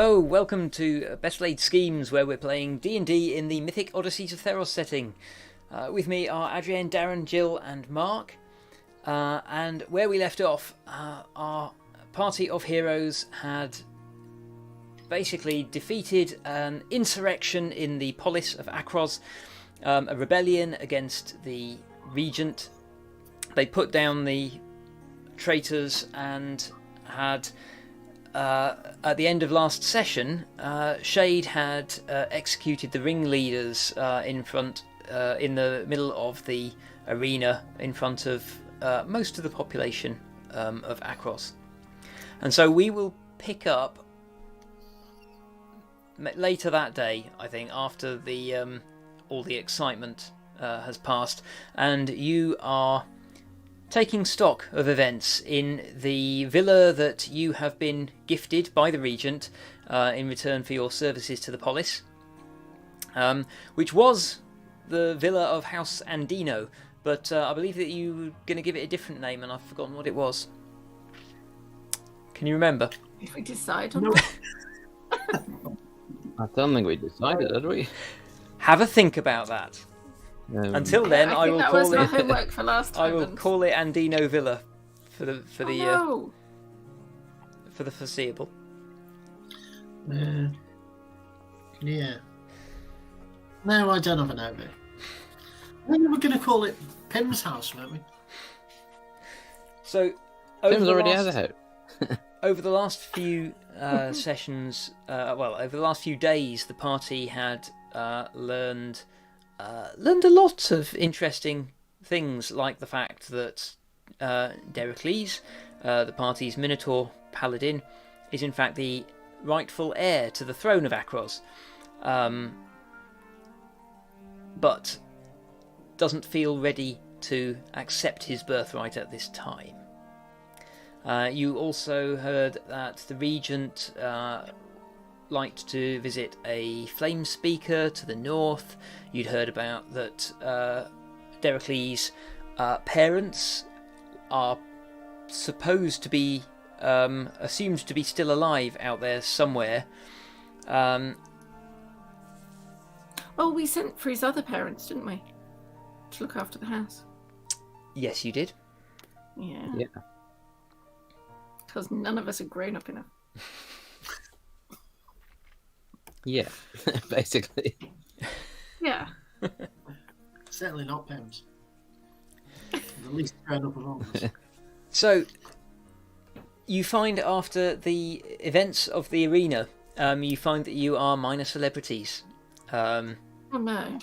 Hello, welcome to Best Laid Schemes, where we're playing D&D in the Mythic Odysseys of Theros setting. With me are Adrienne, Darren, Jill and Mark. And where we left off, our party of heroes had basically defeated an insurrection in the polis of Akros, a rebellion against the regent. They put down the traitors and had... at the end of last session, Shade had executed the ringleaders in the middle of the arena, in front of most of the population of Akros. And so we will pick up later that day, I think, after the all the excitement has passed, and you are taking stock of events in the villa that you have been gifted by the Regent in return for your services to the polis, which was the villa of House Andino, but I believe that you were going to give it a different name and I've forgotten what it was. Can you remember? If we decide on that. I don't think we decided, did we? Have a think about that. Until then, I will that call was it. my homework for last time. I will call it Andino Villa for the foreseeable. Yeah. No, I don't have an over. Maybe we're going to call it Pim's house, weren't we? So, Tim's already has a house. Over the last few sessions, over the last few days, the party had learned a lot of interesting things, like the fact that Dericles, the party's Minotaur paladin, is in fact the rightful heir to the throne of Akros, but doesn't feel ready to accept his birthright at this time. You also heard that the Regent liked to visit a flame speaker to the north. You'd heard about that Dericles' parents are supposed to be assumed to be still alive out there somewhere. We sent for his other parents, didn't we? To look after the house. Yes, you did. Yeah. Because none of us are grown up enough. Yeah, basically. Yeah. Certainly not Pim's. The least grown up of all of us. So, you find after the events of the arena, you find that you are minor celebrities. Oh no.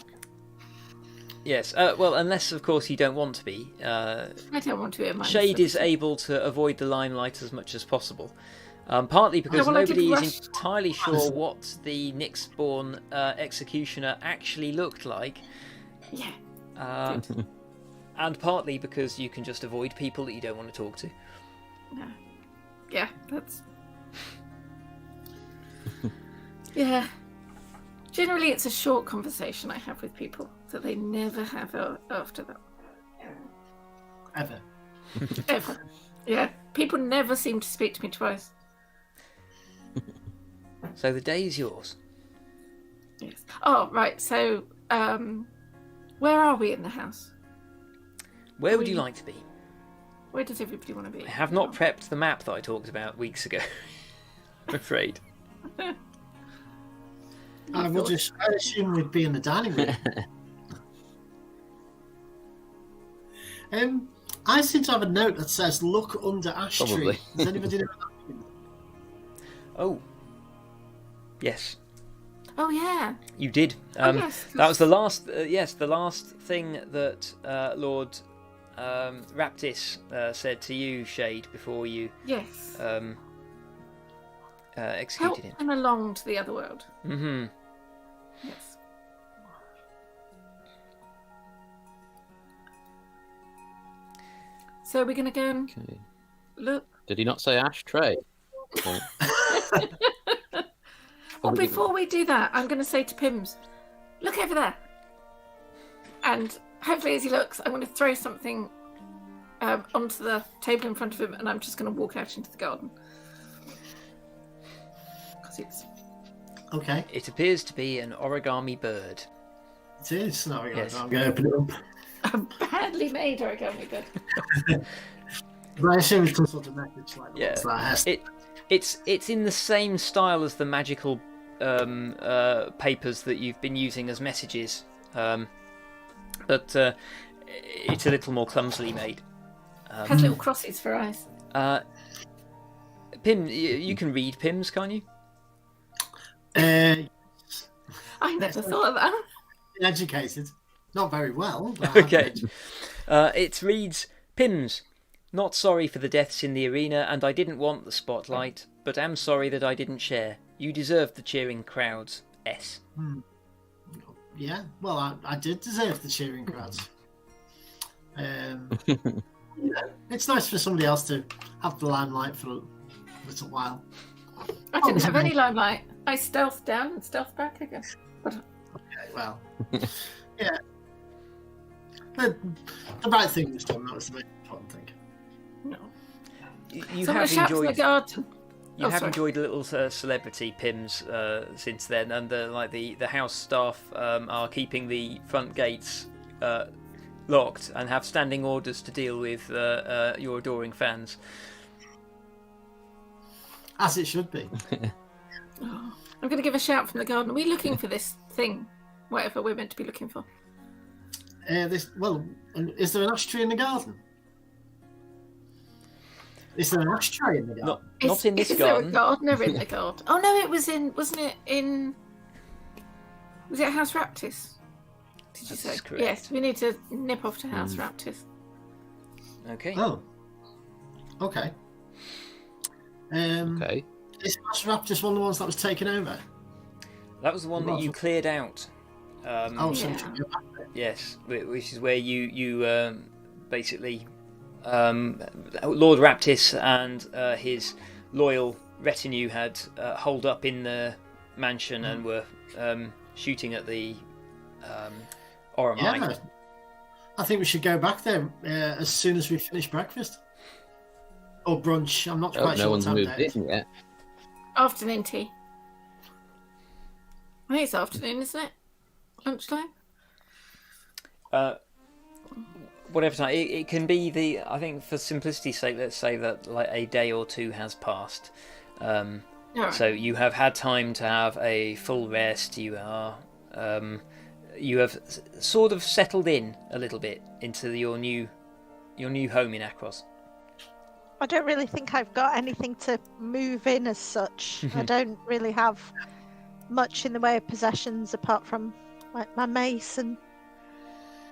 Yes, well, unless, of course, you don't want to be. I don't want to be a minor Shade is celebrity. able to avoid the limelight as much as possible. Partly because nobody is entirely sure what the Nyx-born executioner actually looked like. Yeah. And partly because you can just avoid people that you don't want to talk to. No. Yeah, that's... Yeah. Generally, it's a short conversation I have with people that they never have after that. Ever. Ever. Yeah. People never seem to speak to me twice. So the day is yours. Yes. Oh, right. So, where are we in the house? Where would you like to be? Where does everybody want to be? I have not prepped the map that I talked about weeks ago. I'm afraid. I assume we'd be in the dining room. I seem to have a note that says, "Look under ash tree." Probably. Does anybody know what that means? Oh. Yes. Oh, yeah. You did. Yes. That was the last. The last thing that Lord Raptis said to you, Shade, before you Yes. executed Help him. him along to the other world. Mm-hmm. Yes. So we're going to go and Okay. look. Did he not say ashtray? Well, before we do that, I'm going to say to Pims, look over there. And hopefully as he looks, I'm going to throw something onto the table in front of him, and I'm just going to walk out into the garden. crosses. Okay, It appears to be an origami bird. it is. No, Yes. I'm going to open it up. A badly made origami bird. But I assume it's some sort of message like the Yeah. ones that has. It's in the same style as the magical papers that you've been using as messages, but it's a little more clumsily made. Has little crosses for eyes. Pim, you can read Pims, can't you? I never thought of that. Educated, not very well. But I have Okay. been It reads, Pims, not sorry for the deaths in the arena, and I didn't want the spotlight, but am sorry that I didn't share. You deserved the cheering crowds. S. Yeah, well, I did deserve the cheering crowds. It's nice for somebody else to have the limelight for a little while. I didn't have any limelight. I stealthed down and stealthed back again. Okay, well, yeah. The right thing was done. That was the most important thing. No. You So have shouts in the enjoyed. garden. You have sorry. enjoyed a little celebrity Pims since then, and the house staff are keeping the front gates locked and have standing orders to deal with your adoring fans. As it should be. Oh, I'm going to give a shout from the garden. Are we looking for this thing? Whatever we're meant to be looking for. Is there an ash tree in the garden? Is there an ash tree in the garden? Not in this is garden. There a gardener in the garden? Oh no, it was in. Wasn't it in? Was it House Raptis? Did you That's say? correct. Yes, we need to nip off to House Raptis. Okay. Oh. Okay. Okay. Is House Raptors one of the ones that was taken over? That was the one that you cleared out. So Yeah. we should go back there. Yes, which is where you basically Lord Raptis and his loyal retinue had holed up in the mansion and were shooting at the Oromai. Yeah. I think we should go back there as soon as we finish breakfast. Or brunch. I'm not quite No sure what one's time moved it is. in yet. Afternoon tea. I think it's afternoon, isn't it? Lunchtime. Whatever time it can be. I think for simplicity's sake, let's say that like a day or two has passed. All right. So you have had time to have a full rest. You have sort of settled in a little bit into your new home in Akros. I don't really think I've got anything to move in as such. I don't really have much in the way of possessions apart from like my mace and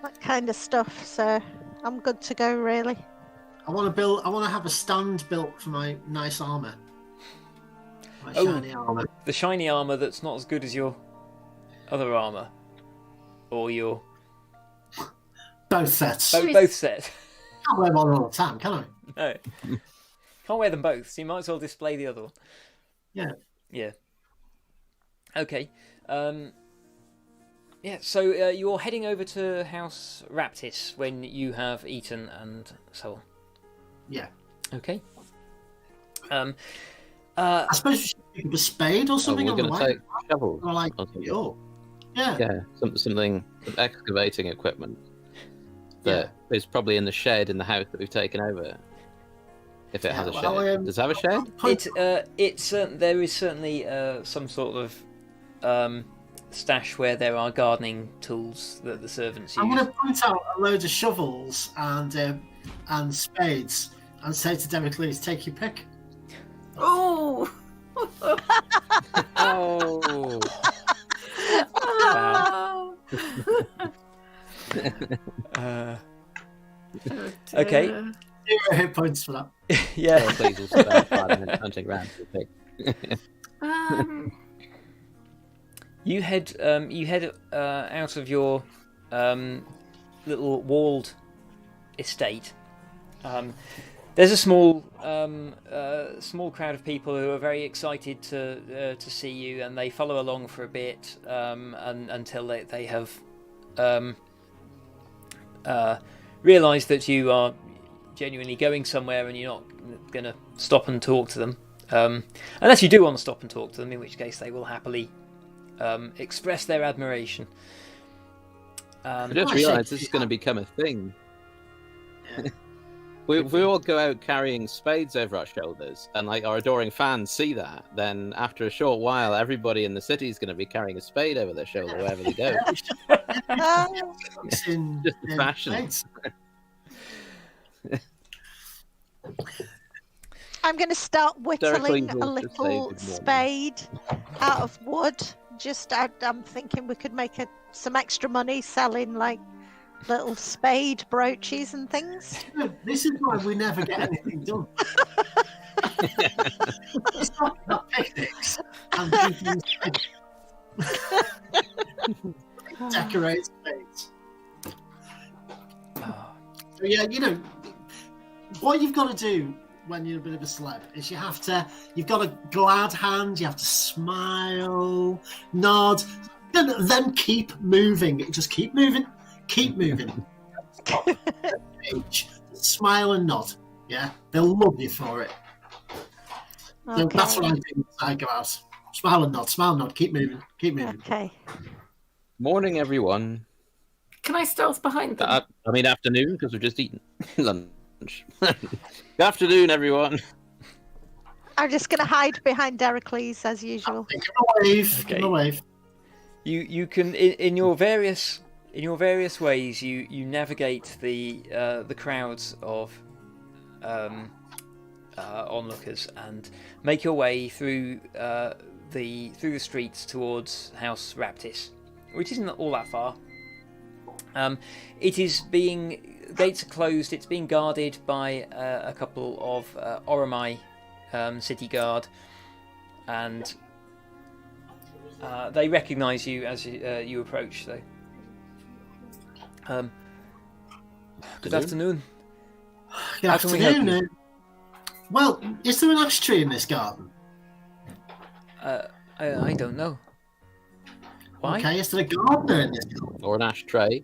that kind of stuff. So I'm good to go, really. I want to have a stand built for my nice armor. My shiny armor. The shiny armor that's not as good as your other armor, or your Both sets. both sets. Can't wear one all the time, can I? No, can't wear them both. So you might as well display the other one. Yeah. Yeah. Okay. Yeah. So you're heading over to House Raptis when you have eaten and so on. Yeah. Okay. I suppose we should pick up a spade or something we're on the going to way. take shovels. Or like, or something. oh, yeah. Yeah, some excavating equipment that is probably in the shed in the house that we've taken over. If it has a shed. well, Does it have a shed? There is certainly some sort of stash where there are gardening tools that the servants use. I'm going to point out a load of shovels and spades and say to Democles, take your pick. Oh. Oh. Wow. Okay. Dear. 0 hit points for that. Yeah. Oh, please, we'll start and then hunting around for the pig. You head out of your little walled estate. There's a small crowd of people who are very excited to see you, and they follow along for a bit until they have realised that you are genuinely going somewhere, and you're not going to stop and talk to them. Unless you do want to stop and talk to them, in which case they will happily express their admiration. I just realised this is going to become a thing. If we all go out carrying spades over our shoulders, and like our adoring fans see that, then after a short while, everybody in the city is going to be carrying a spade over their shoulder wherever they go. Just a fashion. I'm going to start whittling a little spade out of wood. I'm thinking we could make some extra money selling like little spade brooches and things. This is why we never get anything done. It's not about picnics and drinking decorate spades. So yeah, what you've got to do when you're a bit of a celeb is you've got a glad hand, you have to smile, nod, then keep moving. Just keep moving. Smile and nod. Yeah, they'll love you for it. Okay. So that's what I do when I go out. Smile and nod, keep moving. Okay. Morning, everyone. Can I stealth behind them? Afternoon, because we've just eaten lunch. Good afternoon, everyone. I'm just going to hide behind Dericles as usual. Give him a wave. You can in your various ways you navigate the crowds of onlookers and make your way through the streets towards House Raptis, which isn't all that far. Gates are closed. It's being guarded by a couple of Oromai city guard, and they recognise you as you approach. So, good afternoon. Good afternoon. Well, is there an ash tree in this garden? I don't know. Why? Okay, is there a gardener in this garden? Or an ashtray?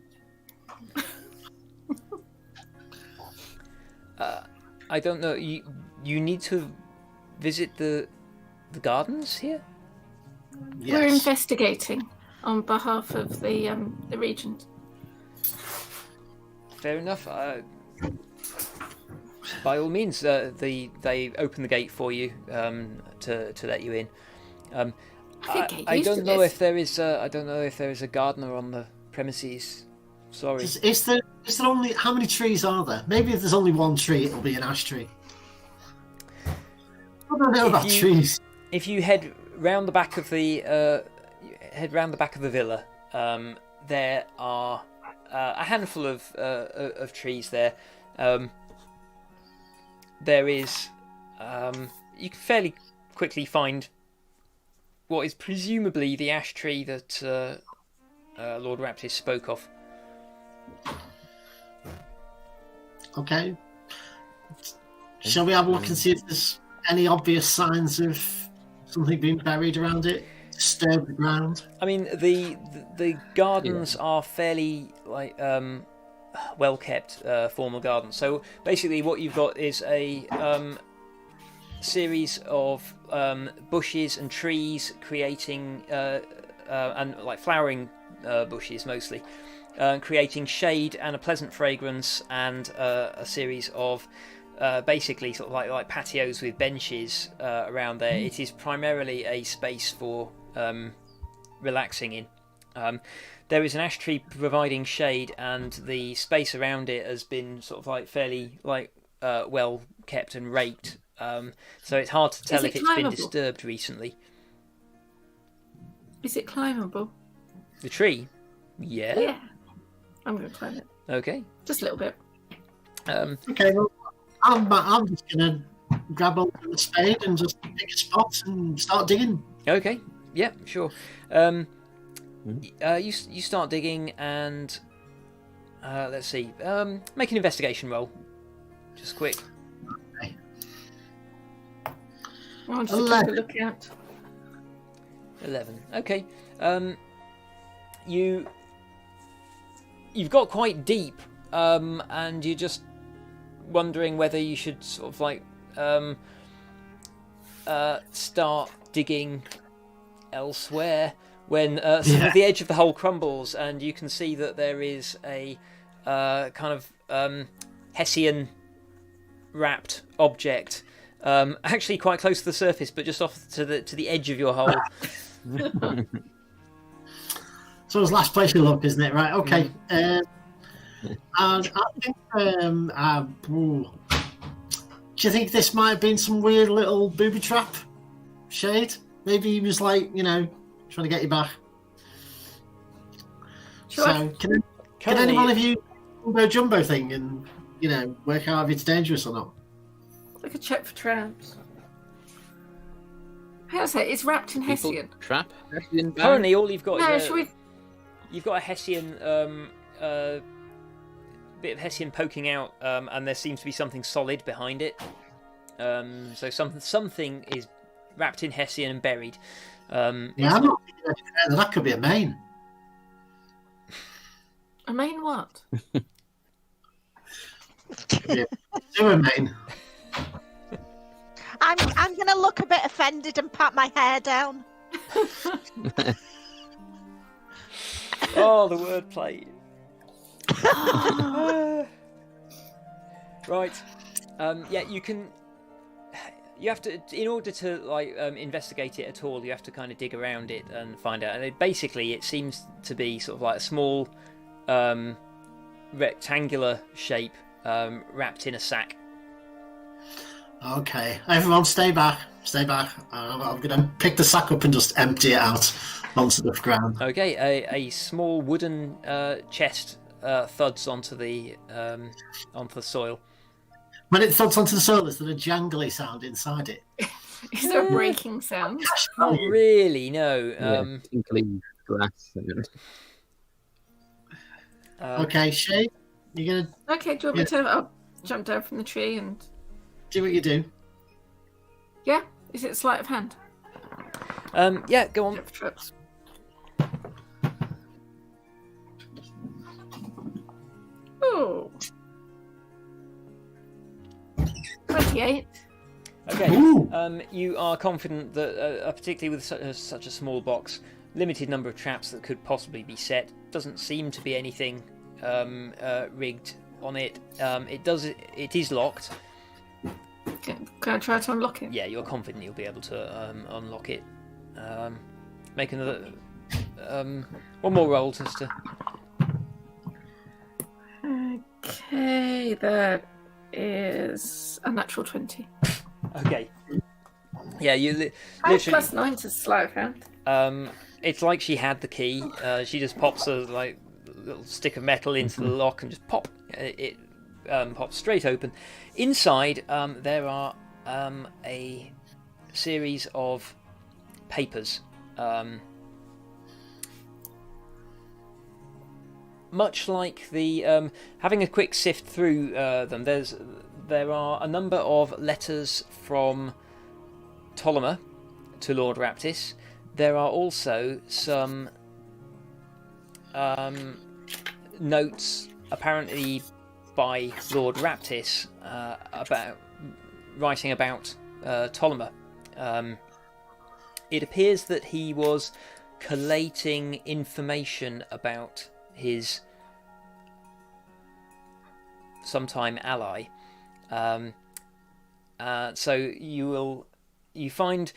I don't know. You need to visit the gardens here? Yes. We're investigating on behalf of the regent. Fair enough. By all means, they open the gate for you to let you in. I don't know if there is a gardener on the premises. Sorry. Is there only, how many trees are there? Maybe if there's only one tree, it'll be an ash tree. I don't know about trees. If you head round the back of the villa, there are a handful of trees there. There is you can fairly quickly find what is presumably the ash tree that Lord Raptis spoke of. Okay. Shall we have a look and see if there's any obvious signs of something being buried around it? Disturb the ground? I mean, the gardens are fairly well kept formal gardens. So basically, what you've got is a series of bushes and trees creating and like flowering bushes mostly. Creating shade and a pleasant fragrance, and a series of basically sort of like patios with benches around there. It is primarily a space for relaxing in. There is an ash tree providing shade, and the space around it has been sort of like fairly well kept and raked. So it's hard to tell if it's been disturbed recently. Is it climbable? The tree? Yeah. I'm going to climb it. Okay. Just a little bit. Okay, well, I'm just going to grab hold of the spade and just pick a spot and start digging. Okay. Yeah, sure. You start digging and let's see. Make an investigation roll. Just quick. Okay. I want to keep a look out. 11. Okay. You've got quite deep, and you're just wondering whether you should sort of like start digging elsewhere when sort of the edge of the hole crumbles, and you can see that there is a kind of Hessian wrapped object, actually quite close to the surface, but just off to the edge of your hole. So it's last place you look, isn't it? Right. Okay. And I think. Do you think this might have been some weird little booby trap, Shade? Maybe he was like, trying to get you back. Sure. So can any one of you do a jumbo thing and work out if it's dangerous or not? Like a check for traps. How's it? It's wrapped in Hessian. Trap Hessian bag? Currently, all you've got is No, you've got a Hessian bit of Hessian poking out, and there seems to be something solid behind it. So something is wrapped in Hessian and buried. I'm not thinking that could be a mane. A main what? Do a mane. I'm going to look a bit offended and pat my hair down. Oh, the wordplay. Right. Yeah, you can. You have to, in order to investigate it at all, you have to kind of dig around it and find out. And basically, it seems to be sort of like a small, rectangular shape wrapped in a sack. Okay, everyone, stay back. Stay back. I'm going to pick the sack up and just empty it out onto the ground. Okay, a small wooden chest thuds onto the soil. When it thuds onto the soil, is there a jangly sound inside it? Is there a breaking sound? Not really, no. Tinkling glass sound. Okay, Shay, you're going to Okay, do you want me to? I'll jump down from the tree and. do what you do. Yeah? Is it sleight of hand? Yeah, go on. Check for traps. Oh. 28. Okay. Ooh. You are confident that, particularly with such a small box, limited number of traps that could possibly be set. Doesn't seem to be anything rigged on it. It is locked. Can I try to unlock it? Yeah, you're confident you'll be able to unlock it. Make another one more roll just to. Okay, that is a natural 20. Okay. Yeah, you Oh, literally. plus 9 to sleight of hand. It's like she had the key. She just pops a little stick of metal into the lock and just pop. It pops straight open. Inside, there are a series of papers. Much like the having a quick sift through them, there are a number of letters from Ptolemy to Lord Raptis. There are also some notes, apparently by Lord Raptis, about writing about Ptolemy. It appears that he was collating information about his sometime ally. So you find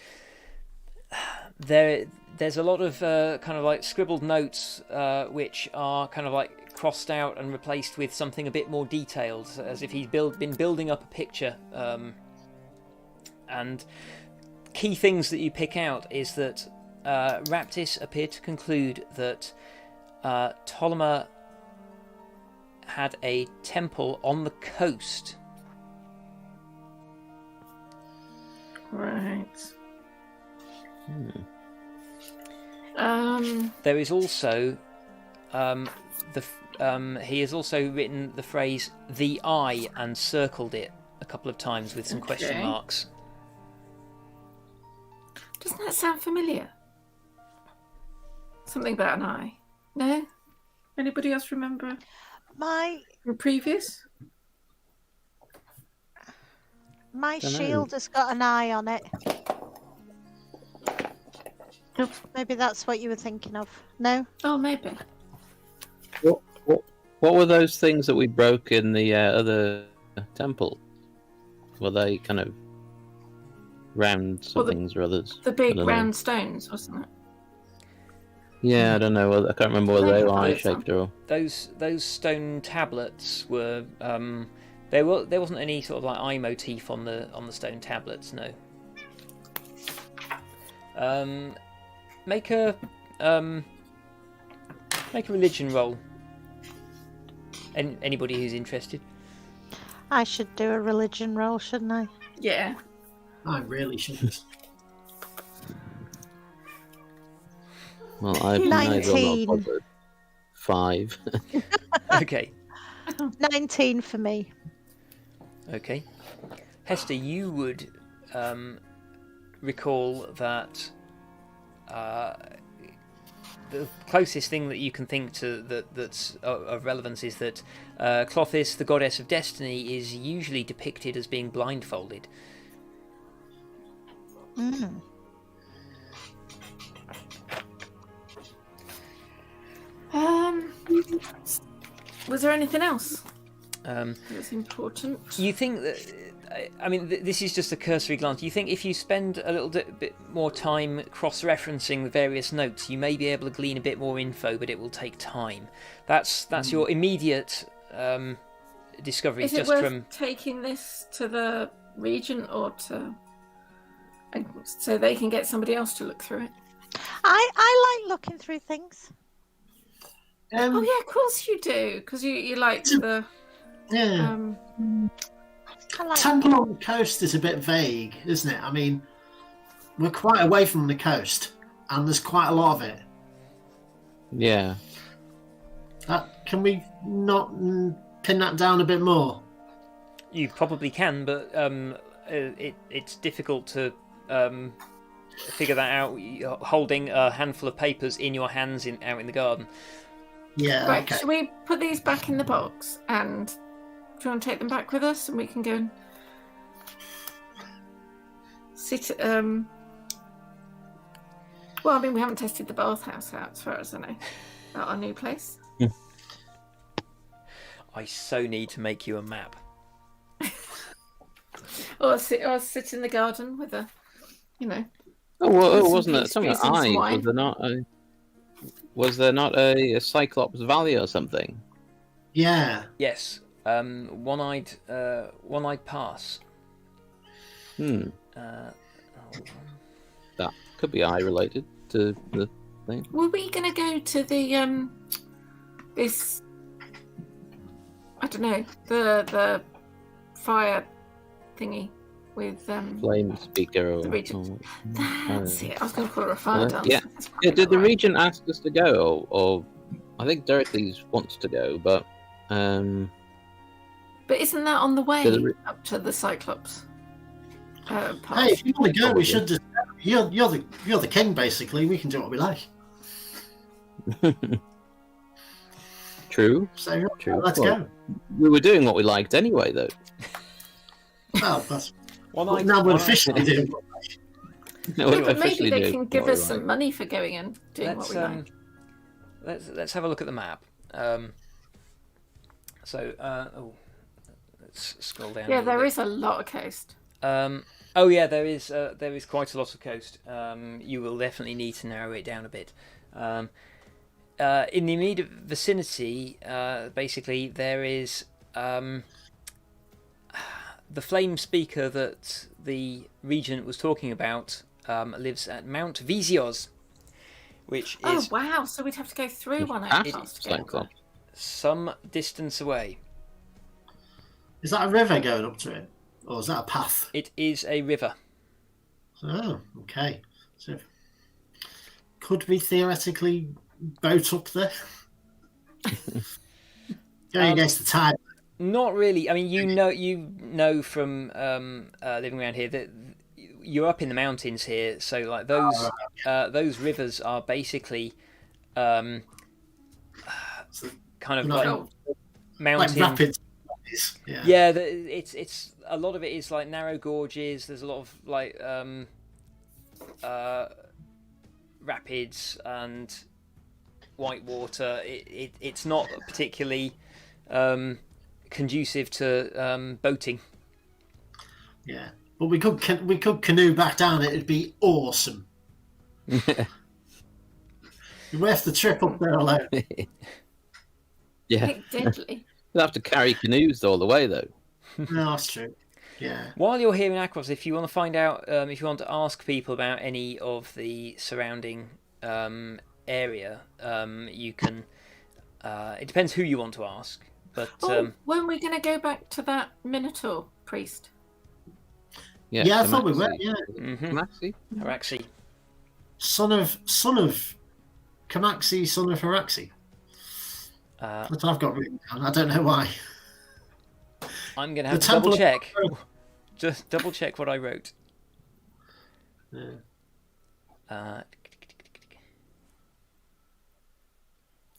there's a lot of kind of like scribbled notes which are kind of like crossed out and replaced with something a bit more detailed, as if he's been building up a picture. And key things that you pick out is that Raptis appeared to conclude that Ptolemy had a temple on the coast. Right. There is also he has also written the phrase "the eye" and circled it a couple of times with some question marks. Doesn't that sound familiar? Something about an eye. No? Anybody else remember from previous? My shield has got an eye on it. Maybe that's what you were thinking of. No? Oh, maybe. What were those things that we broke in the other temple? Were they kind of round somethings or others? The big round stones, wasn't it? Yeah, I don't know. I can't remember whether they were eye-shaped or... Those stone tablets were... there wasn't any sort of like eye motif on the stone tablets, no. Make a religion roll. Anybody who's interested. I should do a religion roll, shouldn't I? Yeah. I really shouldn't. Well, I've 19. 5. Okay. 19 for me. Okay. Hester, you would recall that the closest thing that you can think to that's of relevance is that Clothis, the goddess of destiny, is usually depicted as being blindfolded. Mm. Was there anything else That was important? You think that... I mean, this is just a cursory glance. You think if you spend a little bit more time cross-referencing the various notes, you may be able to glean a bit more info, but it will take time. That's your immediate discovery. Is it just worth from taking this to the regent or so they can get somebody else to look through it? I like looking through things. Oh yeah, of course you do, because you like the Yeah. I like Temple on the coast is a bit vague, isn't it? I mean, we're quite away from the coast, and there's quite a lot of it. Yeah. Can we not pin that down a bit more? You probably can, but it's difficult to figure that out holding a handful of papers in your hands out in the garden. Yeah. Right, Okay. should we put these back in the box, and do you want to take them back with us, and we can go and sit? Well, I mean, we haven't tested the bathhouse out, as far as I know, at our new place. I so need to make you a map. Or sit in the garden with a, Wasn't it some something? pastries and some wine. Was there not a Cyclops Valley or something? Yeah. Yes, one-eyed pass. That could be eye related to the thing. Were we going to go to the this? I don't know, the fire thingy with Flame speaker or the regent. That's it. I was going to call her a fire dancer. yeah. That's Yeah, probably did the not right. regent ask us to go, or I think Dorothy's wants to go, but But isn't that on the way Did the up to the Cyclops? Pass? Hey, if you want to go, Probably. we should just. You're the king, basically. We can do what we like. True. So True. let's Well, go. We were doing what we liked anyway, though. Well, that's One-eyed. now we're one-eyed officially pass. doing. No, Yeah, we're but maybe officially they doing can what give we us like. some money for going and doing what we like. Let's have a look at the map. Let's scroll down. Yeah, a little there bit. is a lot of coast. Oh yeah, there is quite a lot of coast. You will definitely need to narrow it down a bit. In the immediate vicinity, basically, there is the flame speaker that the regent was talking about lives at Mount Vesios, which Oh is wow! So we'd have to go through one Past outcast to get Cyclops. there. some distance away. Is that a river going up to it, or is that a path? It is a river. Oh, okay. So, could we theoretically boat up there? Going against the tide. Not really. I mean, you know from living around here that you're up in the mountains here, so like those rivers are basically So, kind of Like- like mountain. like rapids. Yeah. Yeah, it's a lot of it is like narrow gorges. There's a lot of like rapids and white water. It's not particularly conducive to boating. Yeah, but we could canoe back down. It'd be awesome. Worth the trip up there alone. Yeah. Deadly. You'll have to carry canoes all the way, though. No, that's true. Yeah. While you're here in Akros, if you want to find out, if you want to ask people about any of the surrounding area, you can. It depends who you want to ask, but weren't we going to go back to that Minotaur priest? Yeah, I thought we were. Yeah. Kamaxi? Araxi. Son of Kamaxi, son of Araxi. That's what I've got written down. I don't know why. I'm going to have to double check. Just double check what I wrote.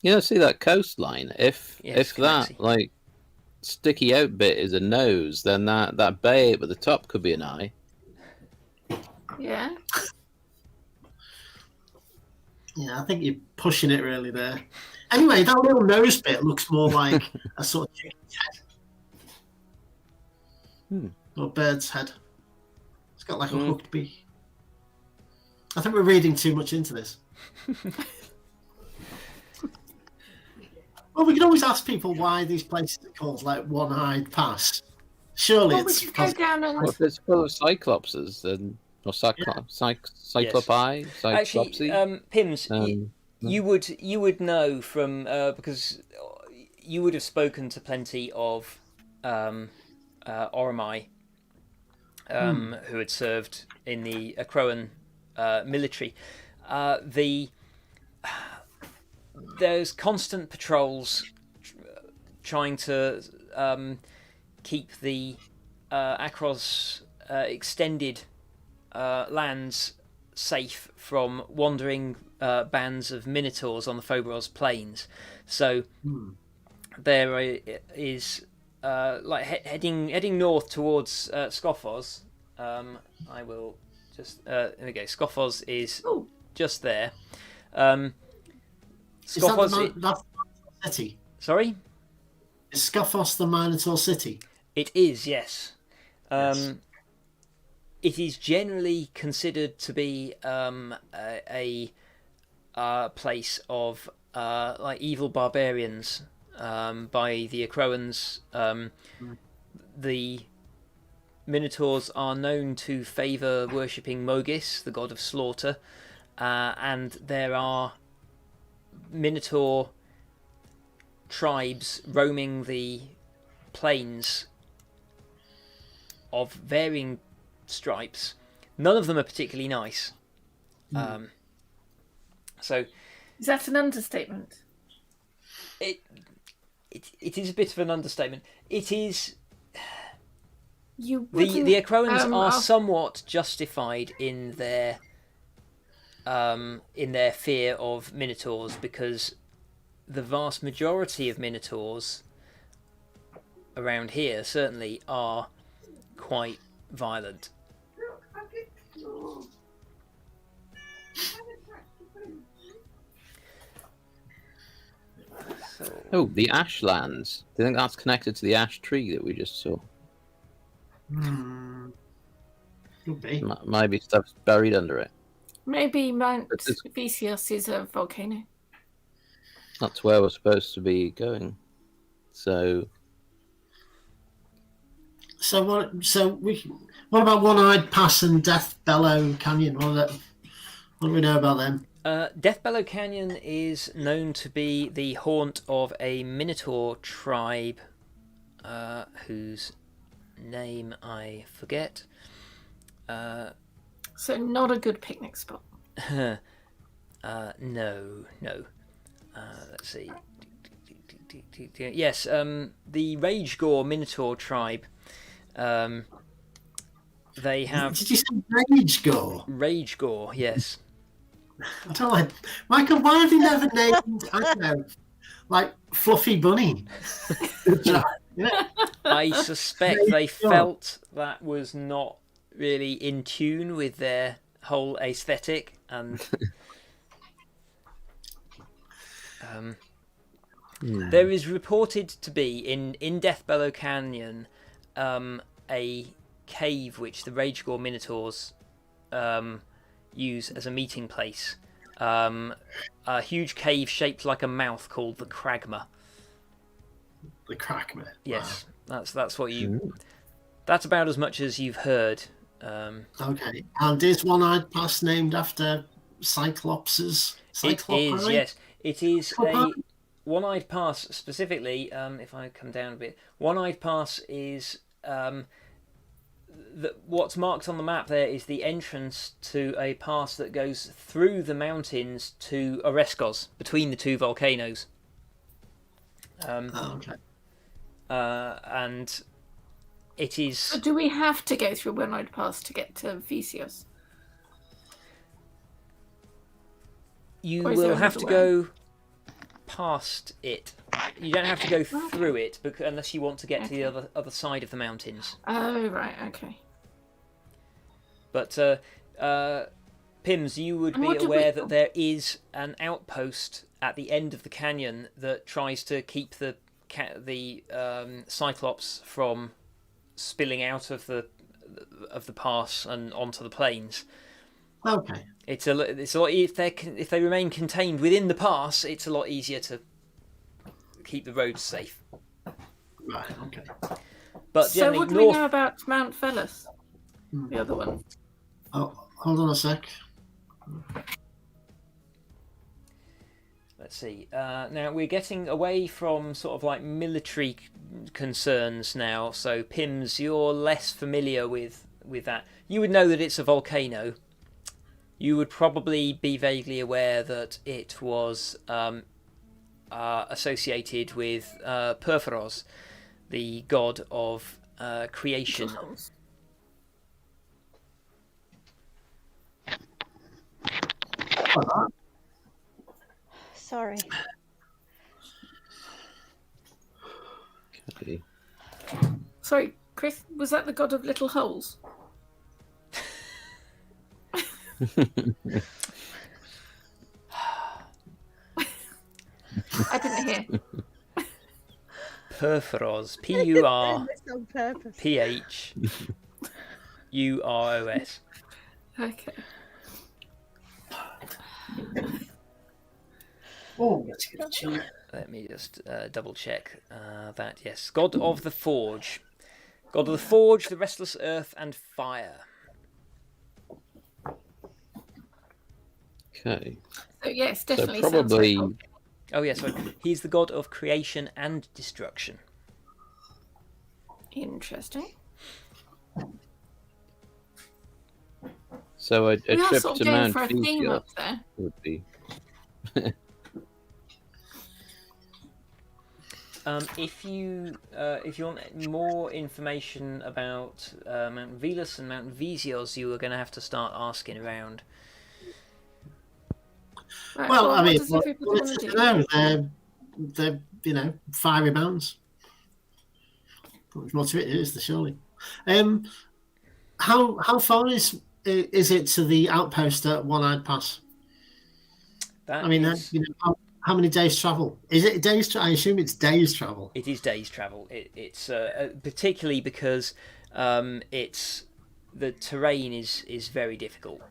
Yeah. See that coastline? If that Kamaxi. Sticky out bit is a nose, then that bay at the top could be an eye. Yeah. Yeah, I think you're pushing it really there. Anyway, that little nose bit looks more like a sort of chicken's head. Or bird's head. It's got like a hooked beak. I think we're reading too much into this. Well, we can always ask people why these places are called like One-Eyed Pass. Surely it's we could go down and... Well, if it's full of cyclopses, then or cyclopi, Actually, cyclopsy. Pims, you would know from because you would have spoken to plenty of Oromai who had served in the Akroan military. There's constant patrols trying to keep the Akros extended lands safe from wandering bands of minotaurs on the Phobos plains. So there is heading north towards Scophos. I will just there we go. Scophos is just there. Scophos, that's the city. Sorry? Is Scophos the Minotaur city? It is, yes. Yes. It is generally considered to be a place of evil barbarians by the Akroans. The Minotaurs are known to favour worshipping Mogis, the god of slaughter, and there are Minotaur tribes roaming the plains of varying stripes. None of them are particularly nice. So, is that an understatement? It is a bit of an understatement. It is. The Akroans are somewhat justified in their fear of Minotaurs, because the vast majority of Minotaurs around here certainly are quite violent. Oh, the Ashlands. Do you think that's connected to the ash tree that we just saw? Could be. Maybe stuff's buried under it. Maybe Mount Vesios is a volcano. That's where we're supposed to be going. So what about One-Eyed Pass and Death Bellow Canyon? What do we know about them? Death Bellow Canyon is known to be the haunt of a Minotaur tribe whose name I forget. So not a good picnic spot. No. Let's see. Yes, the Rage Gore Minotaur tribe. They have. Did you say Rage Gore? Rage Gore, yes. I don't like Michael. Why have you never named? I don't know, like Fluffy Bunny. I suspect they felt that was not really in tune with their whole aesthetic, and There is reported to be in Deathbellow Canyon a cave which the Ragegore Minotaurs use as a meeting place. A huge cave shaped like a mouth called the Cragma. The Crackman. Yes, that's what you. That's about as much as you've heard. Okay. And is One-Eyed Pass named after Cyclopses? It is, yes. It is a Cyclopi? One-Eyed Pass specifically. If I come down a bit, One-Eyed Pass is what's marked on the map. There is the entrance to a pass that goes through the mountains to Oreskos, between the two volcanoes. Okay. And it is. So do we have to go through One-Eyed Pass to get to Vesios? You Or is there will have another to go past it. You don't have to go through it unless you want to get to the other side of the mountains. Oh, right, okay. But Pims, you would And be what do aware we- that there is an outpost at the end of the canyon that tries to keep the Cyclops from spilling out of the pass and onto the plains. Okay. It's a lot if they remain contained within the pass. It's a lot easier to keep the roads safe. Right, okay. But So generally, what do we know about Mount Vesios? The other one. Oh, hold on a sec. Let's see. Now we're getting away from sort of like military concerns now. So Pims, you're less familiar with that. You would know that it's a volcano. You would probably be vaguely aware that it was associated with Perforos, the god of creation. Sorry. Okay. Sorry, Chris, was that the god of little holes? I didn't hear. Perforos. It's on purpose. Puros. Okay. Oh, let's get a chili. Let me just double check that. Yes, god of the forge. God of the forge, the restless earth, and fire. Okay. So yes, So definitely. probably. Sounds Oh yes, sorry. He's the god of creation and destruction. interesting. So a We are trip sort to of going Mount for a theme Vesios up there. would be. If you want more information about Mount Velus and Mount Vesios, you are going to have to start asking around. Right, Well, I what mean, does what everybody is want it to to do? know? They're fiery mountains. Not much more to it is there, surely. How far is it to the outpost at One-Eyed Pass? That I mean, is, how many days travel? Is it days? I assume it's days travel. it is days travel. It's particularly because the terrain is very difficult.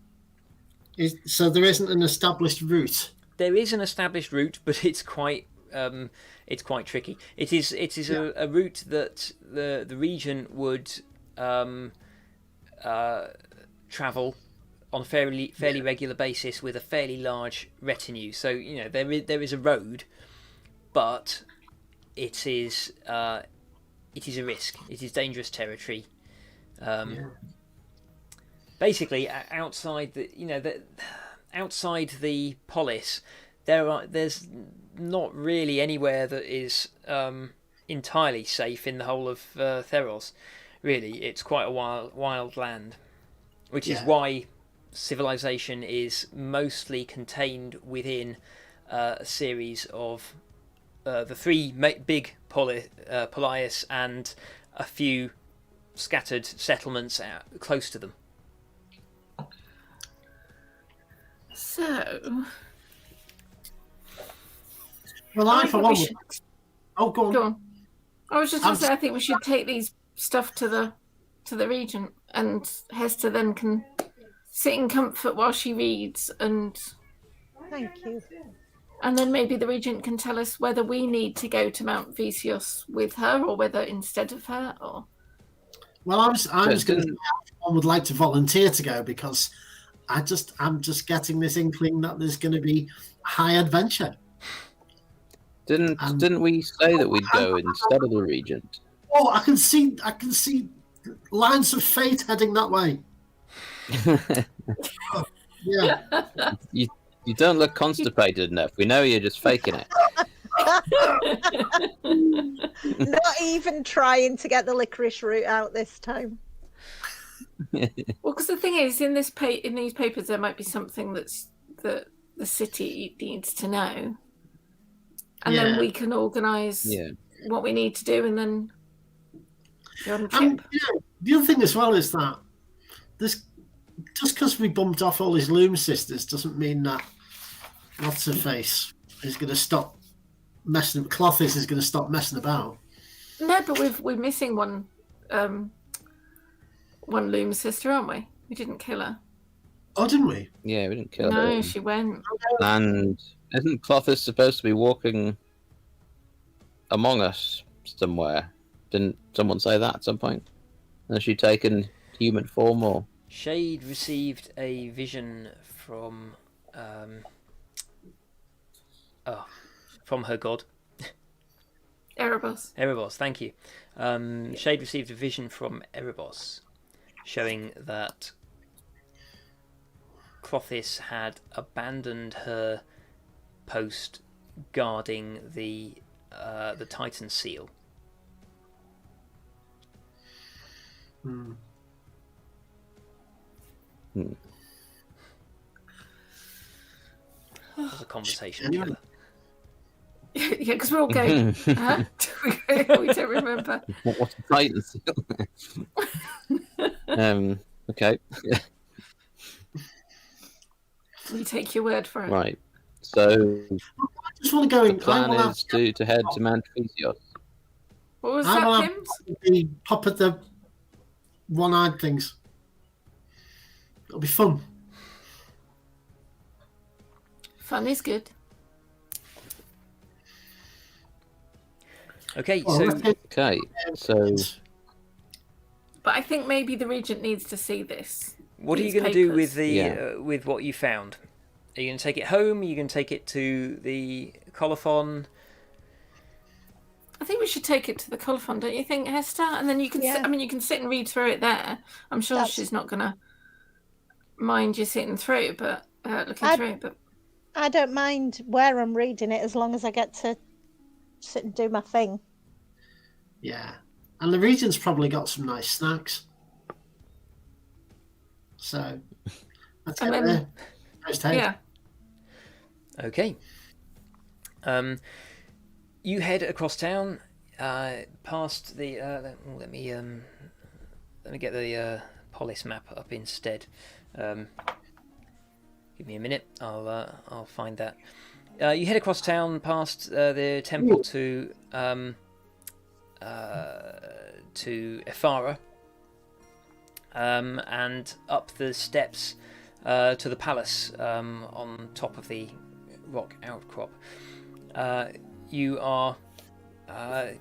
So there isn't an established route. There is an established route, but it's quite tricky. It is a route that the region would travel on a fairly regular basis with a fairly large retinue. So there is a road, but it is a risk. It is dangerous territory. Basically, outside the polis, there's not really anywhere that is entirely safe in the whole of Theros. Really, it's quite a wild land, which is why civilization is mostly contained within a series of the three big polis and a few scattered settlements close to them. So, Well, I I for think one. we should... Oh, go on. Go on. I was just going I'm to say, I think we should take these stuff to the regent, and Hester then can sit in comfort while she reads, and Thank you. then maybe the regent can tell us whether we need to go to Mount Vesios with her or whether instead of her. Or Well, I was going to say I would like to volunteer to go because I'm just getting this inkling that there's going to be high adventure. Didn't we say that we'd go instead of the regent? Oh, I can see lines of fate heading that way. Yeah. You don't look constipated enough. We know you're just faking it. Not even trying to get the licorice root out this time. well, because the thing is, in these papers, there might be something that the city needs to know, and then we can organise what we need to do, and then go on a trip. The other thing as well is that this, just because we bumped off all his loom sisters doesn't mean that what's her face is going to stop messing. Clothis is going to stop messing about. No, but we're missing one loom sister, aren't we? We didn't kill her. Oh, didn't we? Yeah, we didn't kill her. No, she went. And isn't Clothis supposed to be walking among us somewhere? Didn't someone say that at some point? Has she taken human form or? Shade received a vision from her god. Erebos, thank you. Shade received a vision from Erebos showing that Clothis had abandoned her post guarding the Titan seal. That was a conversation together. Yeah, because we're all going. Huh? We don't remember. What's the Titan seal? Okay. We take your word for it. Right. So I just want to go. the plan is to head to Mount Vesios. What was that, Pims? The pop at the one-eyed things. It'll be fun. Fun is good. Okay, so But I think maybe the regent needs to see this. what are you going to do with the with what you found? Are you going to take it home? Are you going to take it to the colophon? I think we should take it to the colophon, don't you think, Hester? And then you can, you can sit and read through it there. I'm sure she's not going to mind you sitting through, but looking through it. But I don't mind where I'm reading it as long as I get to sit and do my thing. Yeah, and the regent's probably got some nice snacks. So let's get there. Yeah. Okay. You head across town, past the. Let me get the Polis map up instead. Give me a minute. I'll find that. You head across town past the temple to Ephara, and up the steps to the palace on top of the rock outcrop. You are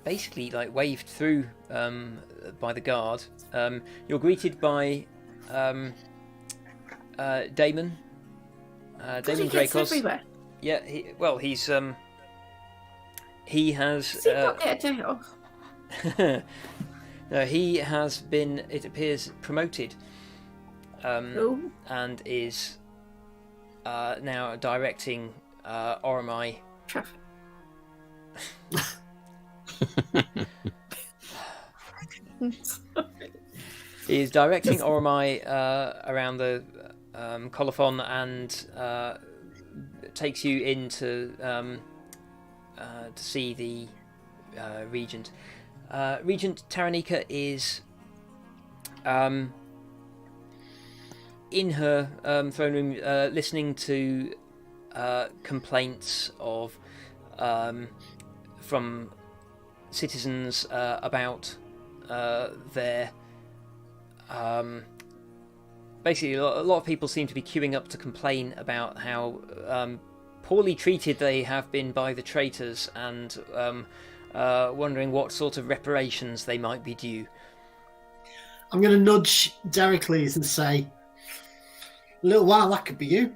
basically like waved through by the guard. You're greeted by Damon. Damon Dracos. Everywhere. Yeah, he has. Does he not get a day off? No, he has been, it appears, promoted, and is now directing Oromai. Traffic. He is directing Oromai around the colophon and takes you in to see the regent. Regent Taranika is in her throne room listening to complaints of from citizens about their... basically, a lot of people seem to be queuing up to complain about how poorly treated they have been by the traitors, and wondering what sort of reparations they might be due. I'm going to nudge Dericles and say, a little while, that could be you.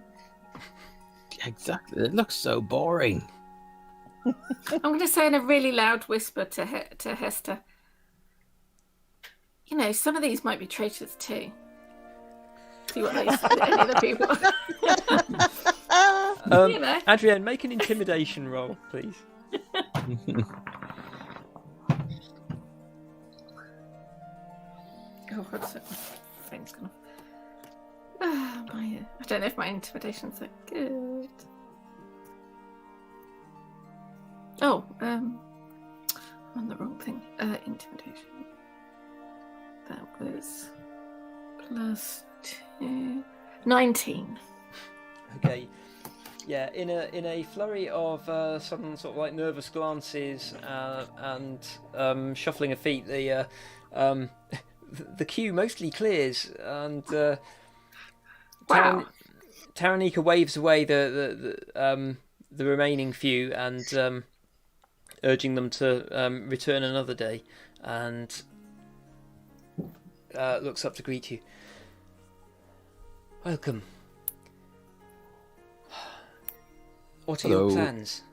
Exactly. It looks so boring. I'm going to say in a really loud whisper to Hester, you know, some of these might be traitors too. See what they say, any of the people. You know. Adrienne, make an intimidation roll, please. Oh, what's it? Thing's gone off. I don't know if my intimidation's that good. Oh, I'm on the wrong thing. Intimidation. That was +2. 19. Okay. Yeah, in a flurry of some sort of like nervous glances and shuffling of feet, the queue mostly clears, and Wow. Taranika waves away the remaining few, and urging them to return another day, and looks up to greet you. Welcome. What are your plans?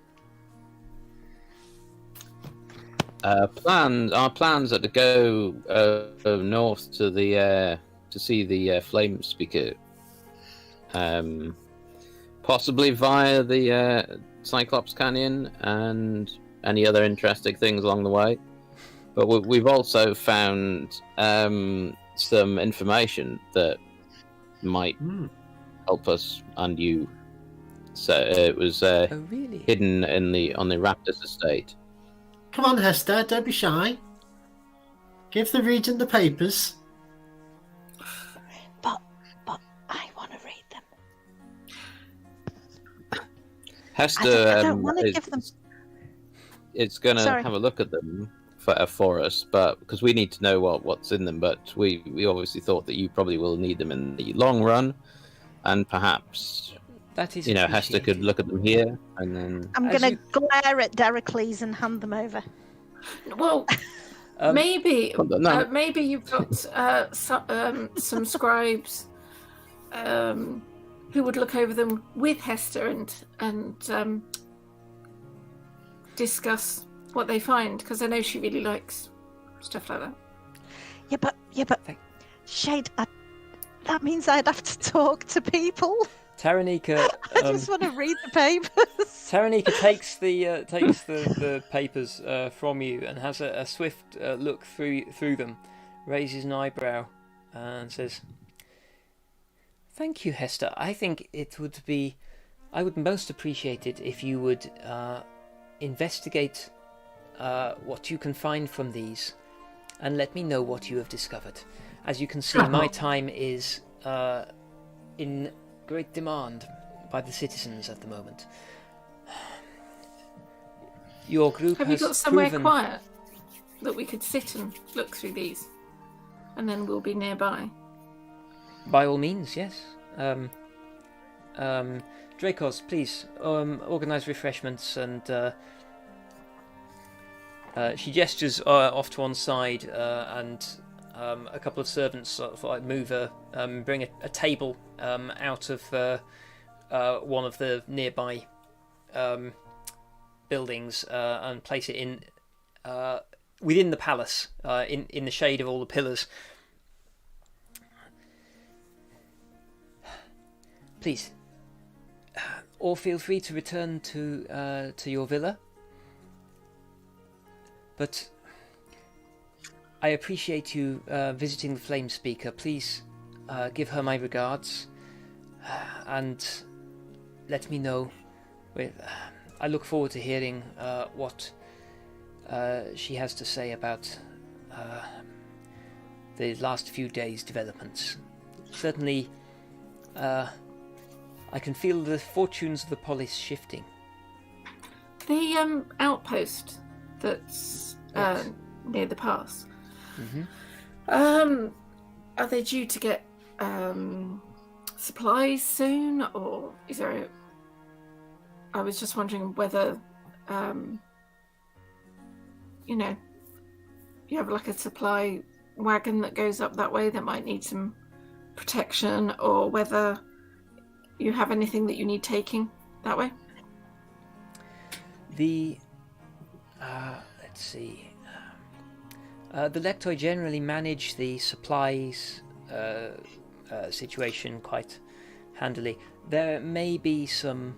Our plans are to go north to the to see the flame speaker, possibly via the Cyclops Canyon and any other interesting things along the way. But we've also found some information that might help us and you. So it was really? hidden on the Raptors estate. Come on, Hester, don't be shy. Give the regent the papers. But I want to read them. Hester, I don't want to give them. It's going to have a look at them for us, but because we need to know what's in them. But we obviously thought that you probably will need them in the long run, and perhaps that is, Hester could look at them here, and then I'm going to glare at Dericles and hand them over. Well, maybe you've got some scribes who would look over them with Hester and discuss what they find, because I know she really likes stuff like that. Yeah, but Shade, that means I'd have to talk to people. Taranika, I just want to read the papers. Taranika takes the papers from you and has a swift look through them, raises an eyebrow, and says, "Thank you, Hester. I think I would most appreciate it if you would investigate what you can find from these, and let me know what you have discovered. As you can see, my time is in great demand by the citizens at the moment. Your group have has you got somewhere proven... quiet that we could sit and look through these, and then we'll be nearby?" By all means, yes. Dracos, please organise refreshments, and she gestures off to one side, and a couple of servants sort of like bring a table out of one of the nearby buildings and place it in within the palace, in the shade of all the pillars. Please, or feel free to return to your villa. But I appreciate you visiting the Flame Speaker. Please give her my regards, and let me know. I look forward to hearing what she has to say about the last few days' developments. Certainly, I can feel the fortunes of the polis shifting. The outpost that's near the pass. Mm-hmm. Are they due to get supplies soon, or is there? I was just wondering whether, you have like a supply wagon that goes up that way that might need some protection, or whether you have anything that you need taking that way. Let's see. The Lectoi generally manage the supplies situation quite handily. There may be some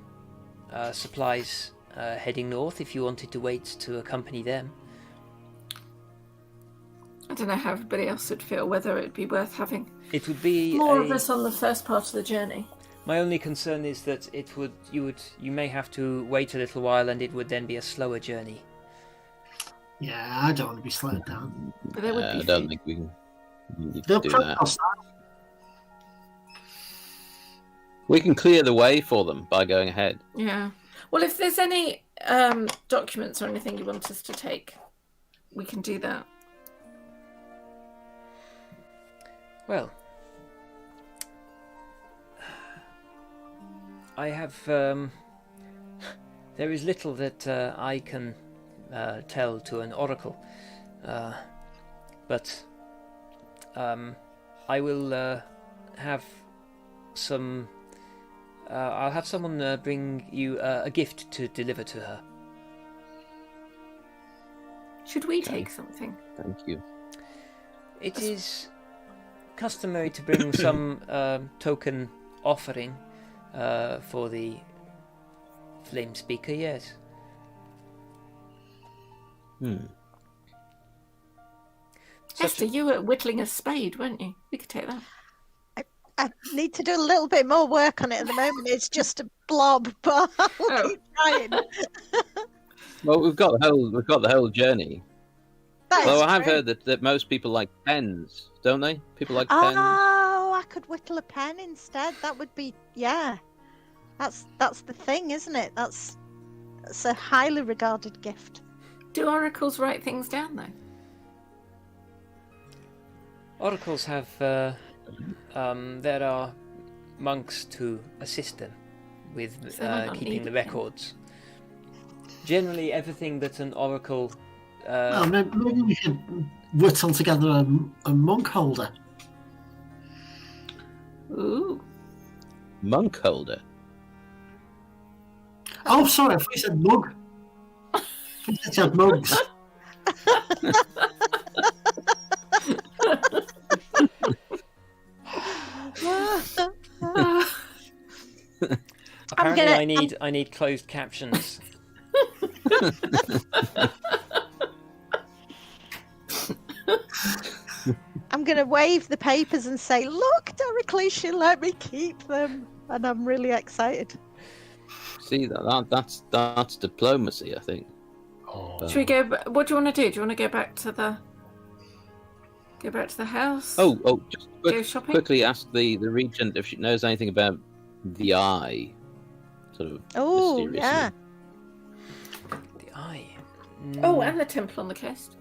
supplies heading north if you wanted to wait to accompany them. I don't know how everybody else would feel, whether it'd be worth having It would be more of us on the first part of the journey. My only concern is that you may have to wait a little while, and it would then be a slower journey. Yeah, I don't want to be slowed down. But there would be I don't think we can need to They'll do probably that. We can clear the way for them by going ahead. Yeah. Well, if there's any documents or anything you want us to take, we can do that. Well, I have. There is little that I can tell to an oracle, but I will have some. I'll have someone bring you a gift to deliver to her. Should we take something? Thank you. It is customary to bring some token offering for the flame speaker, yes. Esther, you were whittling a spade, weren't you? We could take that. I need to do a little bit more work on it at the moment. It's just a blob, but I'll keep trying. Well, we've got the whole journey. Although I have heard that most people like pens, don't they? People like pens. Oh, I could whittle a pen instead. That would be, yeah. That's the thing, isn't it? That's a highly regarded gift. Do oracles write things down though? Oracles have. There are monks to assist them with keeping the records. Generally, everything that an oracle. Maybe we could whittle together a monk holder. Ooh. Monk holder. Oh, sorry, I thought you said mug. I thought you said mugs. Apparently, I need closed captions. I'm going to wave the papers and say, "Look, Diocletian let me keep them," and I'm really excited. See that's diplomacy, I think. Should we go? What do you want to do? Do you want to go back to the house? Oh! Just Go shopping? quickly ask the regent if she knows anything about the eye. Sort of. Oh, mysteriously. yeah. The eye. Oh, and the temple on the coast.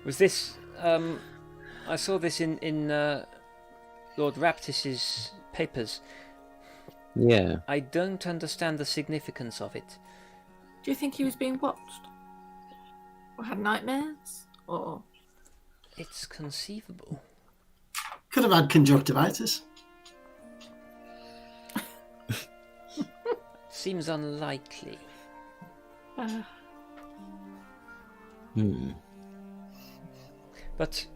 Was this? I saw this in Lord Raptis's papers. Yeah. I don't understand the significance of it. Do you think he was being watched? Or had nightmares? Or... It's conceivable. Could have had conjunctivitis. Seems unlikely. But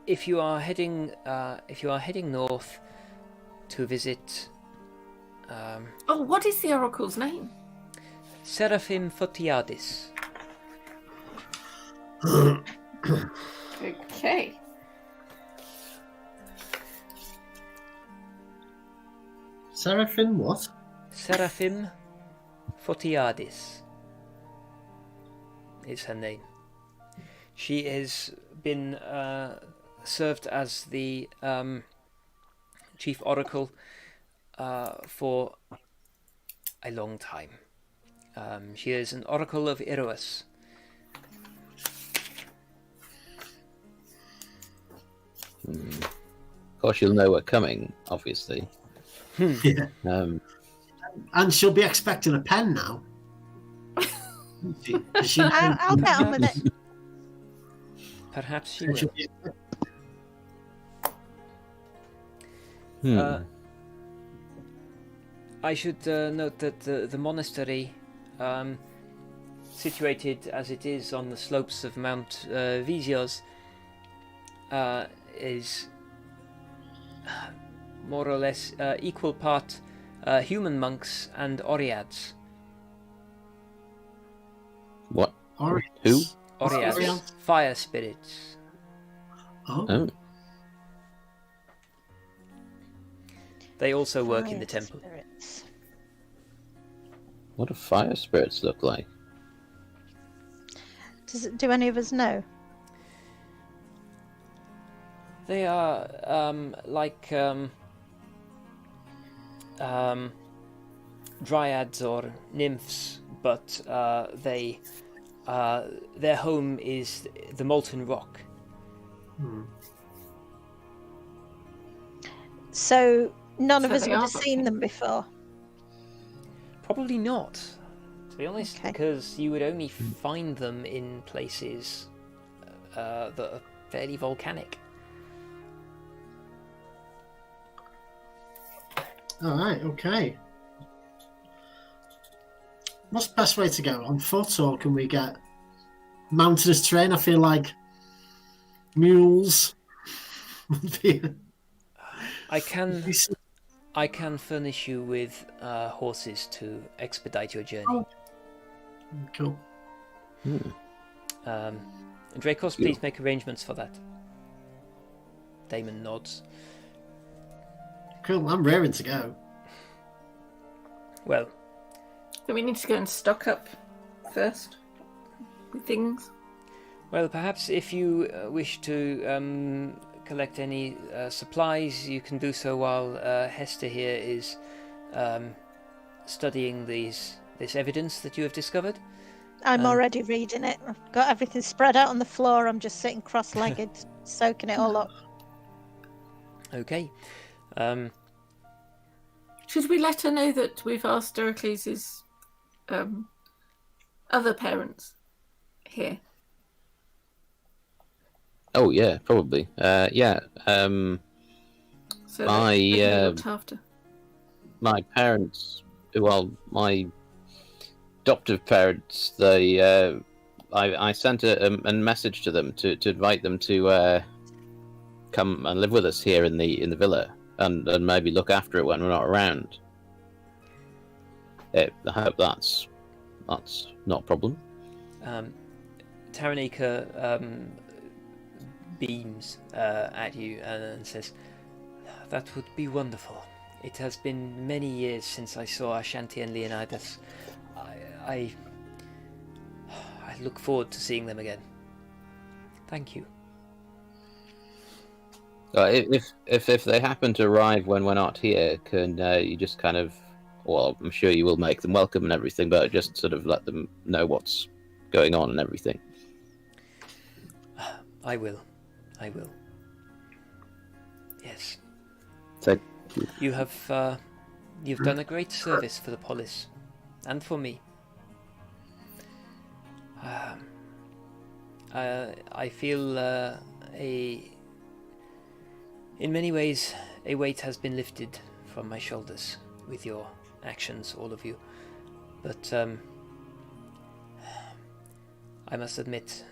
if you are heading north to visit, what is the oracle's name? Seraphim Photiadis. Okay. Seraphim what? Seraphim Photiadis is her name. She has been served as the chief oracle for a long time. She is an oracle of Eros. Of course, you'll know we're coming, obviously. Yeah. And she'll be expecting a pen now. I'll get on with it. Perhaps she will. I should note that the monastery, situated as it is on the slopes of Mount Vesios, is more or less equal part human monks and Oreads. What? Oreads. Who? Oreads, fire spirits. Oh. They also work in the temple. Spirits. What do fire spirits look like? Do any of us know? They are like dryads or nymphs, but their home is the molten rock. So none of So us they would are have seen them before. Probably not, to be honest, Okay. because you would only find them in places that are fairly volcanic. All right, okay. What's the best way to go? On foot, or can we get mountainous terrain? I feel like mules would be. I can furnish you with horses to expedite your journey. Oh. Cool. Dracos, please make arrangements for that. Damon nods. Cool, I'm raring to go. Well, Do we need to go and stock up first with things? well, perhaps if you wish to collect any supplies, you can do so while Hester here is studying this evidence that you have discovered. I'm already reading it. I've got everything spread out on the floor. I'm just sitting cross-legged, soaking it all up. Okay. Should we let her know that we've asked Heracles' other parents here? Oh yeah, probably. Yeah. So that My, they can be looked after. My parents, well, my adoptive parents, they, I sent a message to them to invite them to come and live with us here in the villa and maybe look after it when we're not around. I hope that's not a problem. Taranika beams at you and says, "That would be wonderful. It has been many years since I saw Ashanti and Leonidas. I look forward to seeing them again. Thank you." If they happen to arrive when we're not here, can you just kind of, well, I'm sure you will make them welcome and everything, but just sort of let them know what's going on and everything. I will. Yes. So, You have you've done a great service for the polis, and for me. I feel in many ways, a weight has been lifted from my shoulders with your actions, all of you. But I must admit,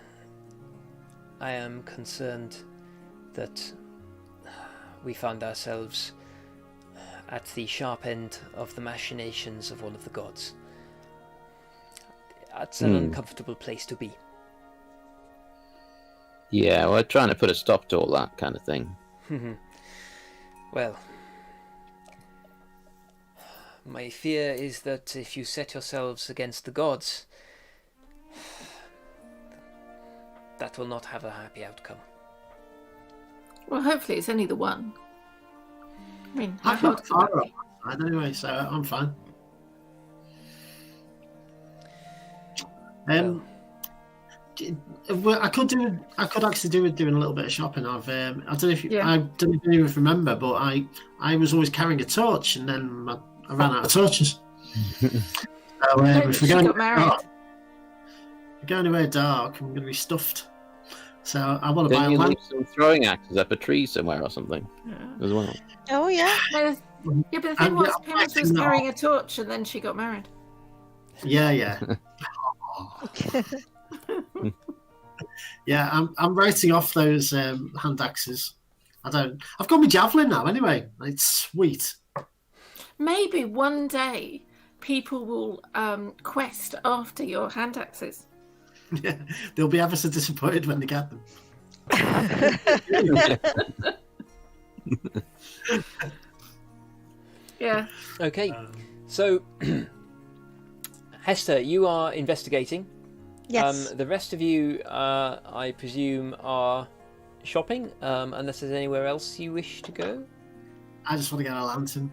I am concerned that we found ourselves at the sharp end of the machinations of one of the gods. That's an uncomfortable place to be. yeah, we're trying to put a stop to all that kind of thing. Well, my fear is that if you set yourselves against the gods, that will not have a happy outcome. Well, hopefully it's only the one. I mean, I've got fire outside anyway, so I'm fine. I could actually do with doing a little bit of shopping. I don't know if I don't even remember, but I was always carrying a torch, and then I ran out of torches. So if we're going anywhere dark, I'm going to be stuffed. So I want to buy a lantern. Some throwing axes up a tree somewhere or something as well. Oh yeah. Yeah, but the thing was, Pimmins was carrying a torch, and then she got married. Yeah. Yeah, I'm writing off those hand axes. I've got my javelin now anyway. It's sweet. Maybe one day people will quest after your hand axes. Yeah, they'll be ever so disappointed when they get them. Yeah. Okay, so Hester, you are investigating. Yes. The rest of you, I presume, are shopping, unless there's anywhere else you wish to go. I just want to get a lantern.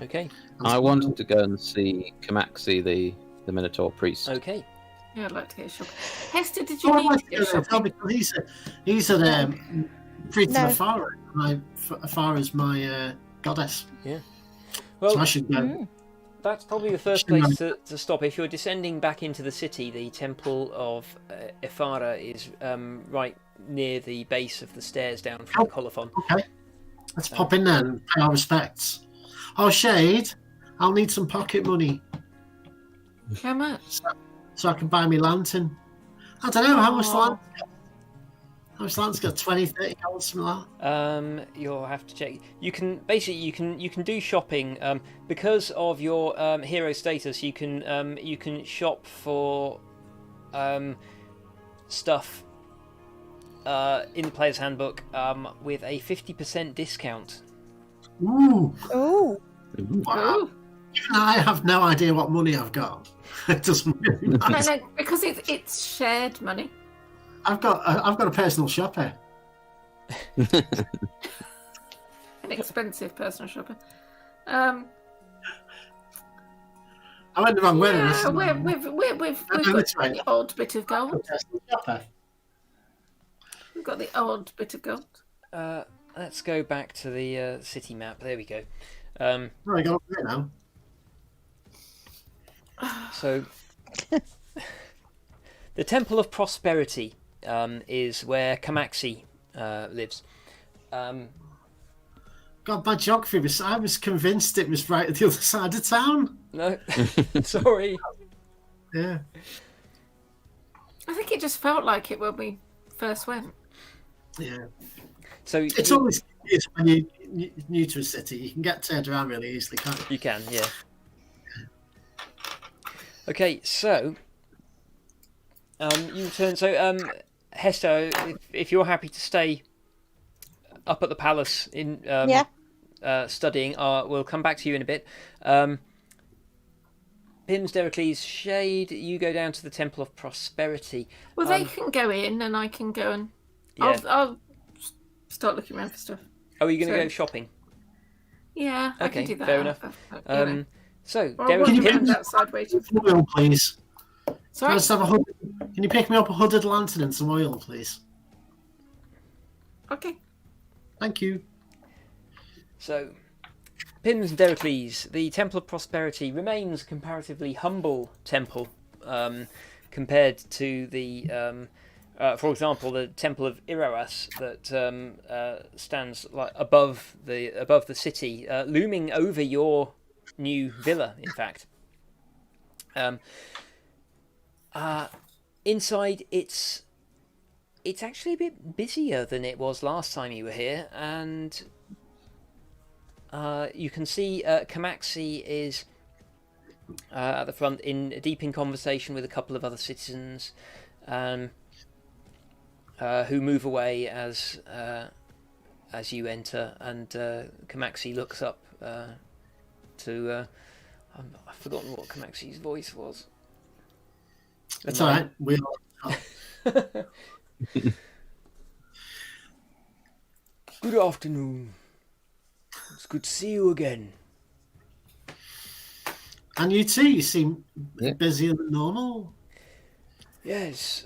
Okay. I wanted to go and see Kamaxi, the Minotaur priest. Okay. Yeah, I'd like to go shopping. Hester, did you need to go shopping? He's a priest of Afara, my goddess. Yeah. Well, so I should go. That's probably the first place to stop. If you're descending back into the city, the Temple of Ifara is right near the base of the stairs down from the colophon. Okay. Let's pop in there and pay our respects. Oh, Shade, I'll need some pocket money. How much? So I can buy me lantern. I don't know, how much lantern? How much lantern's got? 20, 30 gold, something like that? You'll have to check. You can do shopping because of your hero status. You can shop for stuff in the player's handbook with a 50% discount. Ooh! Oh! Wow! Even I have no idea what money I've got. It doesn't really matter. No, because it's shared money. I've got a personal shopper. An expensive personal shopper. I went the wrong way. Yeah, we've got the odd bit of gold. We've got the odd bit of gold. Let's go back to the city map. There we go. I got up there now. So, the Temple of Prosperity is where Kamaxi lives. God, my geography was... I was convinced it was right at the other side of town. No, sorry. Yeah. I think it just felt like it when we first went. Yeah. So it's always when you're new to a city, you can get turned around really easily, can't you? You can, yeah. Okay, so you return. So Hester, if you're happy to stay up at the palace in studying, we'll come back to you in a bit. Pims, Dericles, Shade, you go down to the Temple of Prosperity. Well, they can go in, and I can go and I'll start looking around for stuff. Oh, are you going to go shopping? Yeah, I can do that. Fair enough. So, Derek, can you pick me outside waiting? Some oil, please. Sorry? Can you pick me up a hooded lantern and some oil, please? Okay. Thank you. So, Pims and Dericles, the Temple of Prosperity remains a comparatively humble temple compared to the, for example, the Temple of Iroas that stands like above the city, looming over your new villa. In fact, inside it's actually a bit busier than it was last time you were here, and you can see Kamaxi is at the front, deep in conversation with a couple of other citizens, who move away as you enter, and Kamaxi looks up to. I've forgotten what Kamaxi's voice was. That's all right. Good afternoon. It's good to see you again. And you too, you seem busier than normal. Yes.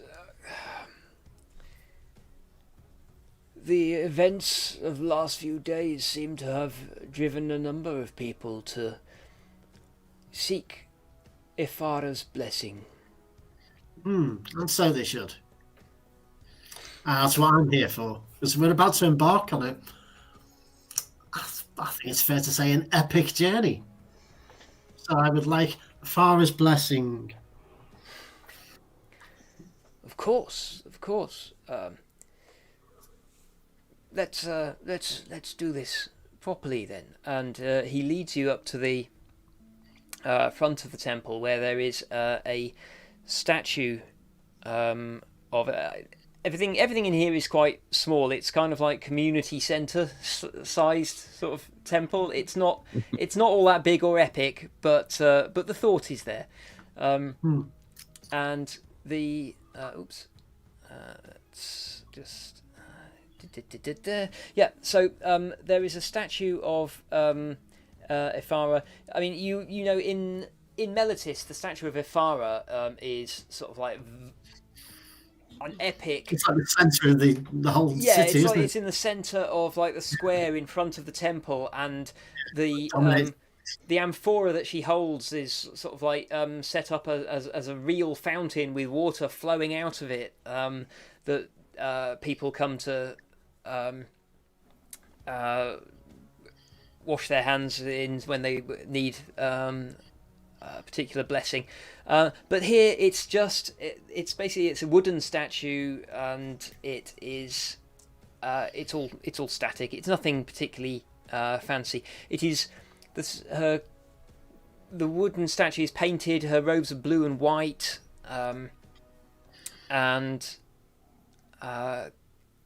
The events of the last few days seem to have driven a number of people to seek Ifara's blessing. And so they should. That's what I'm here for, because we're about to embark on it. I think it's fair to say an epic journey. So I would like Ifara's blessing. Of course. Let's do this properly then. And he leads you up to the front of the temple, where there is a statue of everything. Everything in here is quite small. It's kind of like community centre sized sort of temple. It's not all that big or epic, but the thought is there. And the let's just so there is a statue of Ifara. I mean, you know, in Meletis, the statue of Ifara is sort of like an epic. It's like the centre of the whole city, isn't it? It's in the centre of like the square in front of the temple, and the amphora that she holds is sort of like set up as a real fountain with water flowing out of it, that people come to wash their hands in when they need a particular blessing. But here it's basically a wooden statue, and it's all static. It's nothing particularly fancy. It is the wooden statue is painted. Her robes are blue and white, and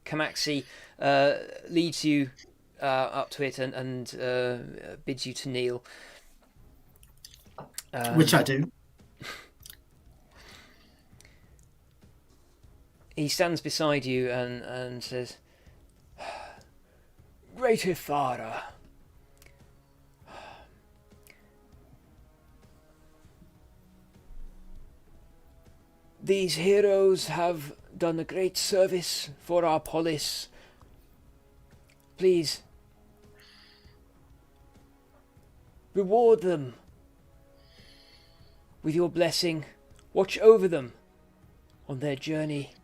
Kamaxi leads you up to it and bids you to kneel. Which I do. He stands beside you and says, "Great Ifara, these heroes have done a great service for our polis. Please, reward them with your blessing. Watch over them on their journey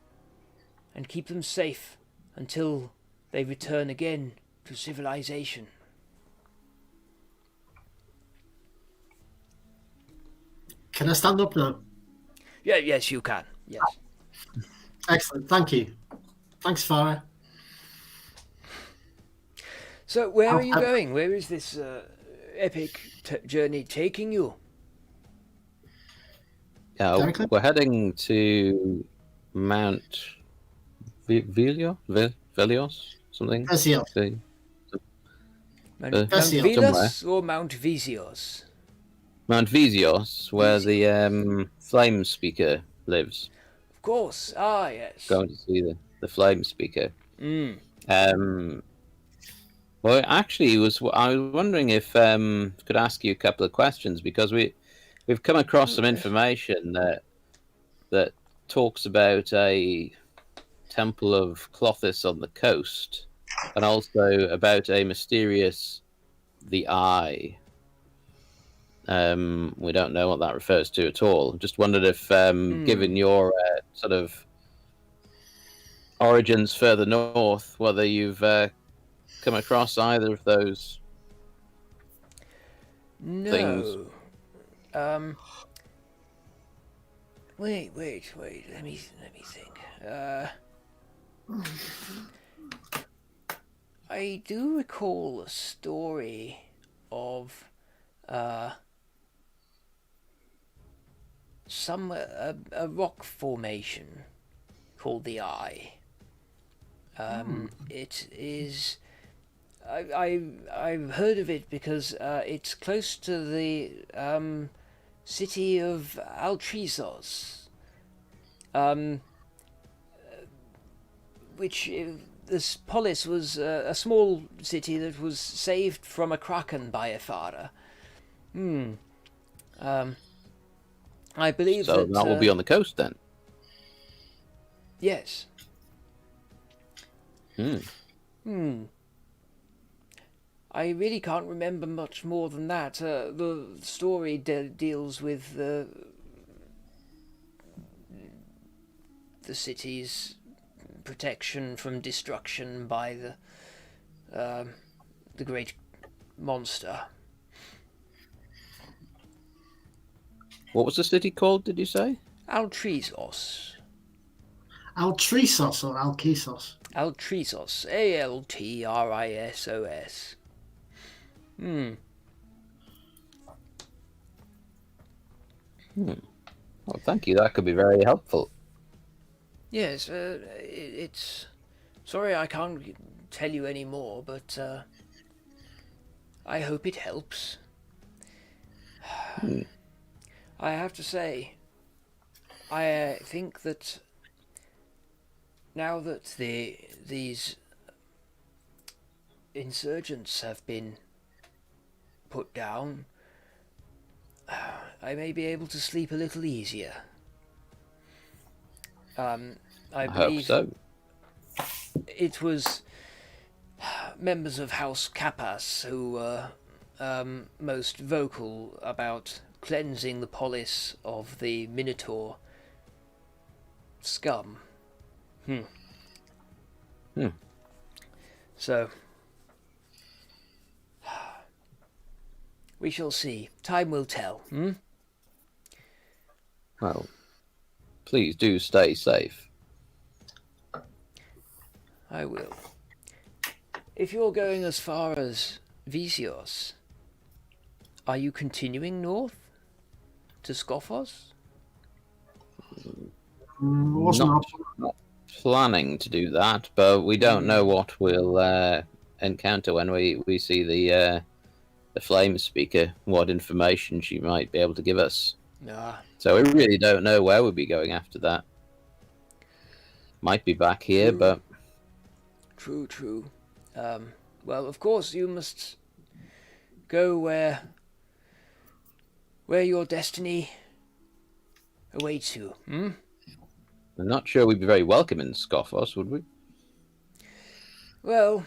and keep them safe until they return again to civilization." Can I stand up now? Yeah, yes, you can. Yes. Excellent. Thank you. Thanks, Farah. So, where are you going? Where is this epic journey taking you? We're heading to Mount Velios, something. Vesios. Mount Velios or Mount Vesios? Mount Vesios, where the flame speaker lives. Of course. Ah, yes. Going to see the flame speaker. Well, actually, I was wondering if could ask you a couple of questions, because we've come across some information that talks about a temple of Clothis on the coast, and also about a mysterious the Eye. We don't know what that refers to at all. Just wondered if, given your sort of origins further north, whether you've come across either of those things. Wait. Let me think. I do recall a story of a rock formation called the Eye. It is. I've heard of it because it's close to the city of Altrisos, which this polis was a small city that was saved from a kraken by a father. I believe so that will be on the coast then. Yes. I really can't remember much more than that. The story deals with the city's protection from destruction by the great monster. What was the city called, did you say? Altrisos. Altrisos or Alkisos? Altrisos. Altrisos. Well, thank you. That could be very helpful. Yes, it's... Sorry I can't tell you any more, but I hope it helps. I have to say, I think that now that these insurgents have been put down, I may be able to sleep a little easier. I believe hope so. It was members of House Kappas who were most vocal about cleansing the polis of the Minotaur scum. So, we shall see. Time will tell. Well, please do stay safe. I will. If you're going as far as Vesios, are you continuing north to Skophos? Not planning to do that, but we don't know what we'll encounter when we see the flame speaker, what information she might be able to give us. So we really don't know where we'll be going after that. Might be back here, but... True. Well, of course, you must go where your destiny awaits you. I'm not sure we'd be very welcome in Skophos, would we? Well,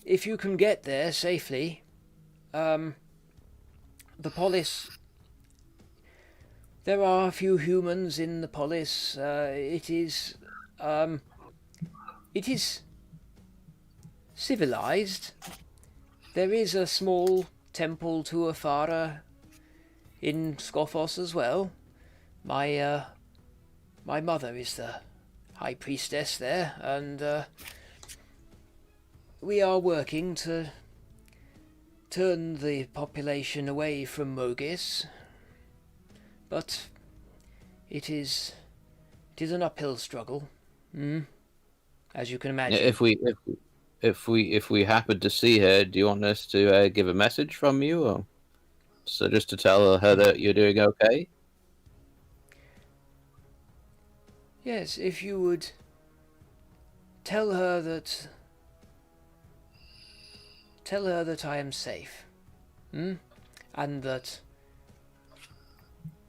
if you can get there safely, the polis... There are a few humans in the polis. It is civilized. There is a small temple to Afara in Skophos as well. My mother is the high priestess there, and we are working to turn the population away from Mogis. But it is an uphill struggle, as you can imagine. If we happen to see her, do you want us to give a message from you, or so just to tell her that you're doing okay? Yes, if you would tell her that I am safe, and that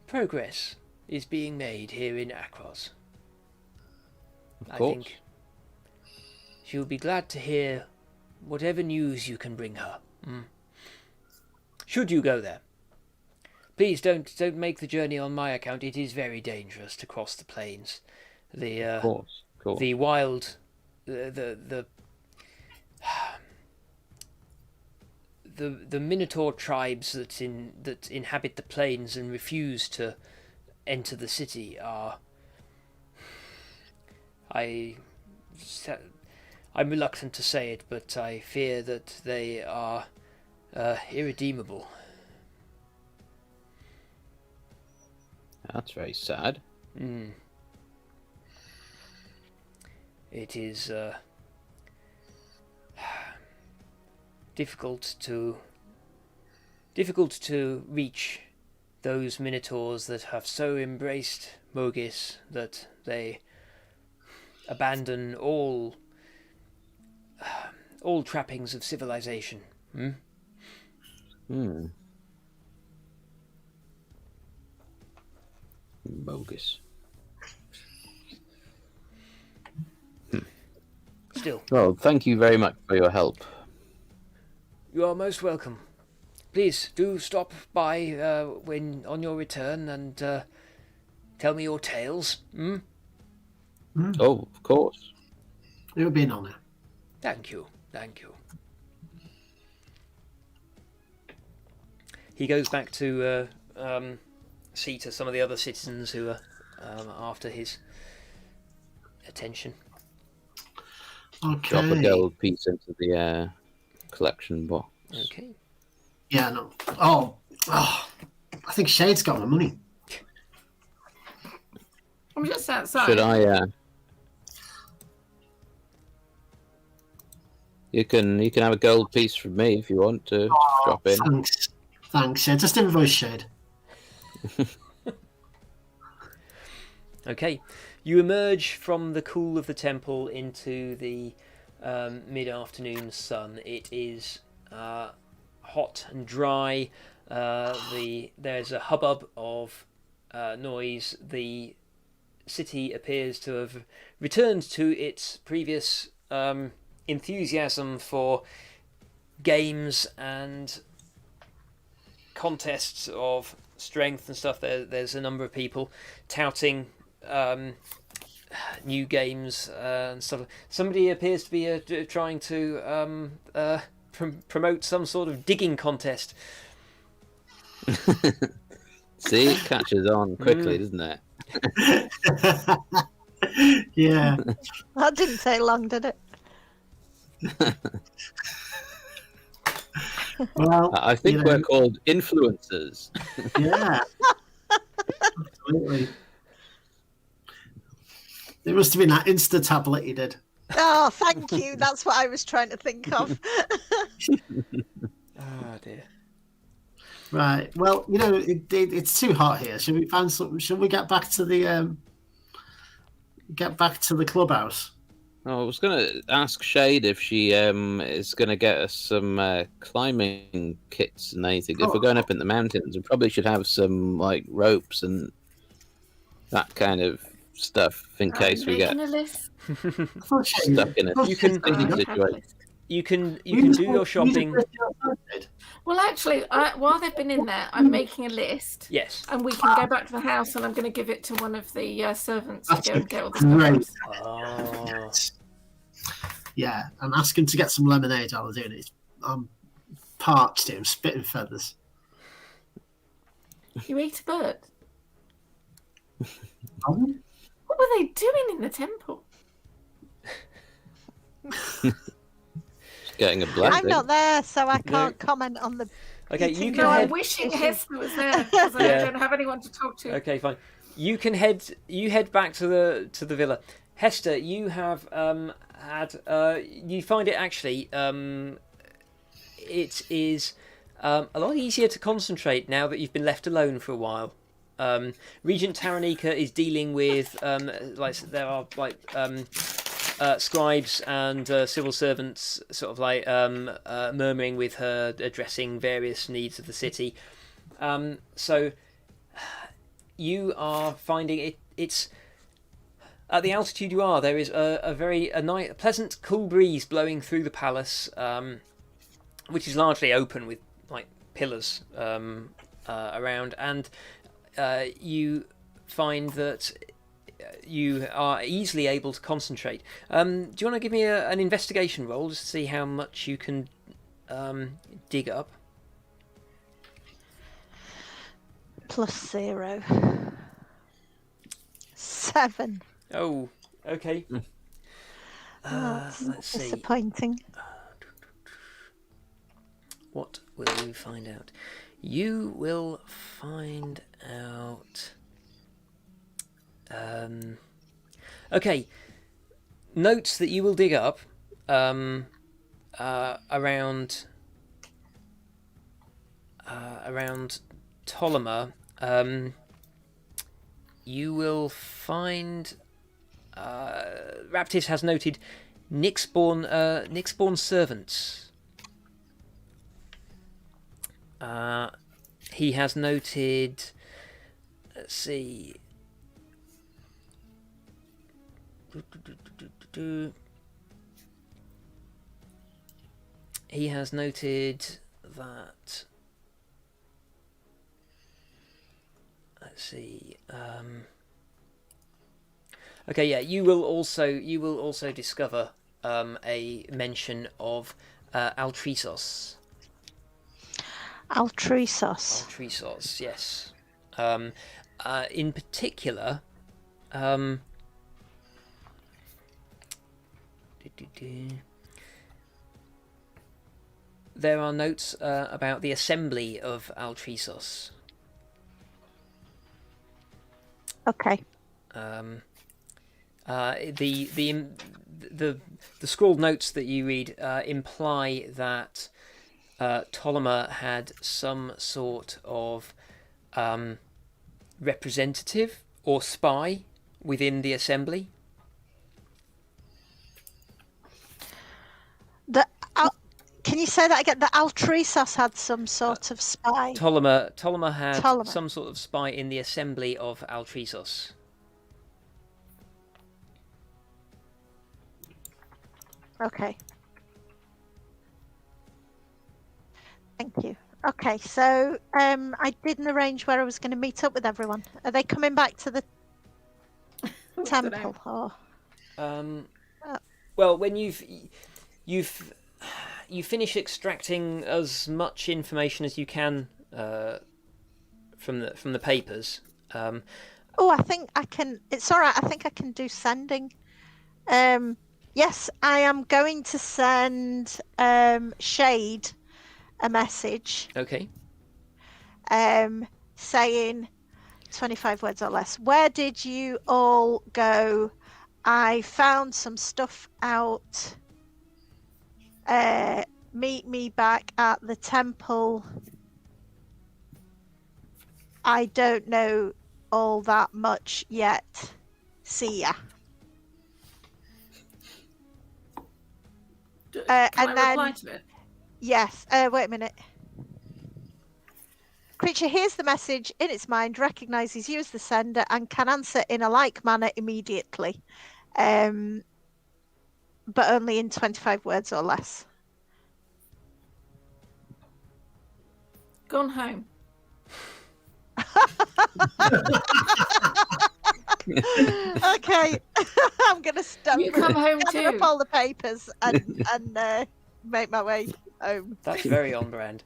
progress is being made here in Akros. I think she'll be glad to hear whatever news you can bring her. Should you go there, please don't make the journey on my account. It is very dangerous to cross the plains. Of course. The wild, the Minotaur tribes that inhabit the plains and refuse to enter the city are... I'm reluctant to say it, but I fear that they are irredeemable. That's very sad. It is difficult to reach those minotaurs that have so embraced Mogis that they abandon all all trappings of civilization. Bogus. Still. Well, thank you very much for your help. You are most welcome. Please do stop by when on your return and tell me your tales. Oh, of course. It would be an honour. Thank you. Thank you. He goes back to see to some of the other citizens who are after his attention. Okay. Drop a gold piece into the collection box. Okay. Yeah, no. Oh, I think Shade's got my money. I'm just outside. Should I? You can have a gold piece from me if you want to drop in. Thanks, Shade. Just invoice Shade. Okay. You emerge from the cool of the temple into the mid-afternoon sun. It is hot and dry. There's a hubbub of noise. The city appears to have returned to its previous enthusiasm for games and contests of strength and stuff. There's a number of people touting new games and stuff. Somebody appears to be trying to promote some sort of digging contest. See, it catches on quickly, doesn't it? Yeah. That didn't take long, did it? Well, I think we're called influencers. Yeah. Absolutely. It must have been that Insta tablet you did. Oh, thank you. That's what I was trying to think of. Oh dear. Right. Well, it's too hot here. Should we find something? Should we get back to the clubhouse? I was going to ask Shade if she is going to get us some climbing kits and anything. If we're going up in the mountains, we probably should have some like ropes and that kind of stuff in case we get a list. stuck in a situation. You can do your shopping. Well, actually, while they've been in there, I'm making a list. Yes. And we can go back to the house, and I'm going to give it to one of the servants to go and get all the Great. stuff. Oh. Yeah, and ask him to get some lemonade while we're doing it. I'm parched here. I'm spitting feathers. You ate a bird. Um, What were they doing in the temple? Getting a blessing. I'm not there, so I can't comment on the. Okay, you can No, I'm head. wishing Hester was there because I don't have anyone to talk to. Okay, fine. You can head. You head back to the villa. Hester, you have had. You find it actually. It is a lot easier to concentrate now that you've been left alone for a while. Regent Taranika is dealing with there are scribes and civil servants sort of like murmuring with her, addressing various needs of the city. So you are finding it's at the altitude you are. There is a nice, pleasant, cool breeze blowing through the palace, which is largely open with like pillars around, and you find that you are easily able to concentrate. Do you want to give me an investigation roll just to see how much you can dig up? +0. 7. Oh, okay. That's let's see. disappointing. What will you find out? You will find out. Okay. Notes that you will dig up around Ptolemy. You will find. Raptis has noted Nyxborn servants. He has noted. Let's see. He has noted that. Let's see. Okay, yeah. You will also discover a mention of Altresos. Altresos, yes. In particular, there are notes about the assembly of Altresos. Okay. The scrawled notes that you read imply that Ptolemy had some sort of representative or spy within the assembly. Can you say that again? The Altresos had some sort of spy. Ptolemy had some sort of spy in the assembly of Altresos. Okay. Thank you. Okay, so I didn't arrange where I was going to meet up with everyone. Are they coming back to the temple? Or... Well, when you finish extracting as much information as you can from the papers. I think I can. It's all right. I think I can do sending. Yes, I am going to send Shade a message. Okay. Saying 25 words or less. Where did you all go? I found some stuff out. Meet me back at the temple. I don't know all that much yet. See ya. Can I reply to it? Yes. Wait a minute. Creature hears the message in its mind, recognizes you as the sender, and can answer in a like manner immediately. But only in 25 words or less. Gone home. Okay. I'm going to stop. You come home too. Up all the papers and make my way home. That's very on brand.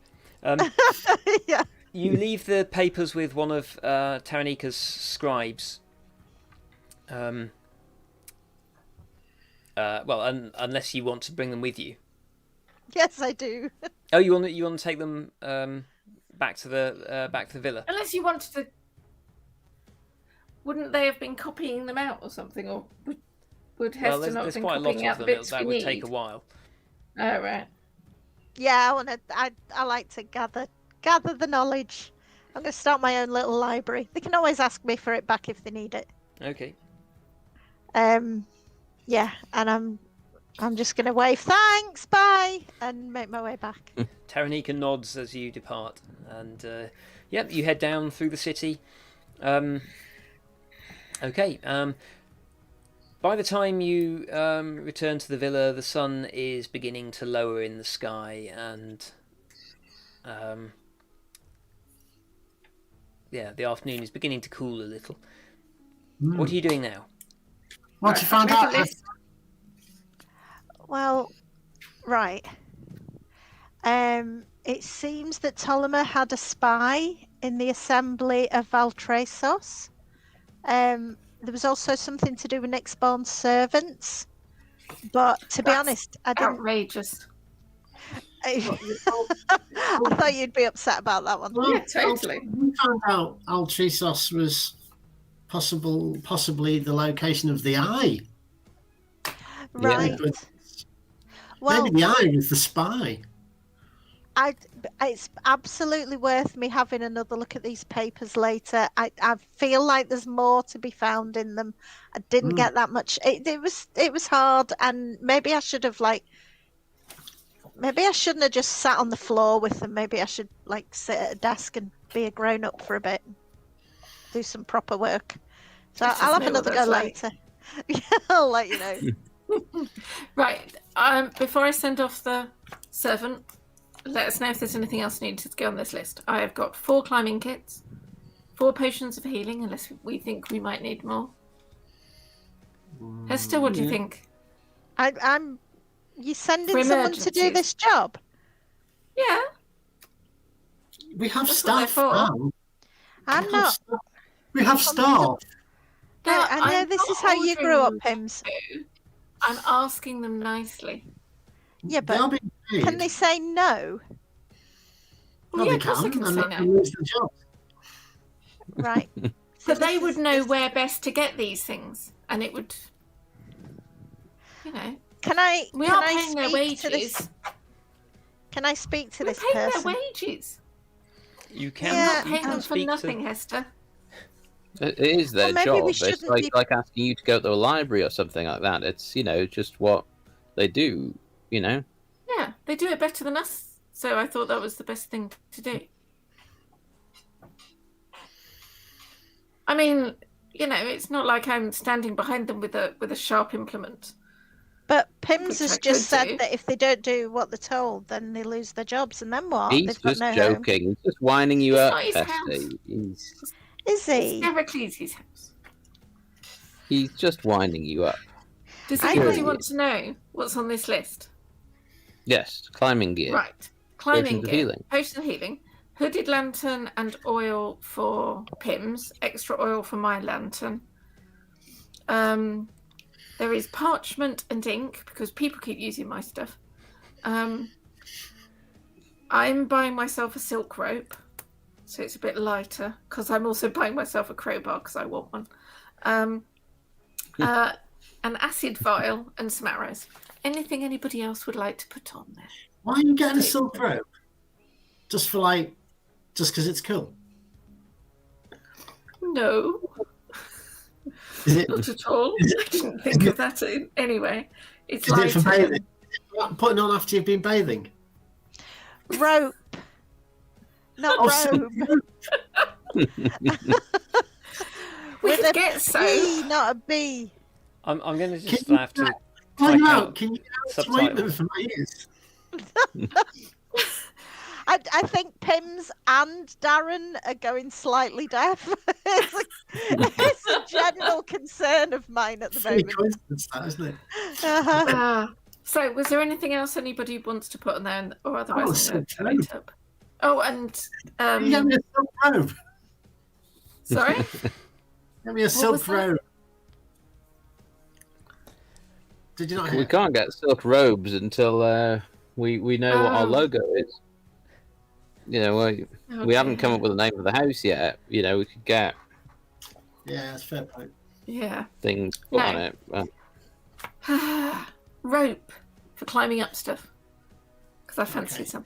Yeah. You leave the papers with one of Taranika's scribes. Unless you want to bring them with you. Yes, I do. Oh, you want to take them back to the villa? Unless you wanted to. Wouldn't they have been copying them out or something, or would Hester not have been copying out the bits that would take a while. Oh right. Yeah, I like to gather the knowledge. I'm going to start my own little library. They can always ask me for it back if they need it. Okay. Yeah, and I'm just going to wave thanks, bye, and make my way back. Taranika nods as you depart, and you head down through the city. Okay. By the time you return to the villa, the sun is beginning to lower in the sky, and the afternoon is beginning to cool a little. What are you doing now? What you found out? Well, right. It seems that Ptolemy had a spy in the assembly of Altresos. There was also something to do with Nyxborn's servants. But to be honest, I didn't... Outrageous. I thought you'd be upset about that one. Yeah, totally. We found out Altresos was possibly the location of the eye. Right. Yeah. Well, maybe the eye was the spy. It's absolutely worth me having another look at these papers later. I feel like there's more to be found in them. I didn't get that much. It was hard, and maybe I should have maybe I shouldn't have just sat on the floor with them. Maybe I should sit at a desk and be a grown up for a bit, do some proper work. So I'll have another go later. Yeah, I'll let you know. Right. Before I send off the servant, let us know if there's anything else needed to go on this list. I have got 4 climbing kits, 4 potions of healing, unless we think we might need more. Hester, what do you think? You sending someone to do this job? Yeah. We have That's staff what they're for. now. I'm not. We have staff. No, I know this is how you grew up, Pims. I'm asking them nicely. Yeah, but can they say no? Well, yeah, of course they can say no. Lose the job. Right. So they would know where best to get these things, and it would, Can I? We can are I paying their wages. Can I speak to this We're paying person? their wages. You can. We're not you paying can them for speak nothing, to... Hester. It is their maybe job. we It's shouldn't like asking you to go to the library or something like that. It's just what they do. Yeah, they do it better than us. So I thought that was the best thing to do. I mean, it's not like I'm standing behind them with a sharp implement. But Pims Which has I just could said do. that if they don't do what they're told, then they lose their jobs, and then what? He's They've got just no home. joking. He's just winding you It's up, not his Hester. house. Is he? It's Heracles' house. He's just winding you up. Does I anybody think- want to know what's on this list? Yes, climbing gear. Right. Climbing Potions of gear. healing. Potion of healing. Hooded lantern and oil for Pims. Extra oil for my lantern. There is parchment and ink because people keep using my stuff. I'm buying myself a silk rope, so it's a bit lighter because I'm also buying myself a crowbar because I want one. An acid vial and some arrows. Anything anybody else would like to put on there? Why are you getting a silk rope? Just because it's cool? No, Is it? not at all. I didn't think of that anyway. It's Is it for lighter. bathing? Putting on after you've been bathing? Rope. Not robe. We With could a get so. P, not a B. I'm going to just Can you have to Find type out. out Can you subtitles. swipe them for my ears? I think Pims and Darren are going slightly deaf. it's a general concern of mine at the Funny moment. coincidence, that, isn't it? Uh-huh. So, was there anything else anybody wants to put on there, or otherwise I'm going to so tie it up? Oh, and You get me a silk robe. sorry. Get me a was silk that? robe. Did you not hear? We can't get silk robes until we know what our Oh. logo is. We haven't come up with the name of the house yet. We could get Yeah, that's a fair point. Yeah. things put No. on it. Rope for climbing up stuff because I fancy Okay.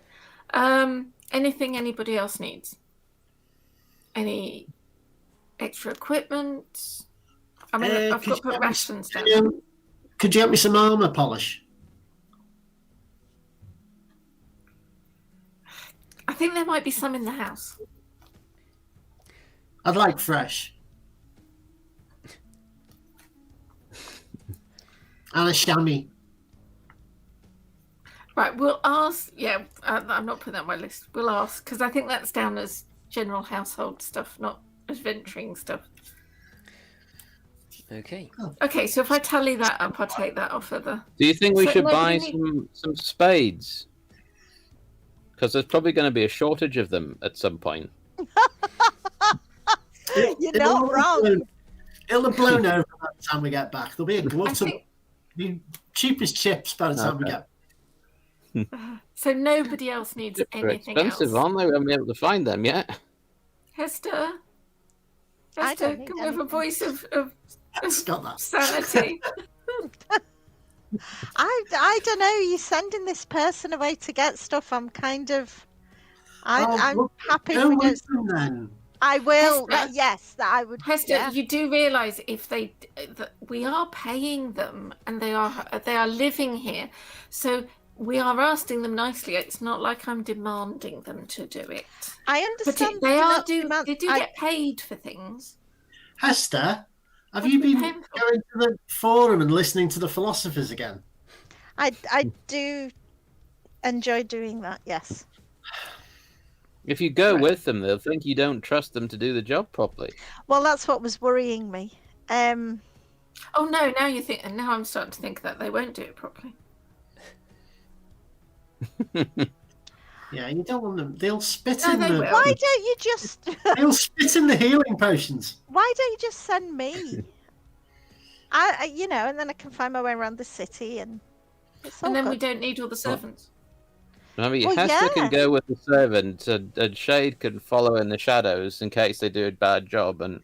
some. Anything anybody else needs? Any extra equipment? I mean, I've could got you put get me rations some- down. Could you get me some armour polish? I think there might be some in the house. I'd like fresh. And a chamois. Right, we'll ask. Yeah, I'm not putting that on my list. We'll ask because I think that's down as general household stuff, not adventuring stuff. Okay. Okay, so if I tally that up, I'll take that off of the. Do you think we So should nobody buy need- some spades? Because there's probably going to be a shortage of them at some point. You're not wrong. It'll have blown over by the time we get back. There'll be a I glut of think the cheapest chips by the time we Okay. get. so. Nobody else needs They're anything expensive, else. aren't they? We haven't been able to find them yet. Hester, I Hester, don't need come with a anything. voice of It's got that. sanity. I don't know. You're sending this person away to get stuff. I'm kind of. I'm look, happy go we with don't. them then. I will. Hester, Yes, that I would. Hester, Yeah. you do realise that we are paying them and they are living here, so we are asking them nicely. It's not like I'm demanding them to do it. I But understand. they do get paid for things. Hester, have What you are we been paying for? going to the forum and listening to the philosophers again? I do enjoy doing that. Yes. If you go Right. with them, they'll think you don't trust them to do the job properly. Well, that's what was worrying me. Oh no! Now you think, and now I'm starting to think that they won't do it properly. Yeah, you don't want them. They'll spit No, in they the. will. Why don't you just? They'll spit in the healing potions. Why don't you just send me? And then I can find my way around the city, and it's all And then good. we don't need all the servants. I mean, Well, Hester yeah. can go with the servant, and Shade can follow in the shadows in case they do a bad job. And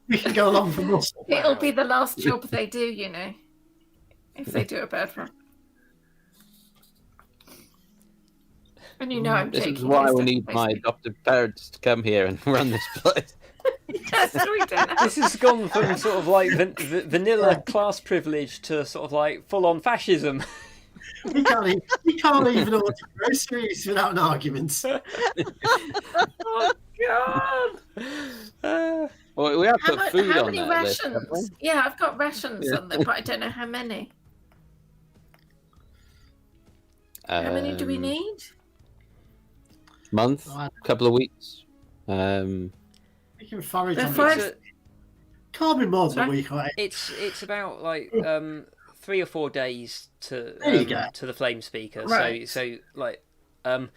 We can go along for muscle. It'll be the last job they do, if they do a bad one. And I'm this taking is why we Hester, need my basically. adopted parents to come here and run this place. Yes, we don't. This has gone from sort of like vanilla class privilege to sort of like full-on fascism. We can't even order groceries without an argument. Oh God! Well, we have put food how on many that list, rations? haven't Yeah, I've got rations Yeah. on there, but I don't know how many. we? How many do we need? Month, couple of weeks. We can forage They're on fine. it. Can't be more than a Sorry? week away. It's about like 3 or 4 days to There you go. to the flame speaker. Right. So like a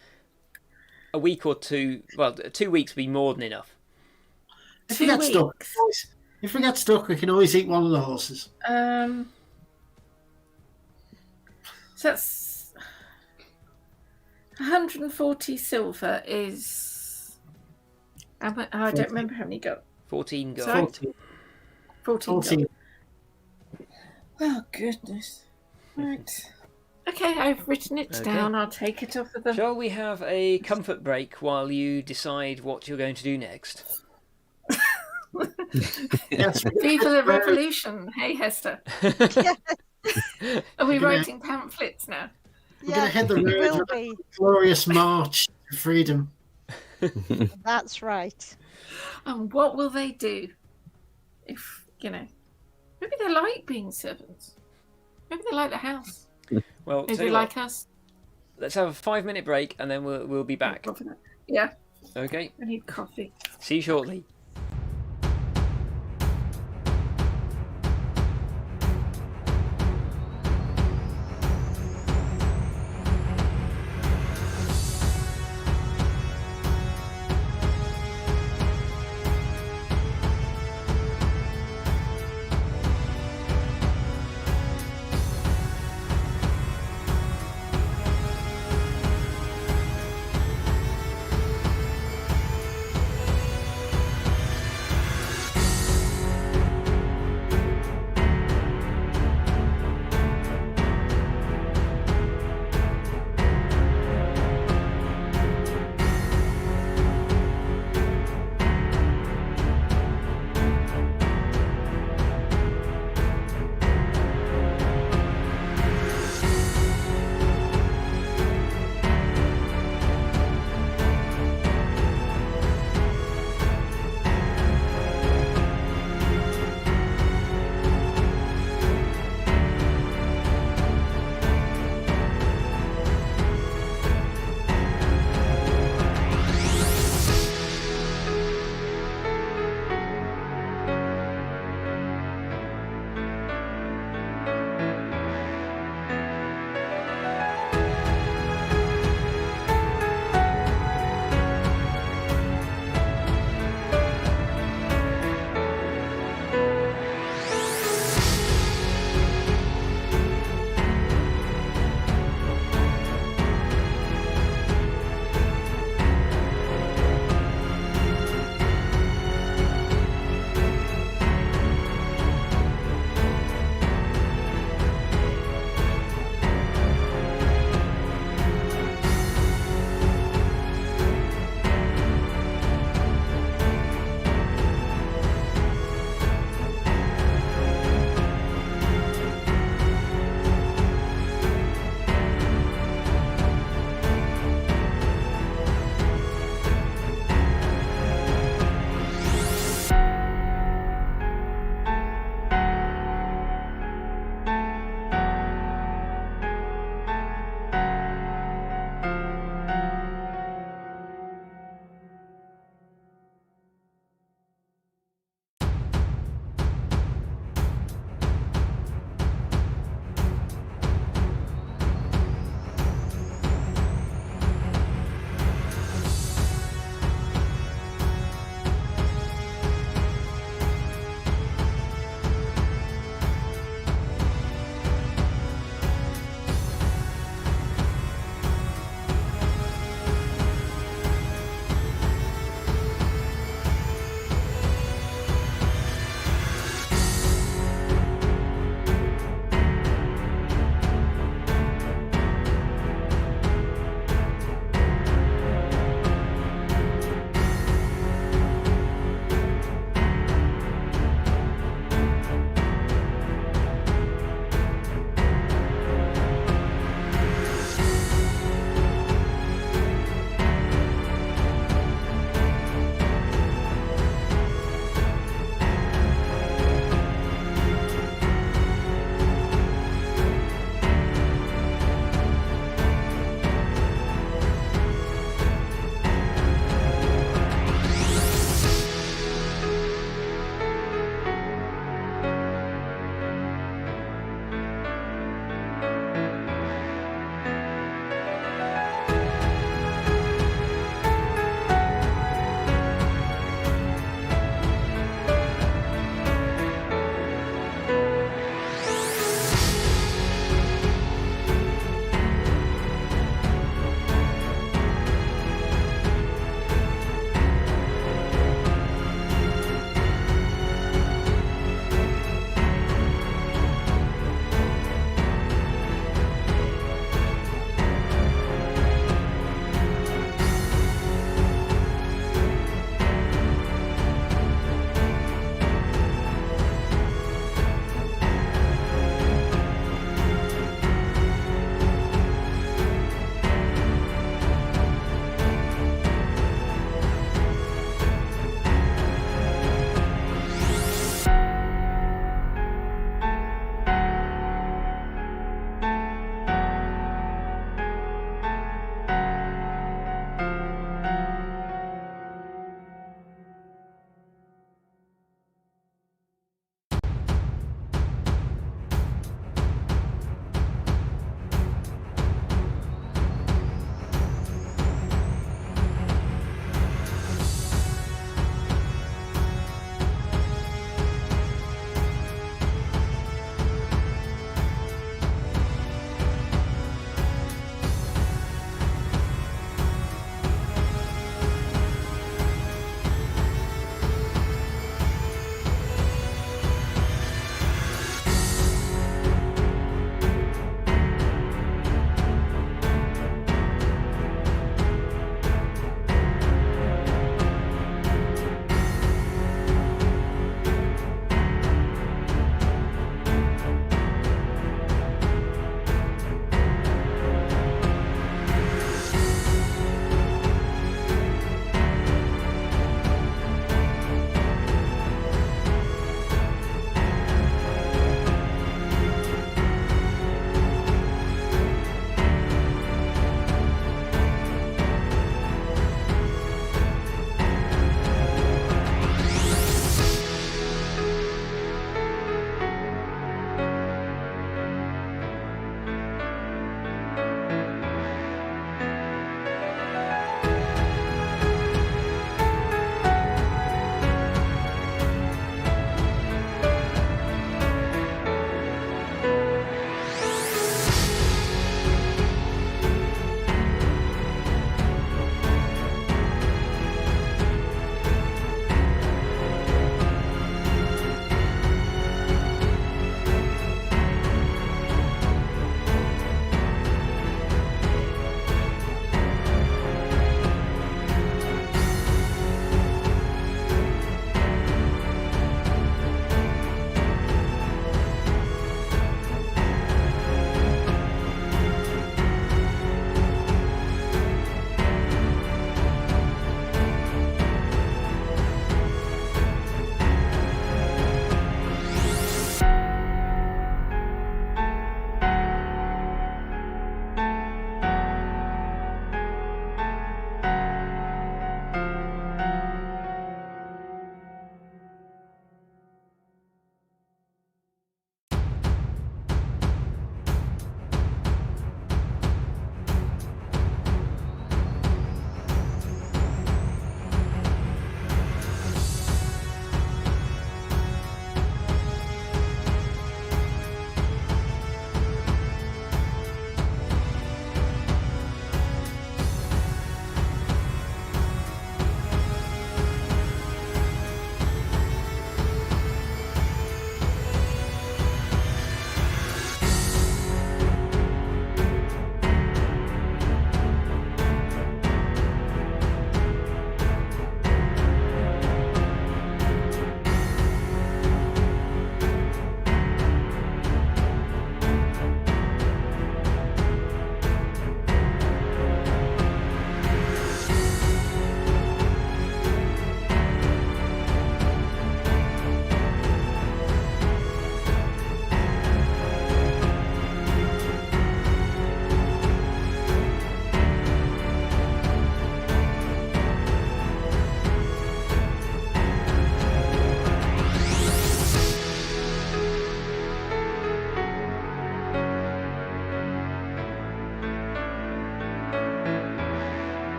week or two. Well, 2 weeks would be more than enough. If we get 2 stuck, weeks. if we get stuck, we can always eat one of the horses. So that's 140 silver is. I don't remember how many got. 14 gold. Sorry? 14. 14. gold. Oh goodness! Right. Okay, I've written it Okay. down. I'll take it off of the. Shall we have a comfort break while you decide what you're going to do next? Yes, Viva the revolution! Hey Hester, Yeah, are we We're gonna- writing pamphlets now? we're going to hit the it road will with a be. glorious march to freedom. That's right. And what will they do? If maybe they like being servants. Maybe they like the house. Well, Maybe tell they you like what, us. let's have a 5-minute break and then we'll be back. Yeah, Okay. I need coffee. See you shortly.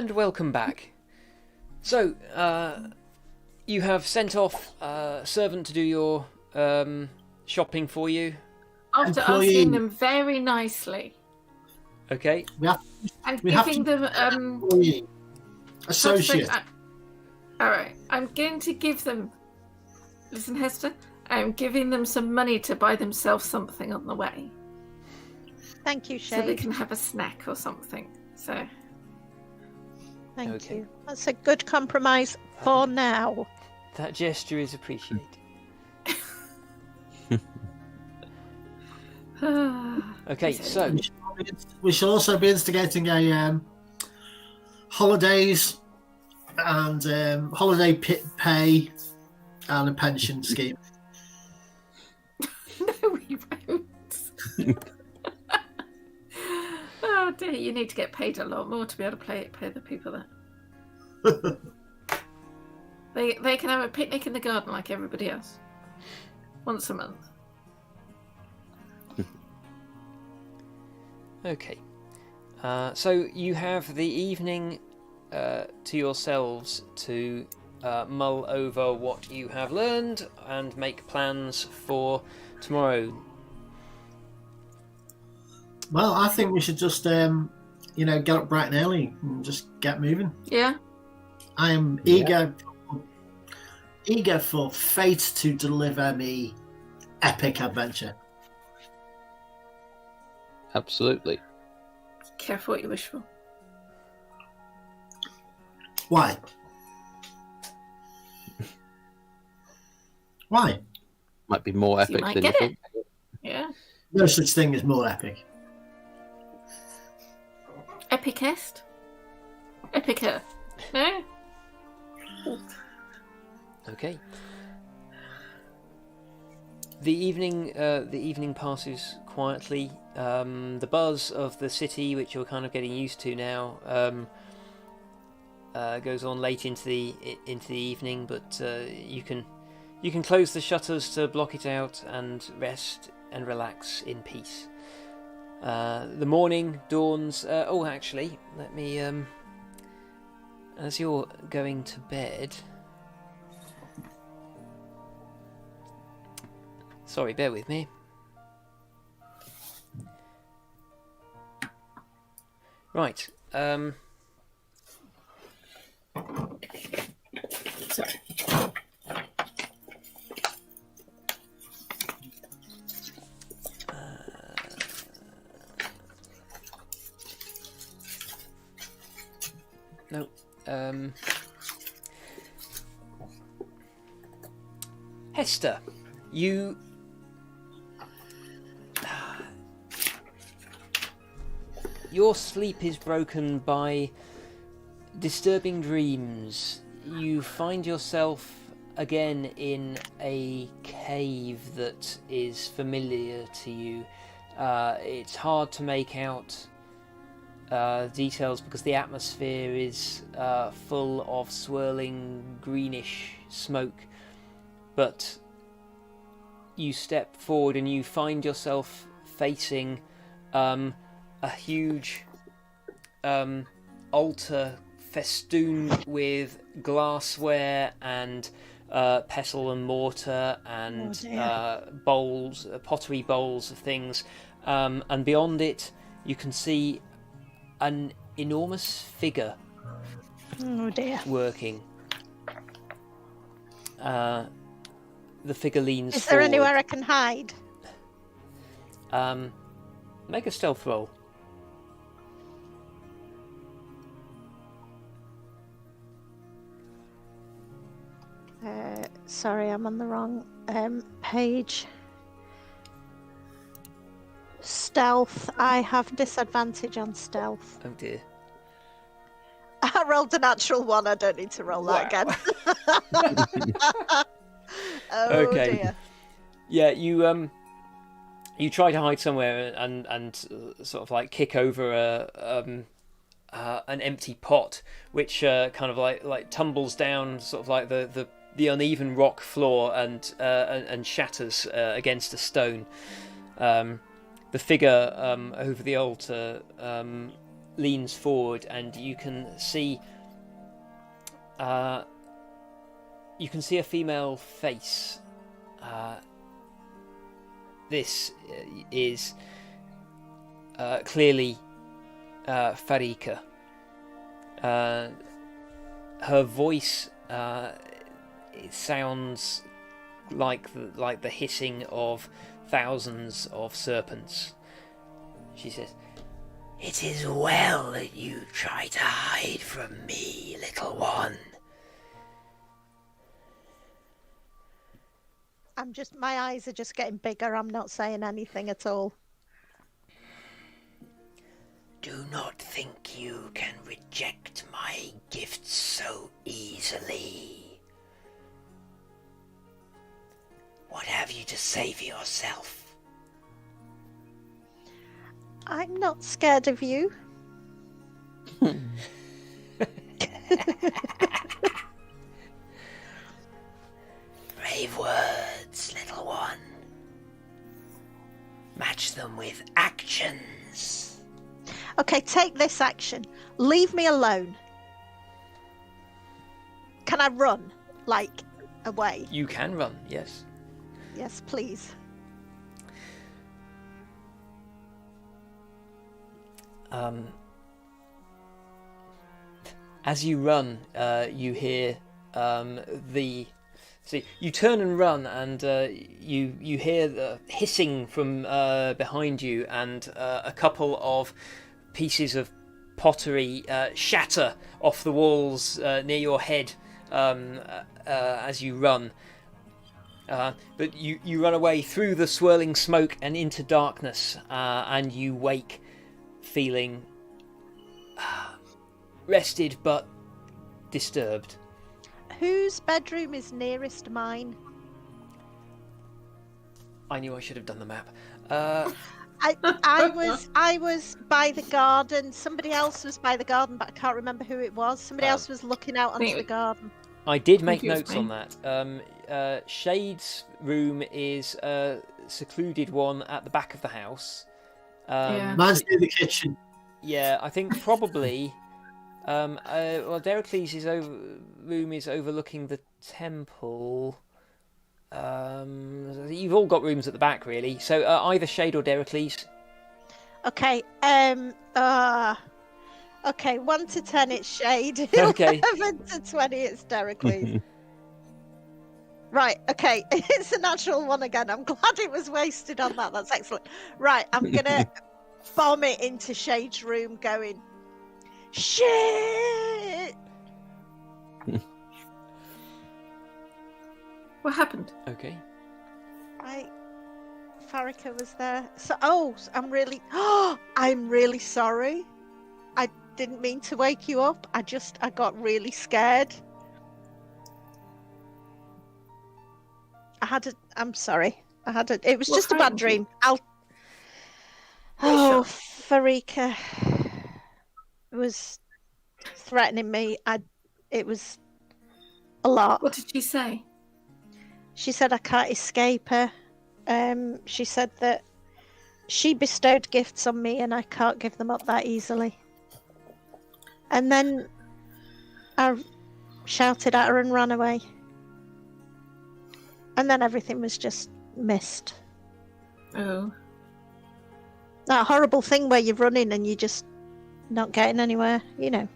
And welcome back. So, you have sent off a servant to do your shopping for you. After asking them very nicely. Okay. And giving them associate. All right. I'm going to give them. Listen, Hester. I'm giving them some money to buy themselves something on the way. Thank you, Shay. So they can have a snack or something. So. Thank you. That's a good compromise for now. That gesture is appreciated. Okay, so we should also be instigating a holidays and holiday pay and a pension scheme. No, we won't. Oh dear, you need to get paid a lot more to be able to pay the people that. They can have a picnic in the garden like everybody else. Once a month. Okay. So you have the evening to yourselves to mull over what you have learned and make plans for tomorrow. Well, I think we should just, get up bright and early and just get moving. Yeah. I am eager for fate to deliver me epic adventure. Absolutely. Careful what you wish for. Why? Why? Might be more epic might than get you it. think. Yeah. No such thing as more epic. Epicest? Epica. No? Okay. The evening passes quietly. The buzz of the city, which you're kind of getting used to now, goes on late into the evening. But you can close the shutters to block it out and rest and relax in peace. The morning dawns. Actually, let me. As you're going to bed. Sorry, bear with me. Right. Sorry. No. Hester, you. Your sleep is broken by disturbing dreams. You find yourself again in a cave that is familiar to you. It's hard to make out details because the atmosphere is full of swirling greenish smoke. But you step forward and you find yourself facing a huge altar festooned with glassware and pestle and mortar and bowls, pottery bowls of things. And beyond it, you can see an enormous figure working. The figure leans Is there forward. anywhere I can hide? Make a stealth roll. Sorry, I'm on the wrong page. Stealth. I have disadvantage on stealth. Oh dear. I rolled a natural one. I don't need to roll that again. Oh Okay. dear. Yeah, you try to hide somewhere and sort of like kick over an empty pot, which kind of like tumbles down, sort of like the uneven rock floor and shatters against a stone. The figure over the altar leans forward, and you can see a female face. This is clearly Farika. Her voice it sounds like the hissing of thousands of serpents. She says, "It is well that you try to hide from me, little one." My eyes are just getting bigger. I'm not saying anything at all. Do not think you can reject my gifts so easily. What have you to say for yourself? I'm not scared of you. Brave words, little one. Match them with actions. Okay, take this action. Leave me alone. Can I run, away? You can run, yes. Yes, please. As you run, you hear See, you turn and run, and you hear the hissing from behind you, and a couple of pieces of pottery shatter off the walls near your head as you run. But you run away through the swirling smoke and into darkness, and you wake feeling rested but disturbed. Whose bedroom is nearest mine? I knew I should have done the map. I was by the garden. Somebody else was by the garden, but I can't remember who it was. Somebody else was looking out onto the garden. I did make notes on that. Shade's room is a secluded one at the back of the house. Mine's near the kitchen. Yeah, I think probably. Derocles' room is overlooking the temple. You've all got rooms at the back, really. So either Shade or Derocles. Okay. Okay. 1 to 10, it's Shade. Okay. 11 to 20, it's Derocles. Right. Okay. It's a natural one again. I'm glad it was wasted on that. That's excellent. Right. I'm gonna bomb it into Shade's room, going. Shit! What happened? Okay. Farika was there. I'm really sorry. I didn't mean to wake you up. I got really scared. I'm sorry. It was just a bad dream. Farika was threatening me. It was a lot. What did she say? She said I can't escape her. She said that she bestowed gifts on me and I can't give them up that easily. And then I shouted at her and ran away. And then everything was just missed. Oh. That horrible thing where you're running and you're just not getting anywhere, you know.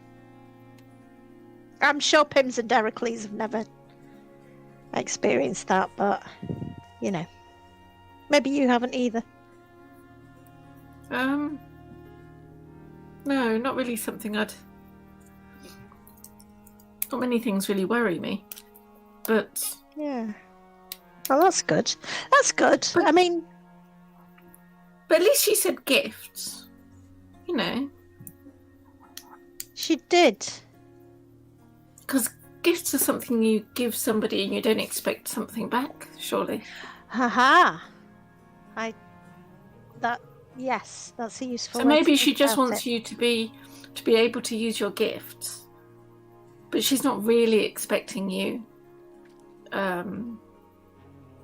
I'm sure Pims and Derocles have never experienced that, but, you know. Maybe you haven't either. No, not really something Not many things really worry me, but... Yeah. Well, that's good. That's good. But, But at least she said gifts. You know. She did. Because gifts are something you give somebody and you don't expect something back, surely. Haha. Yes, that's a useful. So maybe she just wants you to be able to use your gifts, but she's not really expecting you.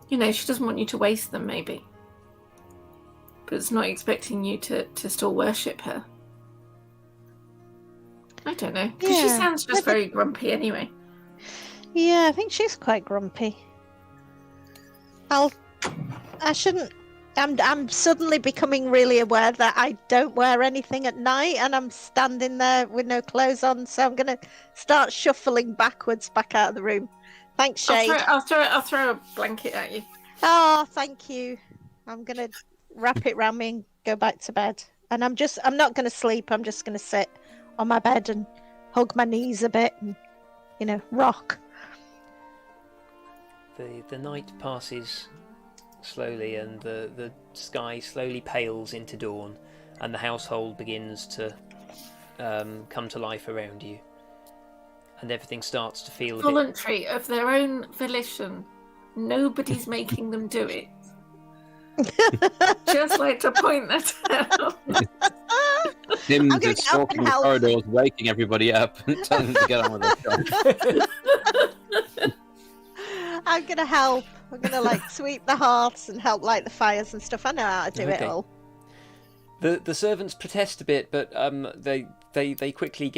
You know, she doesn't want you to waste them, maybe, but it's not expecting you to still worship her. I don't know. Because she sounds just very grumpy anyway. Yeah, I think she's quite grumpy. I shouldn't. I'm suddenly becoming really aware that I don't wear anything at night, and I'm standing there with no clothes on. So I'm gonna start shuffling backwards back out of the room. Thanks, Shade. I'll throw a blanket at you. Oh, thank you. I'm gonna wrap it around me and go back to bed. And I'm not gonna sleep. I'm just gonna sit on my bed and hug my knees a bit and, rock. The night passes slowly, and the sky slowly pales into dawn, and the household begins to come to life around you, and everything starts to feel a voluntary of their own volition. Nobody's making them do it. Just like to point that out. Him just walking in the corridors, waking everybody up and telling them to get on with their job. I'm gonna help. I'm gonna sweep the hearths and help light the fires and stuff. I know how to do it all. The servants protest a bit, but they quickly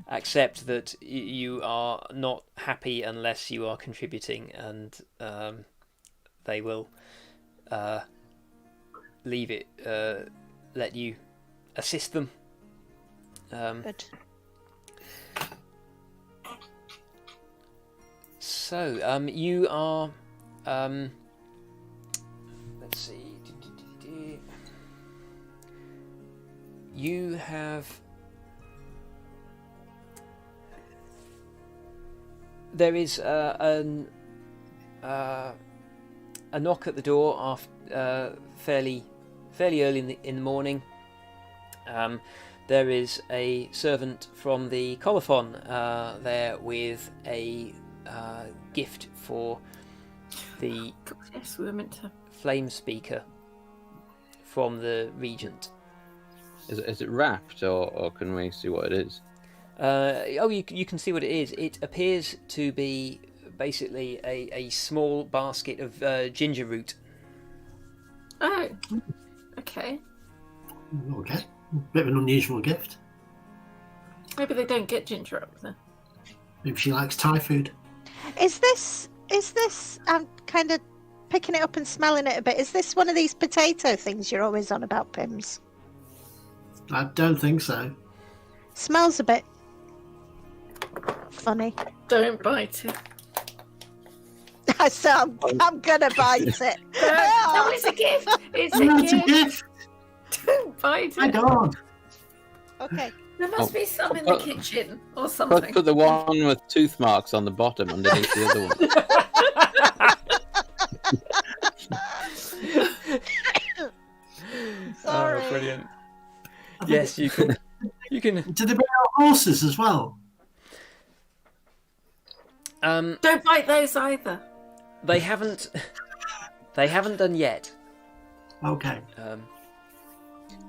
accept that you are not happy unless you are contributing, and they will leave it, let you assist them. Good. So, you are, let's see, you have, there is a knock at the door after fairly early in the morning. There is a servant from the colophon there with a gift for the yes, we were meant to flame speaker from the regent. Is it wrapped, or can we see what it is? You can see what it is. It appears to be basically a small basket of ginger root. Oh, okay. Okay, bit of an unusual gift. Maybe they don't get ginger up there. Maybe she likes Thai food. Is this? I'm kind of picking it up and smelling it a bit. Is this one of these potato things you're always on about, Pims? I don't think so. Smells a bit funny. Don't bite it. So I'm gonna bite it. No, it's a gift. It's a gift. Don't bite it. My God. Okay. There must be some in the kitchen or something. Put the one with tooth marks on the bottom underneath the other one. Sorry. Oh, brilliant. Yes, you can. You can. Did they bring out horses as well? Don't bite those either. They haven't. They haven't done yet. Okay.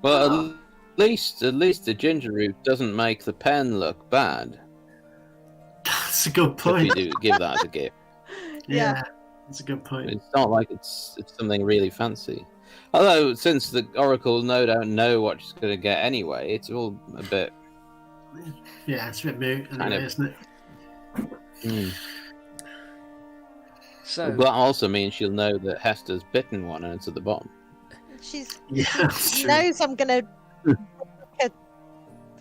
Well, at least the ginger root doesn't make the pen look bad. That's a good point. If you do give that as a gift. Yeah, that's a good point. It's not like it's something really fancy. Although, since the Oracle no doubt know what she's going to get anyway, it's all a bit... Yeah, it's a bit moot, anyway, isn't it? Mm. So that also means she'll know that Hester's bitten one and it's at the bottom. She true. knows I'm going to look at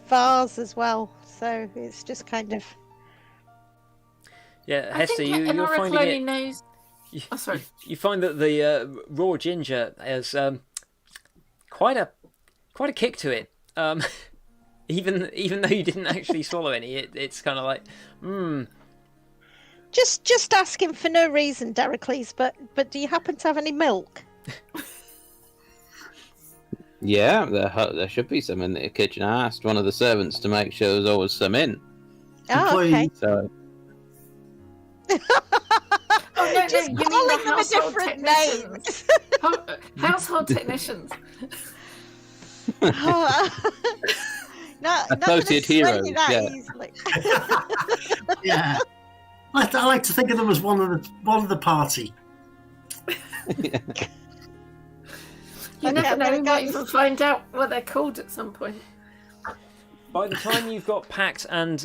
vase as well, so it's just kind of... yeah, I Hester, think you're an Oracle finding only it. knows. Oh, sorry. You find that the raw ginger has quite a kick to it. Even though you didn't actually swallow any, it's kind of like, Just asking for no reason, Dericles, but do you happen to have any milk? Yeah, there should be some in the kitchen. I asked one of the servants to make sure there's always some in. Oh, okay. So... Oh, no, Just you mean calling the them a household different technicians. Household technicians. Associate heroes, yeah. Easily. Yeah. I like to think of them as one of the party. You never know, we might even find out what they're called at some point. by the time you've got packed and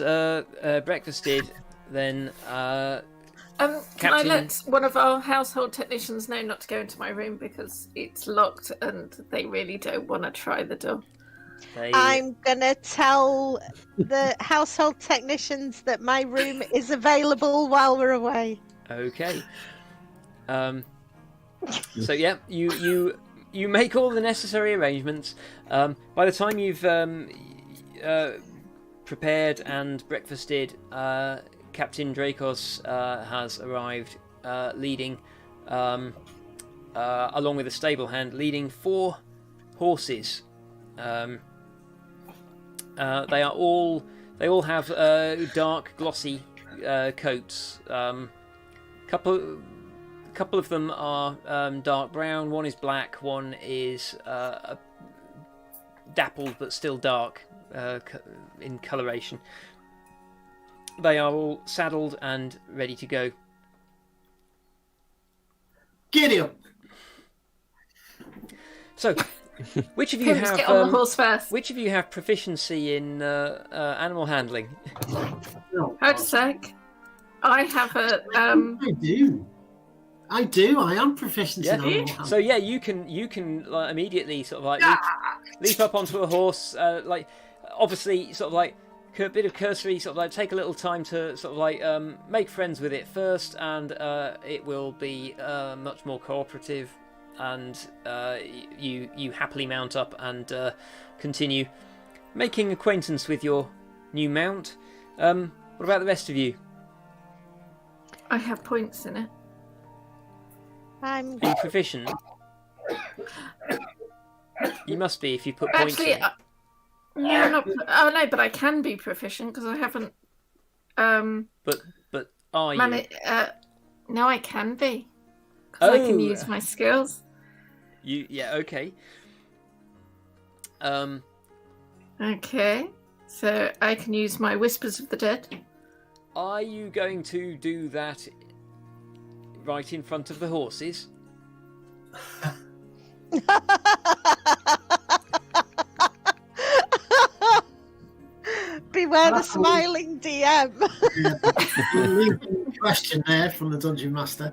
breakfasted, then can Captain... I let one of our household technicians know not to go into my room because it's locked and they really don't want to try the door? I'm gonna tell the household technicians that my room is available while we're away. Okay. So yeah, you make all the necessary arrangements. By the time you've prepared and breakfasted, Captain Dracos has arrived, leading, along with a stable hand, leading 4 horses. They all have dark, glossy coats. Couple of them are dark brown. One is black. One is dappled but still dark in coloration. They are all saddled and ready to go. Giddy up. So, which of you have get on the horse first? Which of you have proficiency in animal handling? How'd sec? I have a. I do. I am proficient in animal handling. So yeah, you can like, immediately sort of like leap up onto a horse. Like obviously, sort of like a bit of cursory, sort of like take a little time to sort of like make friends with it first, and it will be much more cooperative. And you happily mount up and continue making acquaintance with your new mount. What about the rest of you? I have points in it. Are you proficient? You must be if you put points in it. No, not. Oh no, but I can be proficient because I haven't. But are you? No, I can be. I can use my skills. Okay. Okay, so I can use my Whispers of the Dead. Are you going to do that right in front of the horses? Beware the smiling DM. Question there from the Dungeon Master.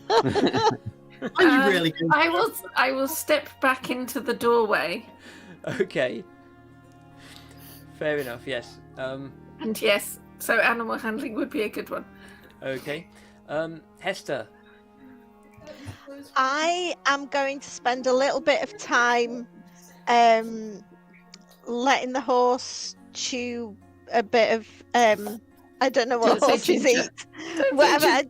Are you really good? I will step back into the doorway. Okay. Fair enough, yes. And yes, so animal handling would be a good one. Okay. Hester. I am going to spend a little bit of time letting the horse chew a bit of I don't know what horses eat. Whatever.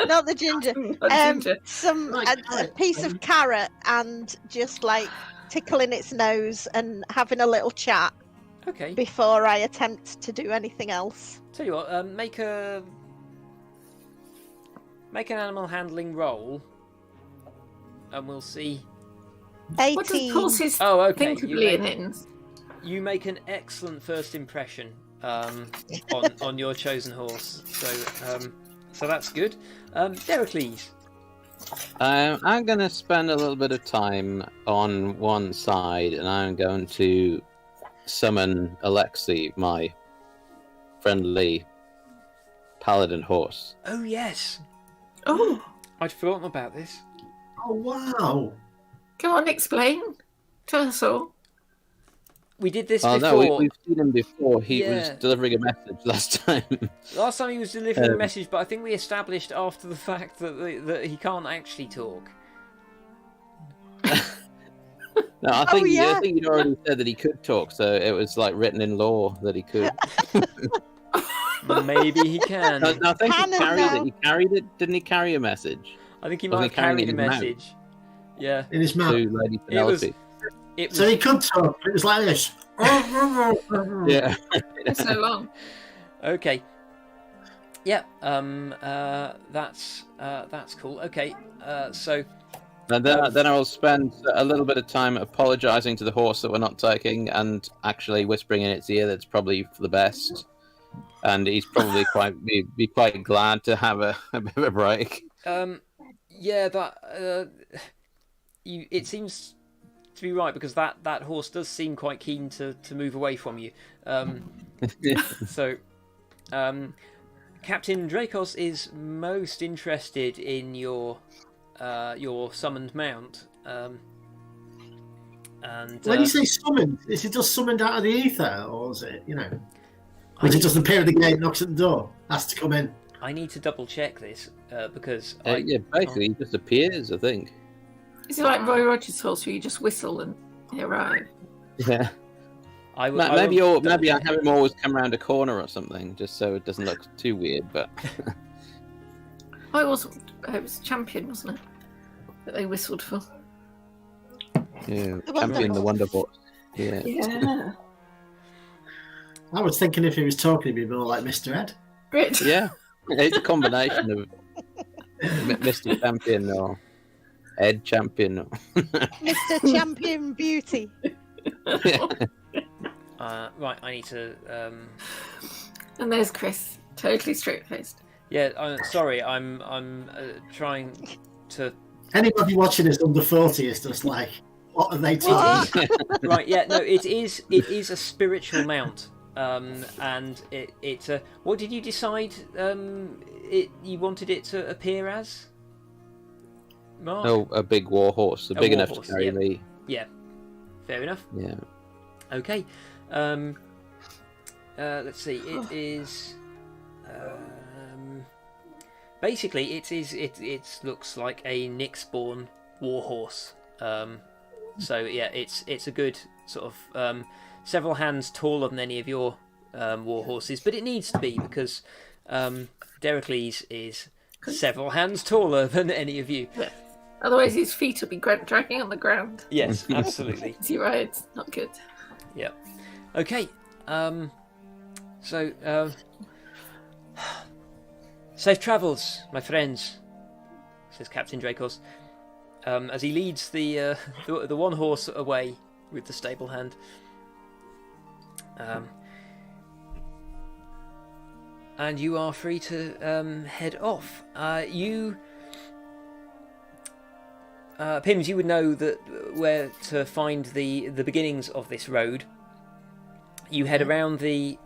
Not the ginger. A piece of carrot and just like tickling its nose and having a little chat. Okay. Before I attempt to do anything else. Tell you what, make an animal handling roll, and we'll see. 18. What does horses think of leonins? You make an excellent first impression on your chosen horse, so that's good. Deracles. I'm going to spend a little bit of time on one side, and I'm going to summon Alexei, my friendly paladin horse. Oh yes. Oh, I'd forgotten about this. Oh wow. Come on, explain. Tell us all. We did this before. No, we've seen him before. He was delivering a message last time. Last time he was delivering a message, but I think we established after the fact that he can't actually talk. No, I think you'd already said that he could talk, so it was like written in law that he could. Maybe he can. No, I think he carried it. He carried it. Didn't he carry a message? I think he might have carried a message. Yeah. In his mouth. To Lady Penelope. So he could talk. It was like this. Yeah. So long. Okay. Yeah. That's cool. Okay. So. And then I'll spend a little bit of time apologising to the horse that we're not taking, and actually whispering in its ear that's probably for the best. And he's probably be quite glad to have a bit of a break. Yeah. That. It seems to be right, because that horse does seem quite keen to move away from you. So, Captain Dracos is most interested in your summoned mount. And when you say summoned, is it just summoned out of the ether, or is it, or is it just appear at the gate, knocks at the door, has to come in? I need to double check this because basically, he just appears. I think. Is it like Roy Rogers' horse, where you just whistle and he arrive? Yeah. Maybe I have him always come around a corner or something, just so it doesn't look too weird. But it was Champion, wasn't it? That they whistled for. Yeah, Champion the Wonder Horse. Yeah. Yeah. I was thinking if he was talking, he'd be more like Mr. Ed. Great. Yeah, it's a combination of Mr. Champion or Ed Champion. Mr. Champion Beauty. Right, I need to. And there's Chris, totally straight-faced. Yeah, sorry, I'm trying to. Anybody watching this under 40 is just like, what are they doing? Right, yeah, no, it is a spiritual mount, and it's a. What did you decide? You wanted it to appear as? Mark? Oh, a big war horse, big enough to carry me. Yeah, fair enough. Yeah. Okay. Let's see. It is. Basically, it looks like a Nyx-born warhorse. So yeah, it's a good sort of several hands taller than any of your warhorses, but it needs to be because Dericles is several hands taller than any of you. Yeah. Otherwise, his feet will be dragging on the ground. Yes, absolutely. As he rides, not good. Yeah. Okay. So. Safe travels, my friends, says Captain Dracos, as he leads the one horse away with the stable hand. And you are free to head off. Pims, you would know that where to find the beginnings of this road. You head around the.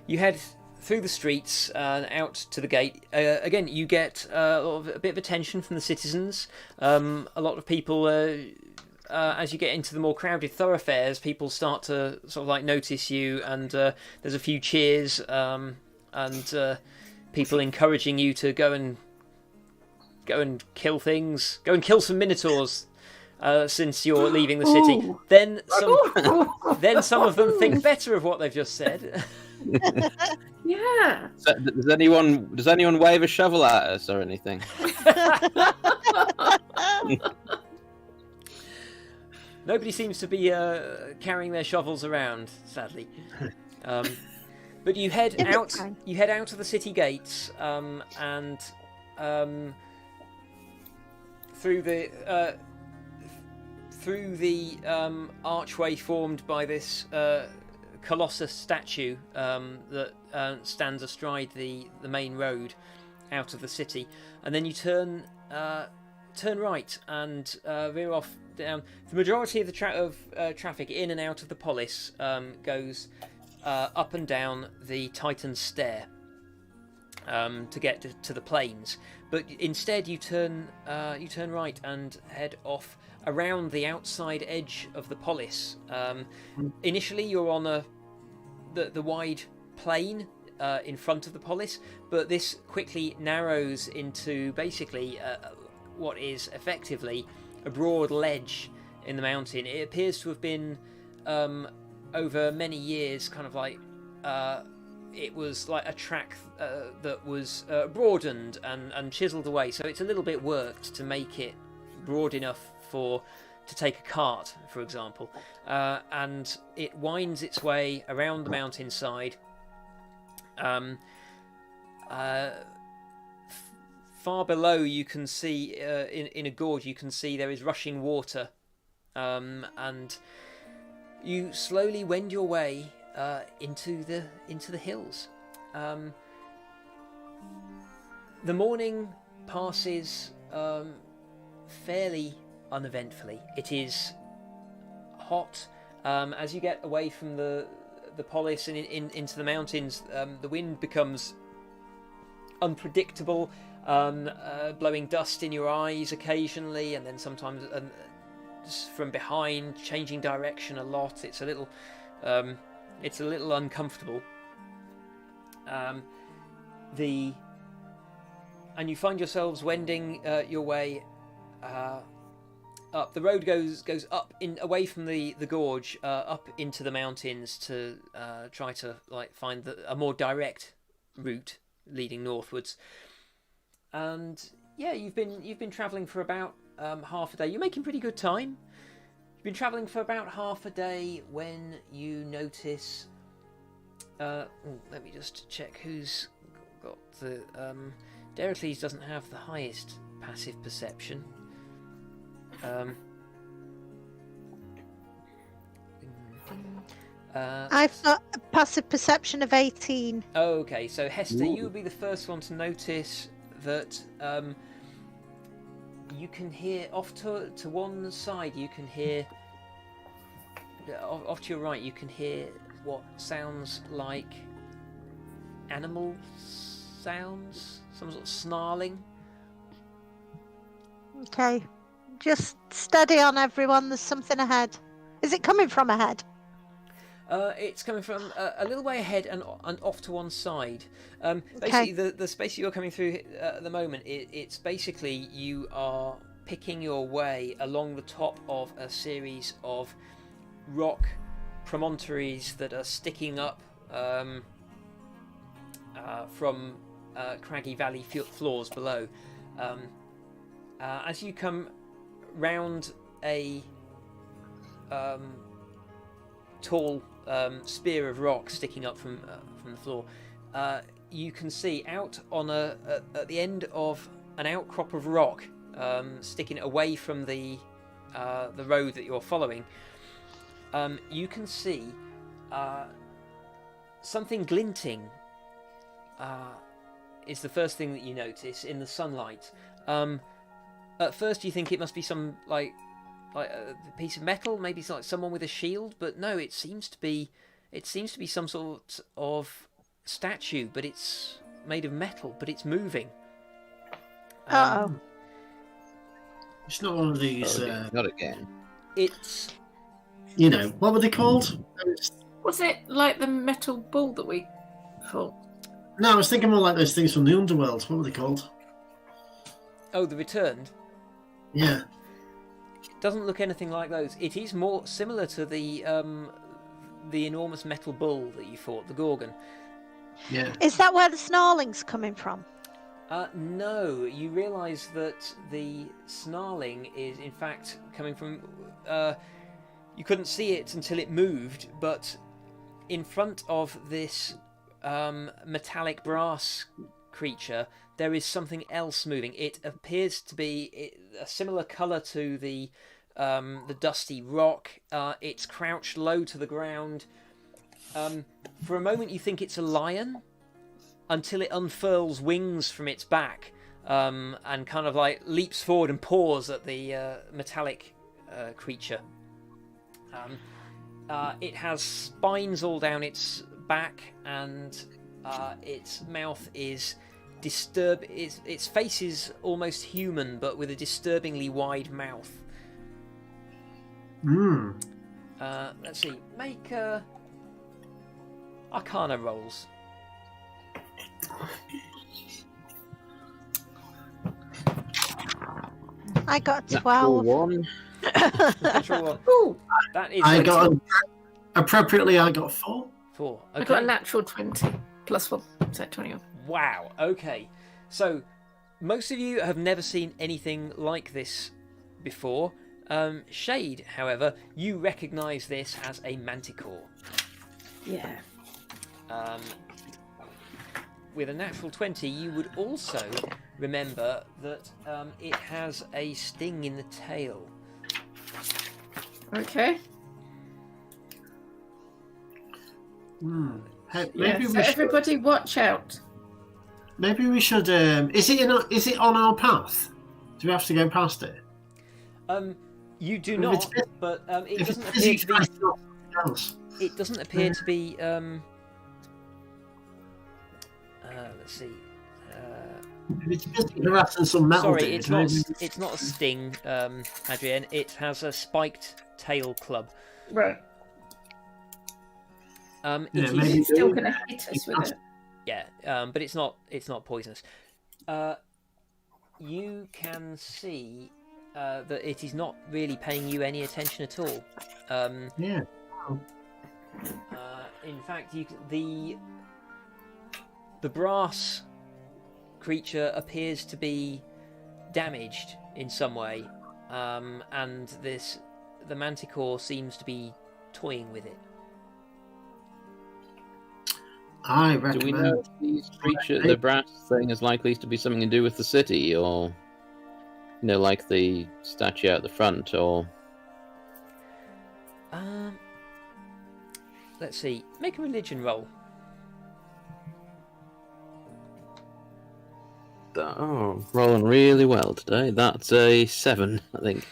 You head through the streets and out to the gate. Again, you get a bit of attention from the citizens. A lot of people, as you get into the more crowded thoroughfares, people start to sort of like notice you, and there's a few cheers and people encouraging you to go and kill things, go and kill some minotaurs. Since you're leaving the city, then some of them think better of what they've just said. Yeah. So, does anyone wave a shovel at us or anything? Nobody seems to be carrying their shovels around, sadly. But you head out. You head out of the city gates and through the archway formed by this colossus statue that stands astride the main road out of the city, and then you turn right and veer off down. The majority of the traffic in and out of the polis goes up and down the Titan's Stair to get to the plains, but instead you turn right and head off around the outside edge of the polis. Initially, you're on the wide plain in front of the polis, but this quickly narrows into basically what is effectively a broad ledge in the mountain. It appears to have been over many years, kind of like it was like a track that was broadened and chiseled away. So it's a little bit worked to make it broad enough to take a cart, for example, and it winds its way around the mountainside. Far below, you can see in a gorge. You can see there is rushing water, and you slowly wend your way into the hills. The morning passes fairly uneventfully. It is hot. As you get away from the polis and into the mountains, the wind becomes unpredictable, blowing dust in your eyes occasionally, and then sometimes from behind, changing direction a lot. It's a little uncomfortable. And you find yourselves wending your way up. The road goes up away from the gorge, up into the mountains to try to find a more direct route leading northwards. And yeah, you've been travelling for about half a day. You're making pretty good time. You've been travelling for about half a day when you notice. Let me just check who's got the. Dericles doesn't have the highest passive perception. I've got a passive perception of 18. Okay, so Hester, you would be the first one to notice that you can hear off to one side. You can hear off to your right. You can hear what sounds like animal sounds, some sort of snarling. Okay, just steady on, everyone. There's something ahead. Is it coming from ahead? It's coming from a little way ahead and off to one side. Basically, the space you're coming through at the moment, it's basically you are picking your way along the top of a series of rock promontories that are sticking up from craggy valley floors below. As you come round a tall spear of rock sticking up from the floor, you can see out on at the end of an outcrop of rock, sticking away from the road that you're following. You can see something glinting. Is the first thing that you notice in the sunlight. At first, you think it must be some like a piece of metal, maybe it's like someone with a shield, but no, it seems to be some sort of statue, but it's made of metal, but it's moving. It's not one of these. Not again. It's. What were they called? Was it like the metal ball that we fought? No, I was thinking more like those things from the Underworld. What were they called? Oh, the Returned? Yeah. It doesn't look anything like those. It is more similar to the enormous metal bull that you fought, the Gorgon. Yeah. Is that where the snarling's coming from? No, you realise that the snarling is in fact coming from... you couldn't see it until it moved, but in front of this metallic brass creature, there is something else moving. It appears to be a similar colour to the dusty rock. It's crouched low to the ground. For a moment you think it's a lion, until it unfurls wings from its back and kind of like leaps forward and paws at the metallic creature. It has spines all down its back, and its mouth is disturbed. Its face is almost human, but with a disturbingly wide mouth. Let's see. Make Arcana rolls. I got 12. Natural one. Ooh, that is. Appropriately, I got 4. 4. Okay. I got a natural 20 plus 1, so 21. Wow. Okay. So most of you have never seen anything like this before. Shade, however, you recognise this as a manticore. Yeah. With a natural 20, you would also remember that it has a sting in the tail. Okay. Maybe so everybody watch out. Maybe we should. Is it on our path? Do we have to go past it? You do If not, it's busy- but it if doesn't it's appear busy, to try be. to do something else. It doesn't appear to be. Let's see. If it's busy harassing some metal Sorry, dude, it's not. maybe- It's not a sting, Adrienne. It has a spiked tail club. Right. Yeah, It is- maybe- It's still going to hit us with it. Yeah, but it's not. It's not poisonous. You can see that it is not really paying you any attention at all. Yeah. In fact, the brass creature appears to be damaged in some way, and the manticore seems to be toying with it. I Do we recommend. know if these the brass thing is likely to be something to do with the city, or like the statue out the front, or Let's see. Make a religion roll. rolling really well today. That's a 7, I think.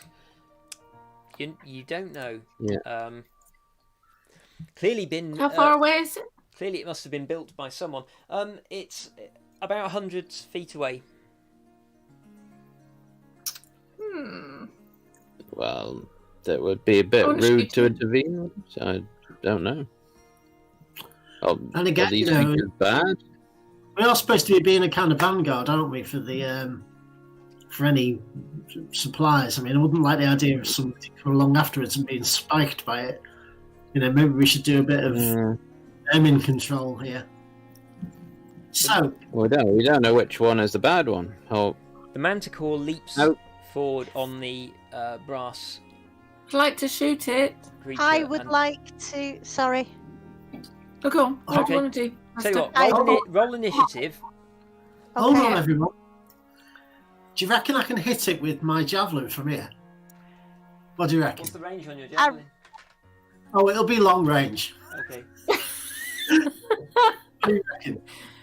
You don't know. Yeah. Clearly been. How far away is it? Clearly, it must have been built by someone. It's about 100 feet away. Well, that would be a bit wanna rude shoot to him. intervene. So I don't know. And again, are these you know, creatures bad? we are supposed to be being a kind of vanguard, aren't we, for the for any supplies? I mean, I wouldn't like the idea of somebody coming along afterwards and being spiked by it. Maybe we should do a bit of vermin control here. So We don't know which one is the bad one. Oh, The manticore leaps Oh. forward on the brass I'd like to shoot it. creature. I would and- like to. Sorry. Oh, go on. What do you Okay. want to do? Tell you what, I- roll initiative. hold Okay. on, everyone. Do you reckon I can hit it with my javelin from here? What do you reckon? What's the range on your javelin? Oh, it'll be long range. Okay. What do you reckon? Do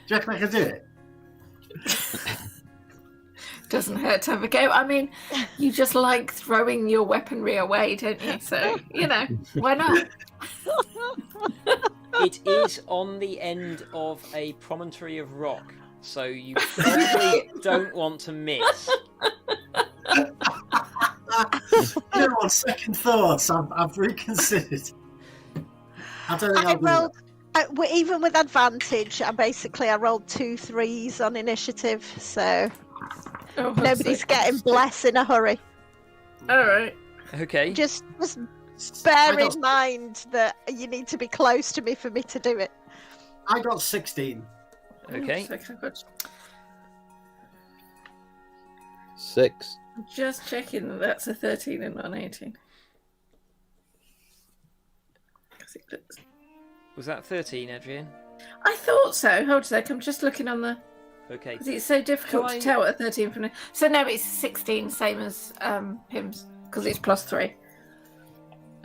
you reckon I can do it? Doesn't hurt to have a go. I mean, you just like throwing your weaponry away, don't you? So, why not? It is on the end of a promontory of rock, so you probably don't want to miss. On second thoughts, I've reconsidered. I don't think I I'll do rolled, even with advantage, I rolled 2 3s on initiative, so Oh, nobody's getting bless in a hurry. All right. Okay. Just that. bear I got- in mind that you need to be close to me for me to do it. I got 16. Okay. Six. Just checking that that's a 13 and not an 18. 'Cause it looks... Was that 13, Adrian? I thought so. Hold a sec. I'm just looking on the... Okay. Because it's so difficult Shall I- to tell what a 13 from... So no, it's 16, same as Pim's, because it's +3.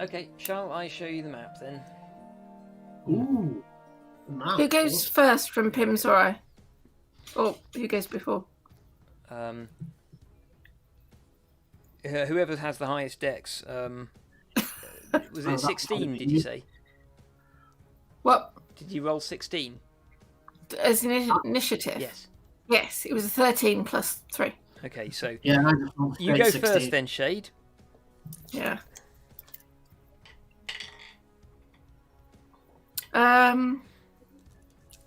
Okay. Shall I show you the map then? Ooh. Map. Who goes first from Pim's or I? Or who goes before? Whoever has the highest dex. Was Oh, it 16? Did you say? What? Did you roll 16? As an initiative? Yes. Yes, it was a 13 +3. Okay. So Yeah, I just rolled you go 16. first then, Shade. Yeah. And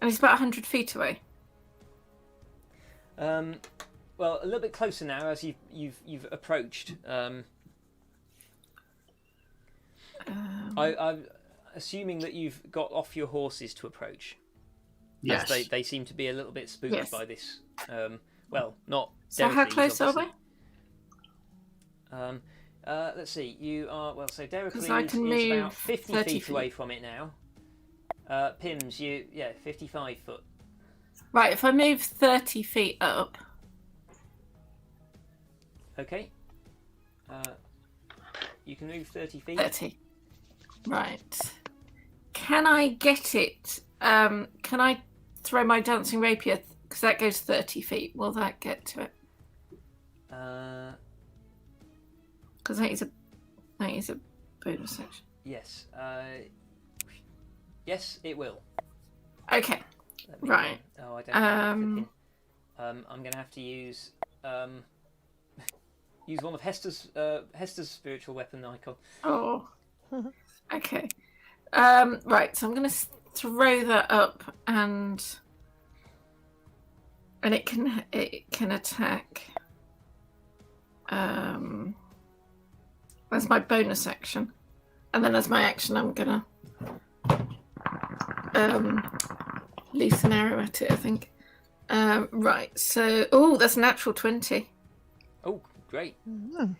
it's about 100 feet away. Well, a little bit closer now as you've approached. I'm assuming that you've got off your horses to approach. Yes. As they seem to be a little bit spooked Yes. by this. Well, not. So how Dericles, close are we? obviously. Let's see. You are so Dericles I can is move about 50 30 feet feet. away from it now. Pims, 55 foot. Right, if I move 30 feet up, Okay. You can move 30 feet. 30. Right. Can I get it? Can I throw my dancing rapier? Because that goes 30 feet. Will that get to it? Because I think it's a That is a bonus action. Yes. Yes, it will. Okay. Right. Oh, I don't have the pin. I'm going to have to use use one of Hester's spiritual weapon icon. Oh. Okay. Right. So I'm going to throw that up, and it can attack. That's my bonus action, and then as my action, I'm gonna release an arrow at it, I think. Right. So, that's a natural 20. Oh, great. Mm.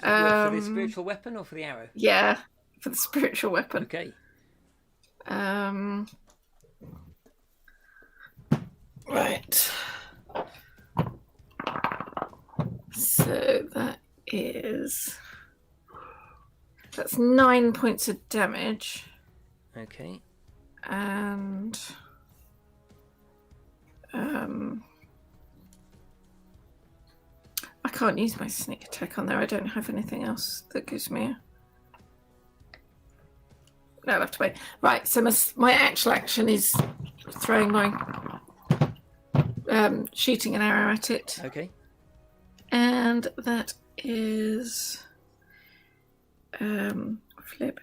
For the spiritual weapon or for the arrow? Yeah, for the spiritual weapon. Okay. Right. So that's 9 points of damage. Okay. And I can't use my sneak attack on there. I don't have anything else that gives me a... No, I'll have to wait. Right, so my actual action is throwing shooting an arrow at it. Okay. And that is flip.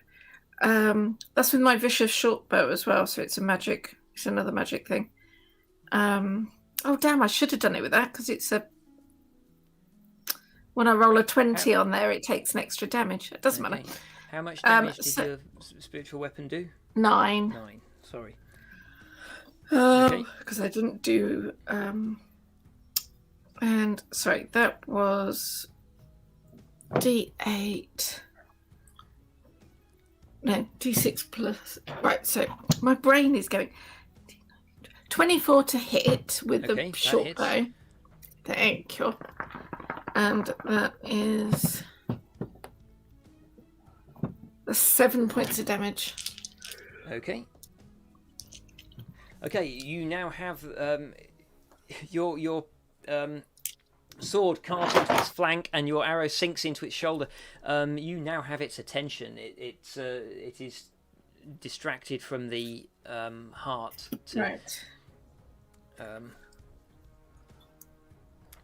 That's with my vicious short bow as well, so it's another magic thing. Oh damn, I should have done it with that, because it's when I roll a 20 on there, it takes an extra damage. It doesn't matter. How much damage did your spiritual weapon do? 9. 9, sorry. Because I didn't do and sorry, that was D8. No, D6 plus. Right, so my brain is going 24 to hit with the short bow. Thank you. And that is 7 points of damage. Okay. Okay, you now have your sword carved into its flank, and your arrow sinks into its shoulder. You now have its attention. It is distracted from the Hart. Right.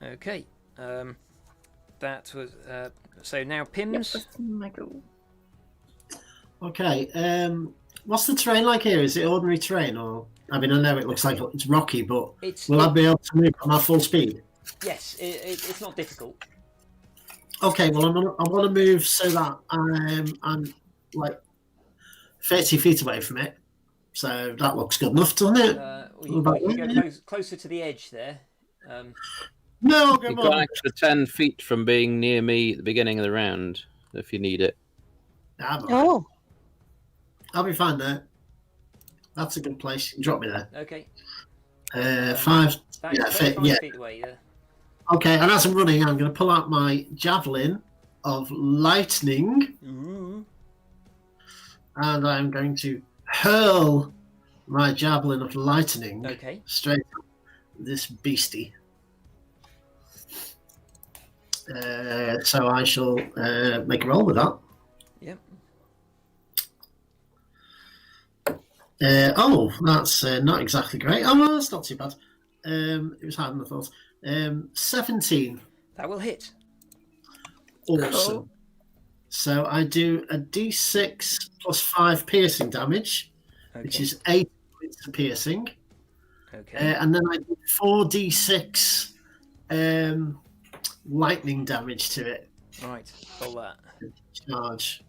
Okay. That was so now Pims. Yep, okay. What's the terrain like here? Is it ordinary terrain, or I mean, I know it looks like it's rocky, but will I be able to move at my full speed? Yes, it's not difficult. Okay, well, I want to move so that I'm like 30 feet away from it. So that looks good enough, doesn't it? You go closer to the edge there. No, you've got an extra 10 feet from being near me at the beginning of the round, if you need it. Oh. I'll be fine there. That's a good place. Drop me there. Okay. 5. Yeah, 5 feet away, yeah. Okay, and as I'm running, I'm going to pull out my javelin of lightning. Ooh. And I'm going to hurl my javelin of lightning straight at this beastie. So I shall make a roll with that. Yep. That's not exactly great. Oh, well, that's not too bad. It was harder than I thought. 17. That will hit. Awesome. Cool. So I do a D6 plus 5 piercing damage, which is 8 points of piercing. Okay. And then I do 4d6 lightning damage to it. Right, roll that. Charge.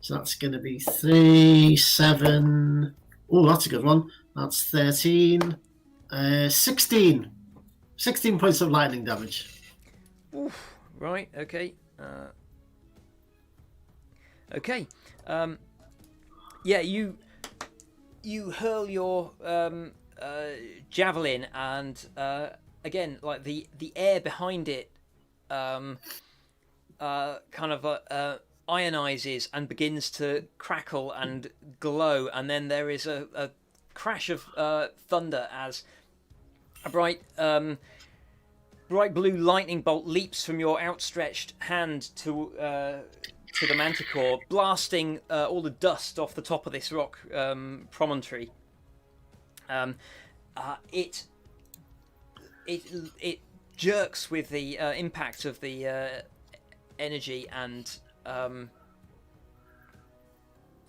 So that's going to be 3, 7. Oh, that's a good one. That's 13. 16. 16 points of lightning damage. Oof. Right, okay. Okay. Yeah, you hurl your javelin, and again, like the air behind it kind of ionizes and begins to crackle and glow, and then there is a crash of thunder as a bright blue lightning bolt leaps from your outstretched hand to the manticore, blasting all the dust off the top of this rock promontory. It jerks with the impact of the energy and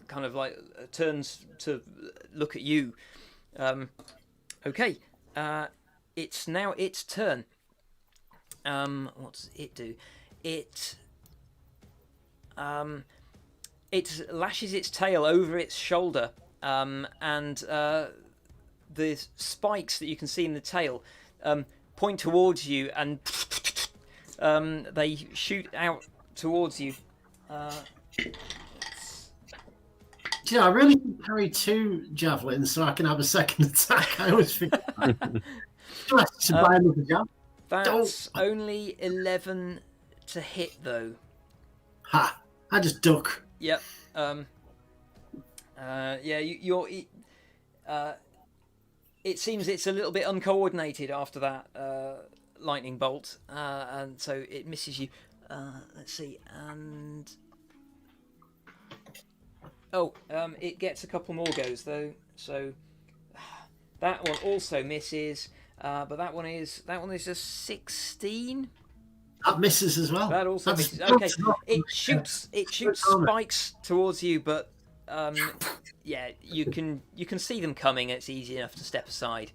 kind of like turns to look at you. Okay, it's now its turn. What does it do? It lashes its tail over its shoulder, and the spikes that you can see in the tail point towards you, and they shoot out towards you. Do you know, I really carry 2 javelins so I can have a second attack. I always think to buy another javelin. That's only 11 to hit, though. Ha! I just duck. Yep. It seems it's a little bit uncoordinated after that lightning bolt, and so it misses you. Let's see, and it gets a couple more goes though. So that one also misses, but that one is a 16. That misses as well. That also misses. Okay, it shoots spikes towards you, but yeah, you can see them coming. It's easy enough to step aside.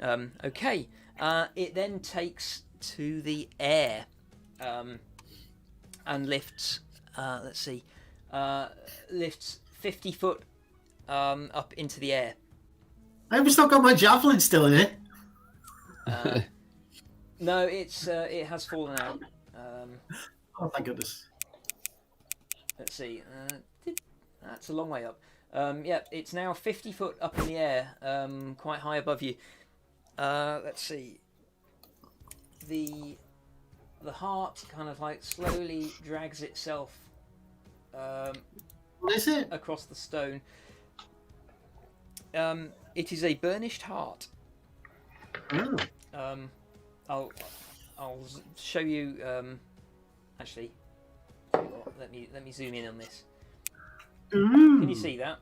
Okay, it then takes to the air and lifts. Let's see, lifts 50 foot up into the air. I hope it's not got my javelin still in it. No, it has fallen out. Oh, thank goodness. Let's see. That's a long way up. Yeah, it's now 50 foot up in the air, quite high above you. Let's see. The heart kind of like slowly drags itself What is it? across the stone. It is a burnished heart. Oh. I'll show you. Actually, let me zoom in on this. Ooh. Can you see that?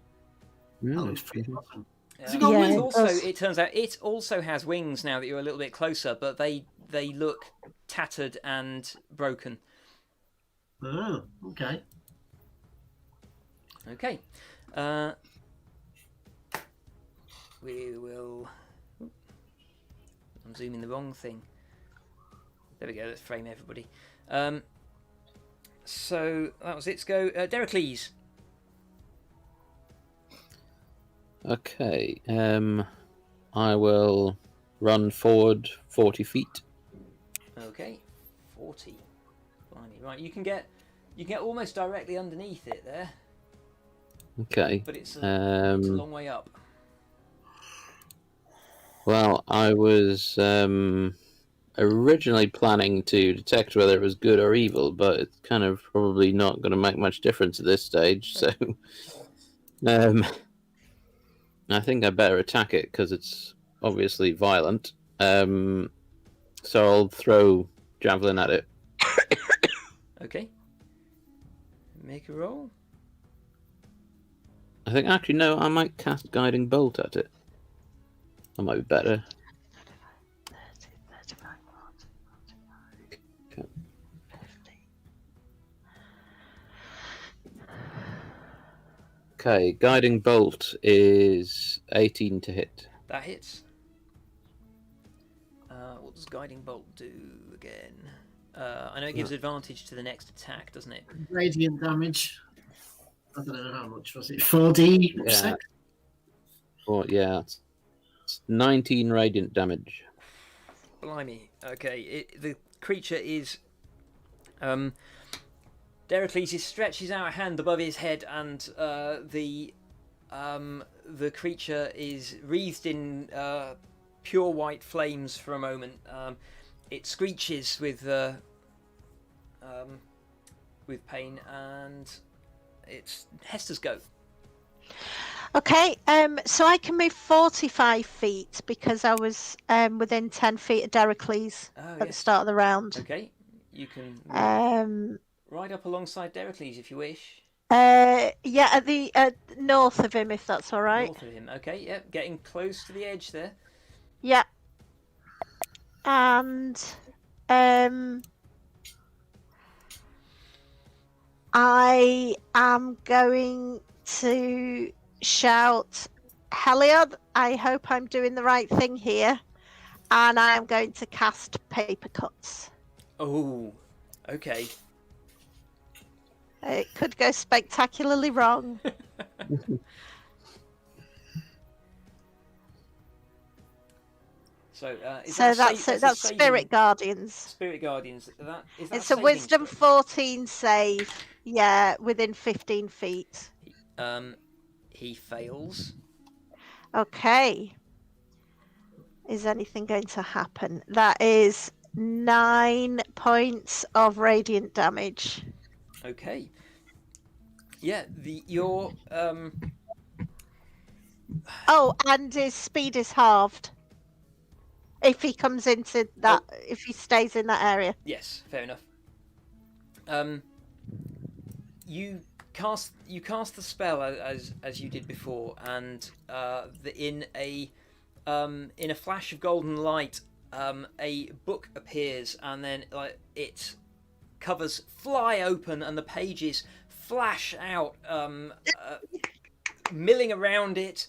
That looks pretty awesome. It turns out it also has wings now that you're a little bit closer, but they look tattered and broken. Oh, okay. Okay. We will. I'm zooming the wrong thing. There we go. Let's frame everybody. So that was its go. Deracles. Okay. I will run forward 40 feet. Okay. 40. Blimey. Right. You can get almost directly underneath it there. Okay. But it's a long way up. Well, I was originally planning to detect whether it was good or evil, but it's kind of probably not going to make much difference at this stage. So, I think I better attack it because it's obviously violent. So I'll throw javelin at it. Okay. Make a roll. I think actually no, I might cast guiding bolt at it. That might be better. 35, 40, 50. Okay, guiding bolt is 18 to hit. That hits. What does guiding bolt do again? I know it gives advantage to the next attack, doesn't it? Radiant damage. I don't know how much was it. 4D. Yeah. Well, yeah. It's 19 radiant damage. Blimey. Okay. The creature is. Deracles stretches out a hand above his head, and the creature is wreathed in pure white flames for a moment. It screeches with pain, and it's Hester's go. Okay, so I can move 45 feet because I was within 10 feet of Deracles at the start of the round. Okay, you can right up alongside Dericles if you wish. Yeah, at the north of him, if that's all right. North of him. Okay, yep. Getting close to the edge there. Yeah. And I am going to shout, Heliod, I hope I'm doing the right thing here. And I am going to cast Paper Cuts. Oh, okay. It could go spectacularly wrong. So, that's Spirit Guardians. Spirit Guardians. Is that It's a Wisdom 14 save. Yeah, within 15 feet. He fails. Okay. Is anything going to happen? That is 9 points of radiant damage. Okay. Yeah, your Oh, and his speed is halved. If he comes into that, if he stays in that area. Yes, fair enough. You cast the spell as you did before, and in a flash of golden light, a book appears, and then its covers fly open, and the pages flash out, milling around it,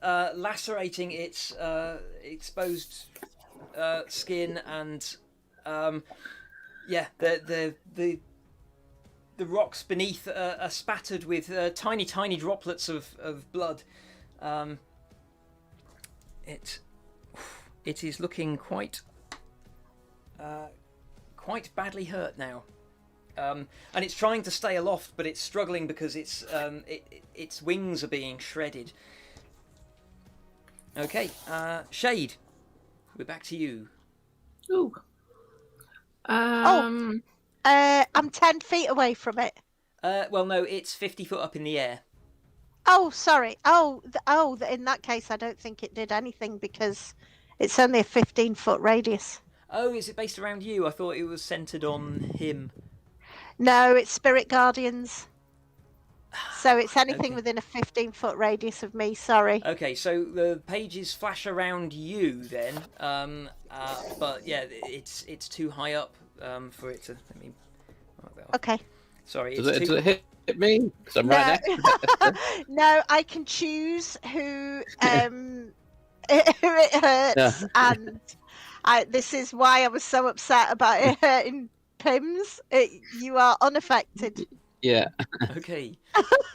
lacerating its exposed skin, and the rocks beneath are spattered with tiny droplets of blood. It is looking quite badly hurt now. And it's trying to stay aloft, but it's struggling because its wings are being shredded. Okay, Shade, we're back to you. Ooh. I'm 10 feet away from it. Well, no, it's 50 foot up in the air. Oh, sorry. In that case, I don't think it did anything because it's only a 15-foot radius. Oh, is it based around you? I thought it was centered on him. No, it's Spirit Guardians. So it's anything within a 15-foot radius of me, sorry. Okay, so the pages flash around you then, but yeah, it's too high up for it to... Let me mark that off. Okay. Sorry, Does it hit me? Because I'm right next to it. No, I can choose who it hurts, and this is why I was so upset about it hurting Pims. You are unaffected. Yeah. Okay.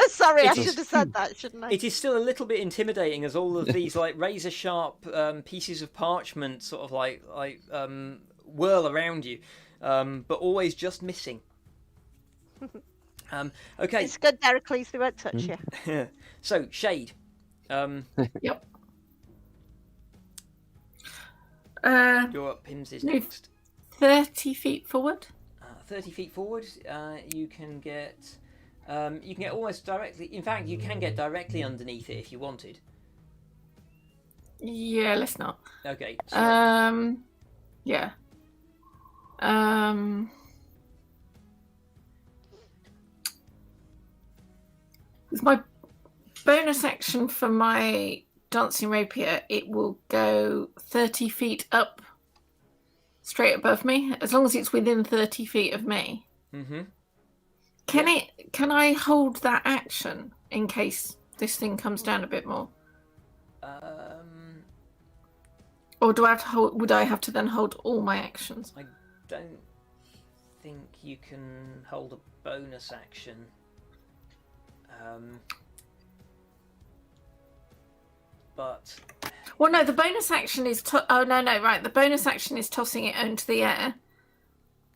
Sorry, I should have said that, shouldn't I? It is still a little bit intimidating as all of these razor sharp pieces of parchment sort of whirl around you, but always just missing. Okay. It's good, Dericles, we won't touch you. So, Shade. Yep. You're up. Pims is next. 30 feet forward. 30 feet forward, you can get almost directly. In fact, you can get directly underneath it if you wanted. Yeah, let's not. Okay. So... Yeah. With my bonus action for my dancing rapier, it will go 30 feet up. Straight above me, as long as it's within 30 feet of me. Mm-hmm. Can I hold that action in case this thing comes down a bit more? Or do I have to hold? Would I have to then hold all my actions? I don't think you can hold a bonus action. But. Well, no, the bonus action is... right. The bonus action is tossing it into the air.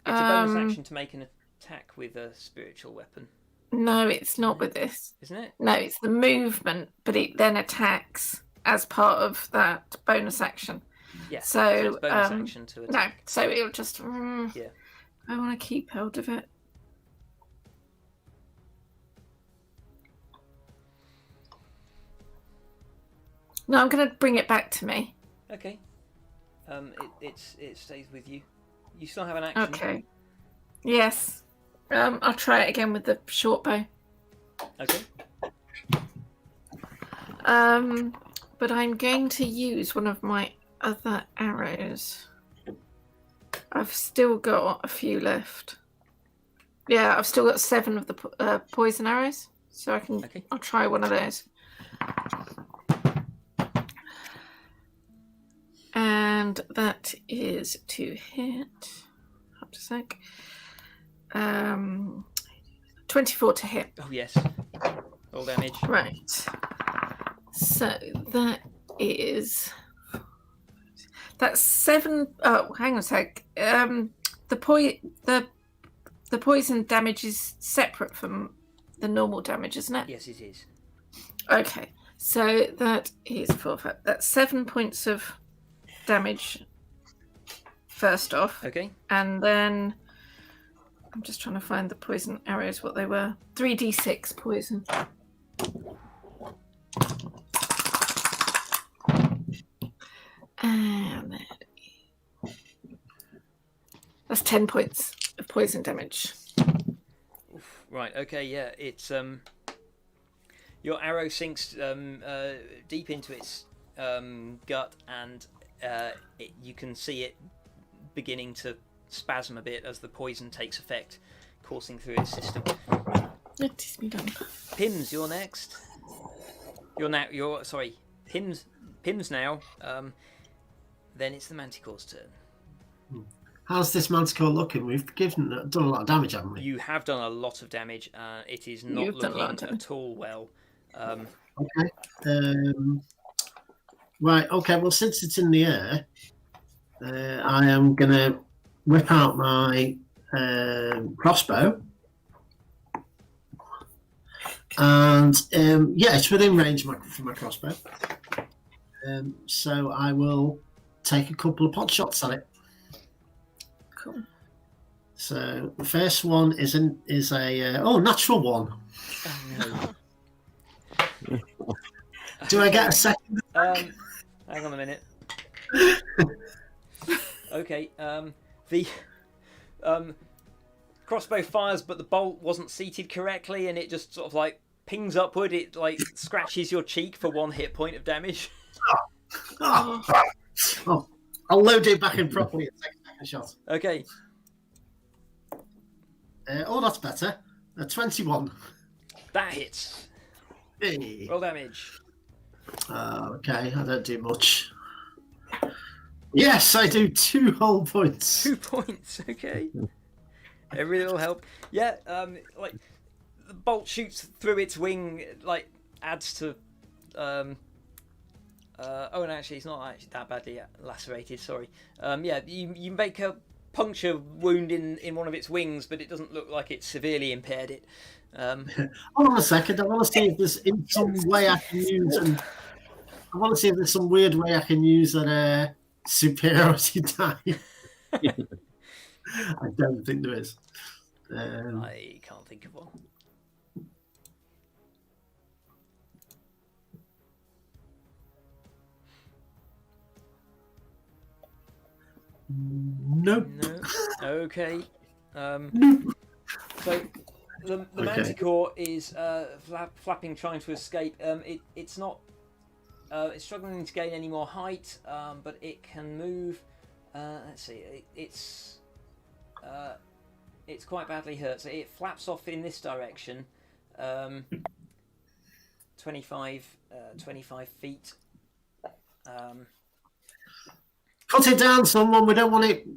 It's a bonus action to make an attack with a spiritual weapon. No, it's not with this. Isn't it? No, it's the movement, but it then attacks as part of that bonus action. Yeah, so it's bonus action to attack. No, so it'll just... Yeah. I want to keep hold of it. No, I'm going to bring it back to me. Okay. It stays with you. You still have an action. Okay. Yes. I'll try it again with the short bow. Okay. But I'm going to use one of my other arrows. I've still got a few left. Yeah, I've still got 7 of the poison arrows, so I can. Okay. I'll try one of those. And that is to hit. Hold a sec. 24 to hit. Oh yes. All damage. Right. So that's 7. Oh, hang on a sec. The poison damage is separate from the normal damage, isn't it? Yes, it is. Okay. So that is 4. That's 7 points of damage. First off. Okay. And then I'm just trying to find the poison arrows. What they were. 3d6 poison. And that's 10 points of poison damage. Oof, right. Okay. Yeah. It's your arrow sinks deep into its gut, and you can see it beginning to spasm a bit as the poison takes effect, coursing through its system. Let me done. Pims, you're next. You're sorry. Pims now. Then it's the Manticore's turn. How's this Manticore looking? We've done a lot of damage, haven't we? You have done a lot of damage. It is not looking at all well. Okay. Right. Okay. Well, since it's in the air, I am gonna whip out my crossbow, and it's within range for my crossbow. So I will take a couple of pot shots at it. Cool. So the first one is a natural one. Oh, no. Do I get a second? Hang on a minute. Okay. The crossbow fires, but the bolt wasn't seated correctly, and it just sort of like pings upward. It like scratches your cheek for 1 hit point of damage. Oh, I'll load it back in properly and take a second shot. Okay. That's better. 21. That hits. Hey. Roll damage. Okay, I don't do much. Yes, I do 2 whole points. 2 points. Okay. Every little help. Yeah. Like the bolt shoots through its wing. Like adds to. And actually, it's not actually that badly lacerated. Sorry. You make a puncture wound in one of its wings, but it doesn't look like it severely impaired it. Hold on a second. I want to see if there's in some way I can use. I want to see if there's some weird way I can use that superiority die. I don't think there is. I can't think of one. Nope. No. Okay. Nope. So the Manticore is flapping, trying to escape. It's not. It's struggling to gain any more height, but it can move. Let's see. It's quite badly hurt. So it flaps off in this direction. 25 feet. Put it down, someone. We don't want it.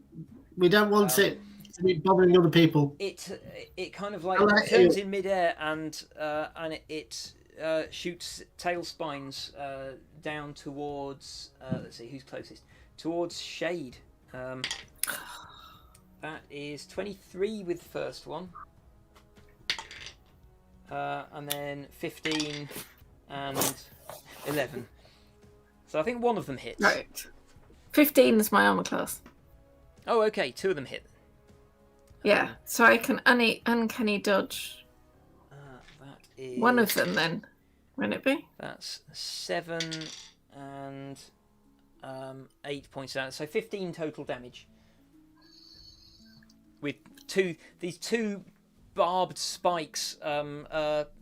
We don't want it to be bothering other people. It kind of like turns in midair and it shoots tail spines down towards. Let's see who's closest. Towards Shade. That is 23 with the first one, and then 15 and 11. So I think one of them hits. Right. 15 is my armor class. Oh, okay. 2 of them hit. Yeah, so I can uncanny dodge. That is one of them then, won't it be? That's 7 and 8 points down. So 15 total damage. with these two barbed spikes.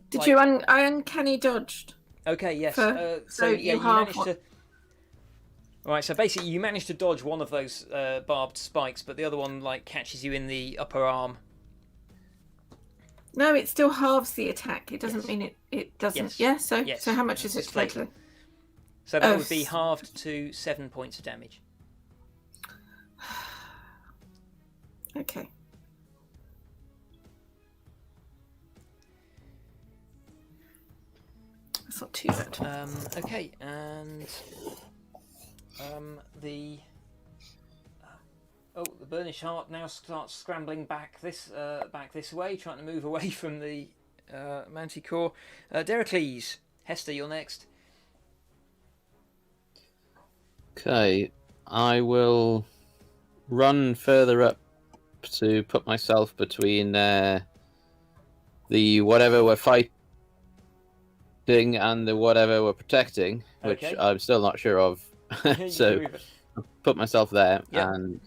Did you I uncanny dodged? Okay, yes. So yeah, you managed to. Right, so basically you managed to dodge one of those barbed spikes, but the other one like catches you in the upper arm. No, it still halves the attack. It doesn't mean it doesn't. Yes. Yeah. So how much is it total? So that would be halved to 7 points of damage. Okay. That's not too bad. Okay, and the Burnished Hart now starts scrambling back this way, trying to move away from the Manticore. Deracles, Hester, you're next. Okay, I will run further up to put myself between the whatever we're fighting and the whatever we're protecting, which I'm still not sure of. So I'll put myself there, and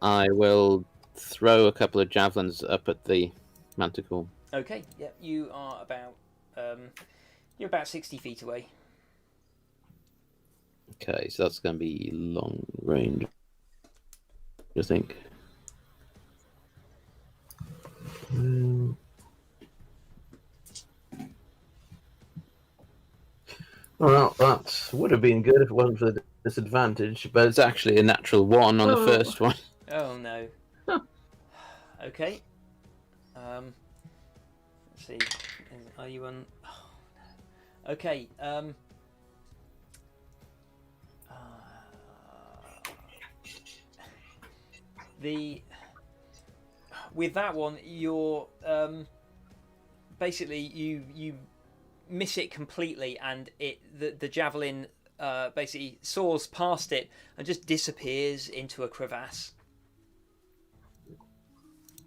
I will throw a couple of javelins up at the Manticore. Okay, yeah, you are you're about 60 feet away. Okay, so that's going to be long range, I think. Well, that would have been good if it wasn't for the disadvantage, but it's actually a natural 1 on the first one. Oh no. Okay. Let's see. Are you on? Oh, no. Okay. With that one, you're basically you miss it completely, and the javelin basically soars past it and just disappears into a crevasse.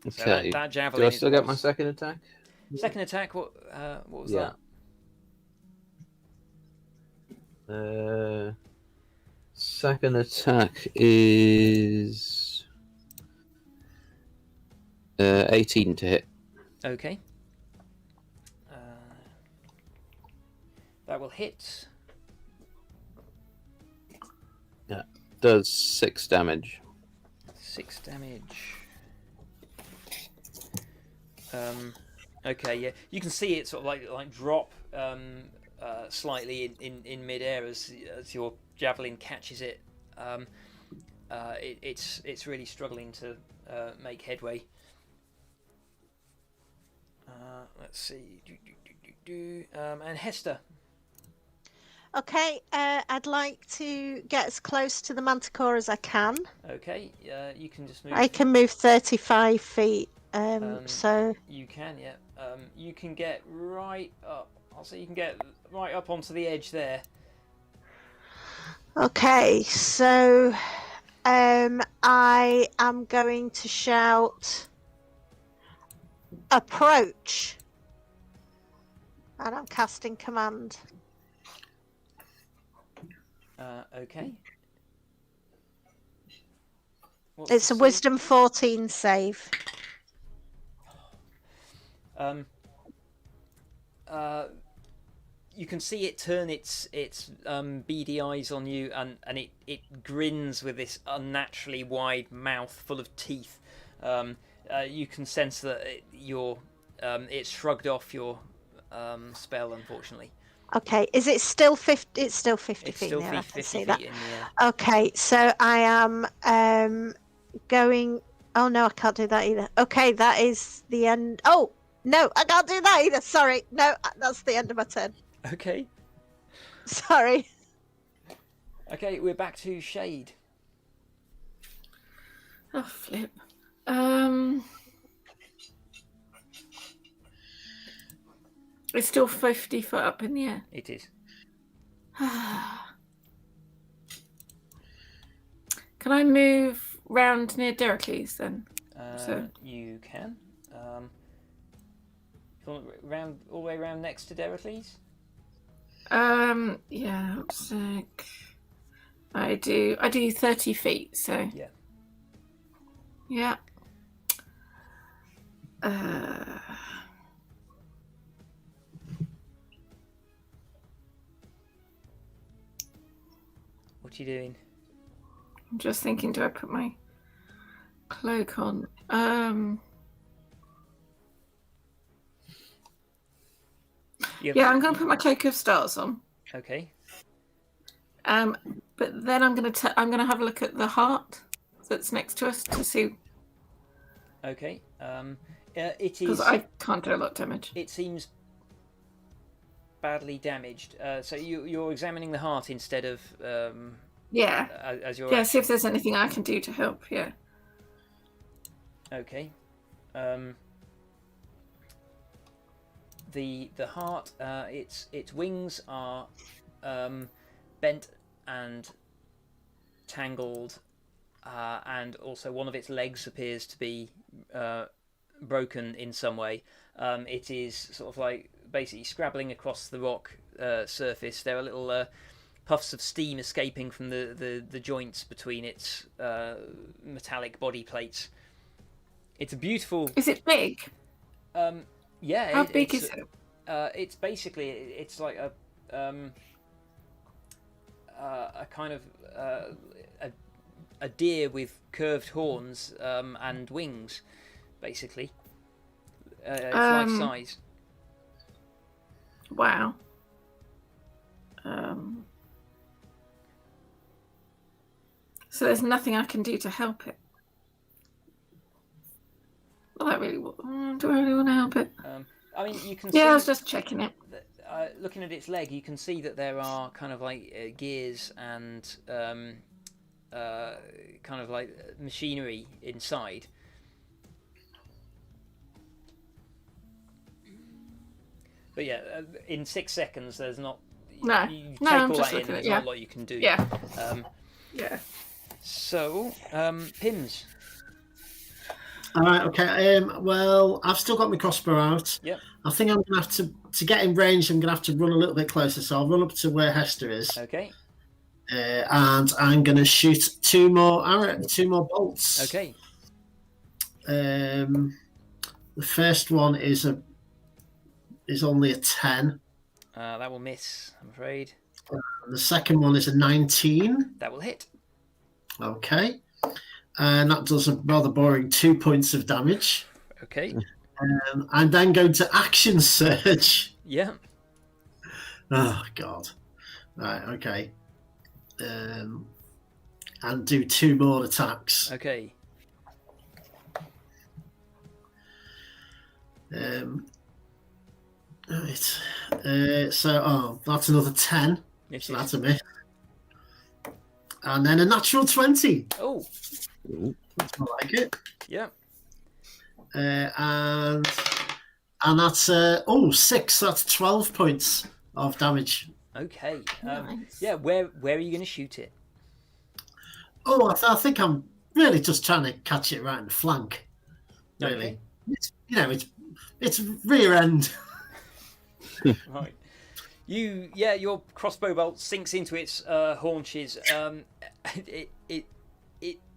Okay. So that javelin. Do I still get my second attack? Second attack. What was that? Second attack is 18 to hit. Okay. That will hit. Yeah. Does 6 damage. 6 damage. Okay, yeah. You can see it sort of like drop slightly in midair as your javelin catches it. It's really struggling to make headway. Let's see. And Hester. Okay, I'd like to get as close to the Manticore as I can. Okay, you can just move. I can move 35 feet. So you can, yeah. You can get right up. I'll say you can get right up onto the edge there. Okay, so I am going to shout approach, and I'm casting command. Okay. It's a wisdom 14 save. You can see it turn its beady eyes on you, and it grins with this unnaturally wide mouth full of teeth. You can sense that it's shrugged off your spell, unfortunately. Okay, is it still 50? It's still 50 feet. It's still in the air. 50 feet in the air. Okay, so I am going. Oh no, I can't do that either. Okay, that is the end. Oh no, I can't do that either. Sorry, no, that's the end of my turn. Okay. Sorry. Okay, we're back to Shade. Oh flip. It's still 50 foot up in the air. It is. Can I move round near Deracles then? You can. Round all the way around next to Deracles? Yeah, one sec. I do 30 feet, so. Yeah. Yeah. What are you doing? I'm just thinking, do I put my cloak on? Yeah, I'm going to put my cloak of stars on. Okay. But then I'm going to have a look at the Hart that's next to us to see. Okay. It is because I can't do a lot of damage. It seems badly damaged. So you're examining the Hart instead of yeah. As your see if there's anything I can do to help. Yeah. Okay. The Hart, its wings are bent and tangled, and also one of its legs appears to be broken in some way. It is sort of like basically scrabbling across the rock surface. There are little puffs of steam escaping from the joints between its metallic body plates. It's a beautiful. Is it big? Yeah. How big is it? It's basically like a kind of a deer with curved horns and wings, basically. It's life size. Wow. So there's nothing I can do to help it. Well, do I really want to help it? I mean, you can. Yeah, see I was just checking it. Looking at its leg, you can see that there are kind of like gears and kind of like machinery inside. But yeah, in 6 seconds, there's not. No, you take I'm all just that in, looking at there's not a lot you can do. Yeah. Yeah. So, Pims. All right, okay. Well, I've still got my crossbow out. Yep. I think I'm gonna have to get in range. I'm gonna have to run a little bit closer. So I'll run up to where Hester is. Okay. And I'm gonna shoot two more bolts. Okay. The first one is only a 10. That will miss, I'm afraid. The second one is a 19. That will hit. Okay. And that does a rather boring 2 points of damage. Okay. I'm then going to action surge. Yeah. Oh, God. Right, okay. And do 2 more attacks. Okay. Right. So that's another 10. So that's a miss. And then a natural 20. Oh. I like it. Yeah. And that's 6. That's 12 points of damage. Okay. Nice. Yeah. Where are you going to shoot it? Oh, I think I'm really just trying to catch it right in the flank. Really, Okay. it's rear end. Right. Your crossbow bolt sinks into its haunches. It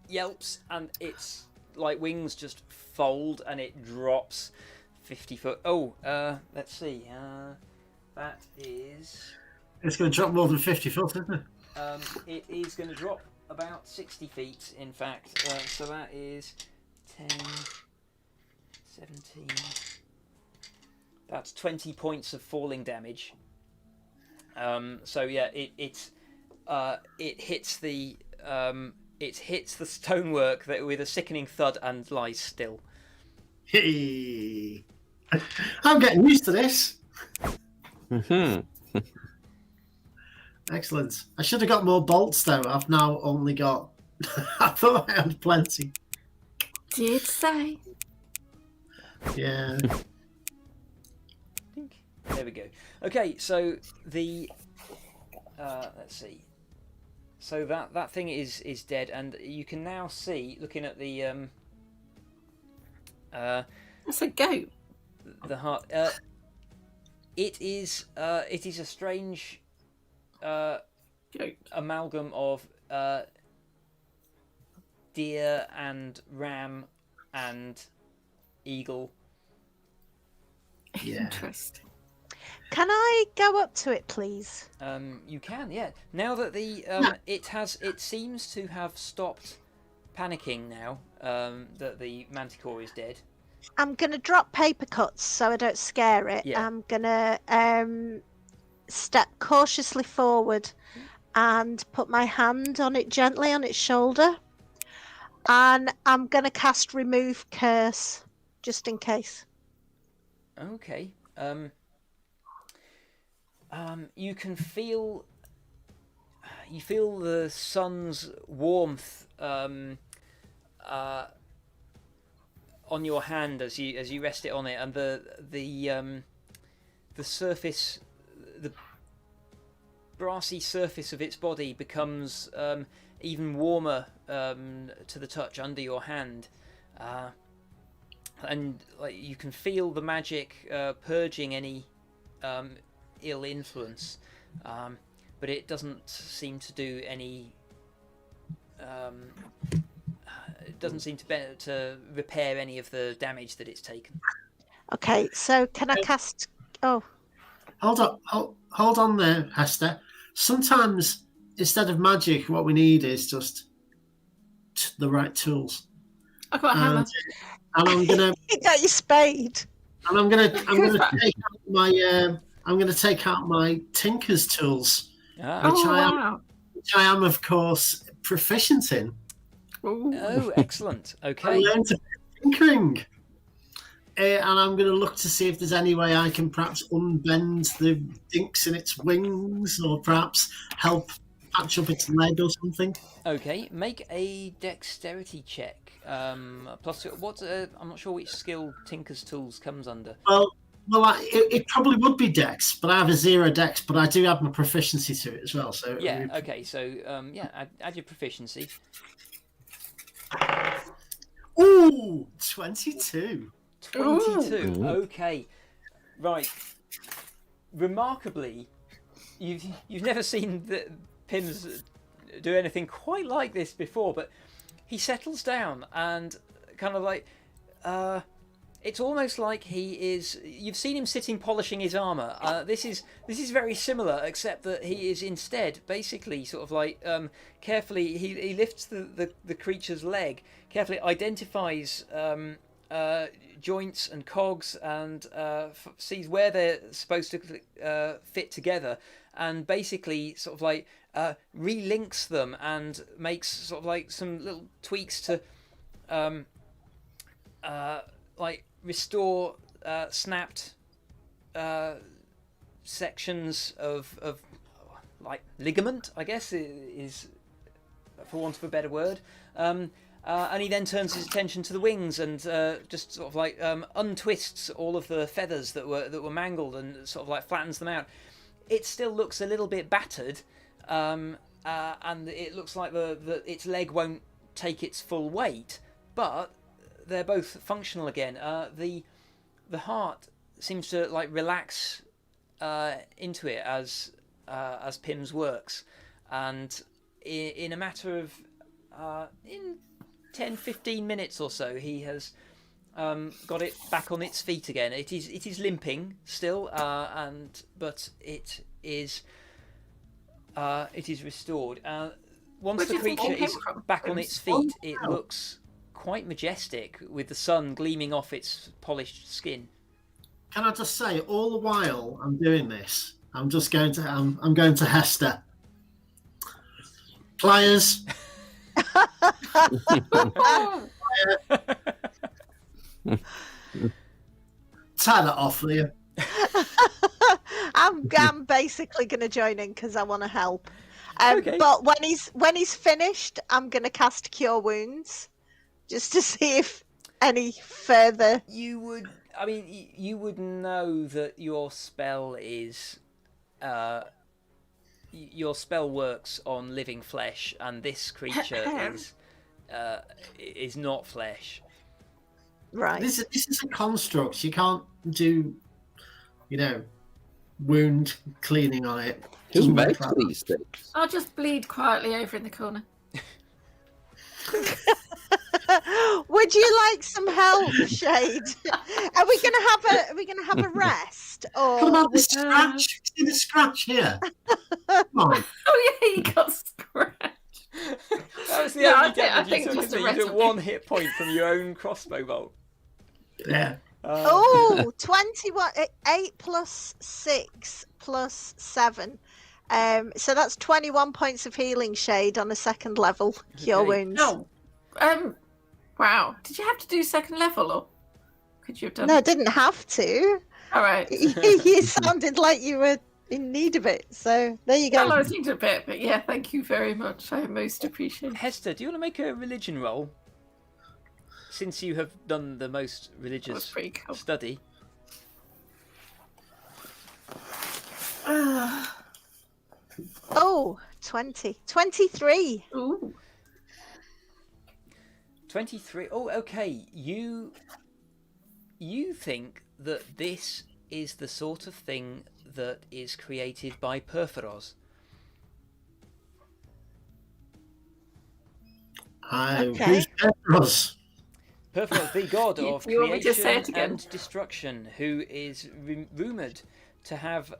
yelps and its like wings just fold and it drops 50 foot. Oh, let's see. That is. It's going to drop more than 50 foot, isn't it? It is going to drop about 60 feet. In fact, so that is 10, 17. That's 20 points of falling damage. So yeah, it hits the stonework with a sickening thud and lies still. Hey, I'm getting used to this. Excellent. I should have got more bolts though. I've now only got. I thought I had plenty. Did say. Yeah. There we go. Okay, so the let's see. So that thing is dead, and you can now see, looking at the That's a goat. the Hart. It is a strange Goat. amalgam of deer and ram and eagle. Yeah. Interesting. Can I go up to it, please? You can, yeah. Now that the it seems to have stopped panicking now that the manticore is dead. I'm gonna drop paper cuts so I don't scare it. Yeah. I'm gonna step cautiously forward and put my hand on it gently on its shoulder, and I'm gonna cast Remove Curse just in case. Okay. You can feel the sun's warmth on your hand as you rest it on it, and the surface, the brassy surface of its body becomes even warmer to the touch under your hand, and like you can feel the magic purging any ill influence, but it doesn't seem to do any. It doesn't seem to repair any of the damage that it's taken. Okay, so can I cast? Oh, hold on there, Hester. Sometimes instead of magic, what we need is just the right tools. I've got a hammer. And I'm gonna. You got your spade. And I'm gonna take out my. I'm gonna take out my tinker's tools, which I am, of course, proficient in. Ooh. Oh, excellent. Okay. I learned a bit of tinkering. And I'm going to look to see if there's any way I can perhaps unbend the dinks in its wings, or perhaps help patch up its leg or something. Okay, make a dexterity check. Plus, I'm not sure which skill Tinker's Tools comes under. Well, it probably would be dex, but I have a 0 dex, but I do have my proficiency to it as well. So yeah, okay, so add your proficiency. Ooh, 22. 22. Ooh. Okay, right. Remarkably, you've never seen the Pims do anything quite like this before, but he settles down and kind of like it's almost like he is. You've seen him sitting polishing his armor. This is very similar, except that he is instead basically sort of like carefully. He lifts the creature's leg, carefully identifies joints and cogs, and sees where they're supposed to fit together, and basically sort of like relinks them and makes sort of like some little tweaks to like restore snapped sections of like ligament, I guess is for want of a better word. And he then turns his attention to the wings and just sort of like untwists all of the feathers that were mangled and sort of like flattens them out. It still looks a little bit battered, and it looks like its leg won't take its full weight, but they're both functional again. The heart seems to like relax into it as Pims works, and in a matter of in 10-15 minutes or so, he has got it back on its feet again. It is limping still, but it is restored. Once the creature is back on its feet, it looks quite majestic, with the sun gleaming off its polished skin. Can I just say, all the while I'm doing this, I'm going to Hester. Pliers. Tie that off, Leah. I'm basically going to join in because I want to help. Okay. But when he's finished, I'm going to cast Cure Wounds, just to see if any further. You would know that your spell is. Your spell works on living flesh, and this creature is not flesh. Right. This is a construct. You can't do, wound cleaning on it. Who makes these things? I'll just bleed quietly over in the corner. Would you like some help, Shade? Are we gonna have a rest? Or What about the scratch? See the scratch here? Come on. Oh yeah, you got scratched. That was the Yeah, only I damage think you took, just so a you took rest. 1 hit point from your own crossbow bolt. Yeah. Oh, 21, 8 plus 6 plus 7. So that's 21 points of healing, Shade, on a 2nd level cure Okay. wounds. No. Wow. Did you have to do 2nd level, or could you have done? No, I didn't have to. All right. You sounded like you were in need of it. So there you Well, I go. was thinking a bit, but yeah, thank you very much. I most appreciate it. Hester, do you want to make a religion roll? Since you have done the most That was religious pretty cool. study. Oh, 20. 23. Ooh. 23. Oh, okay. You think that this is the sort of thing that is created by Perforos. Okay. Who's Petros? Perforos, the god of You want me to say it creation again? and destruction, who is rumoured to have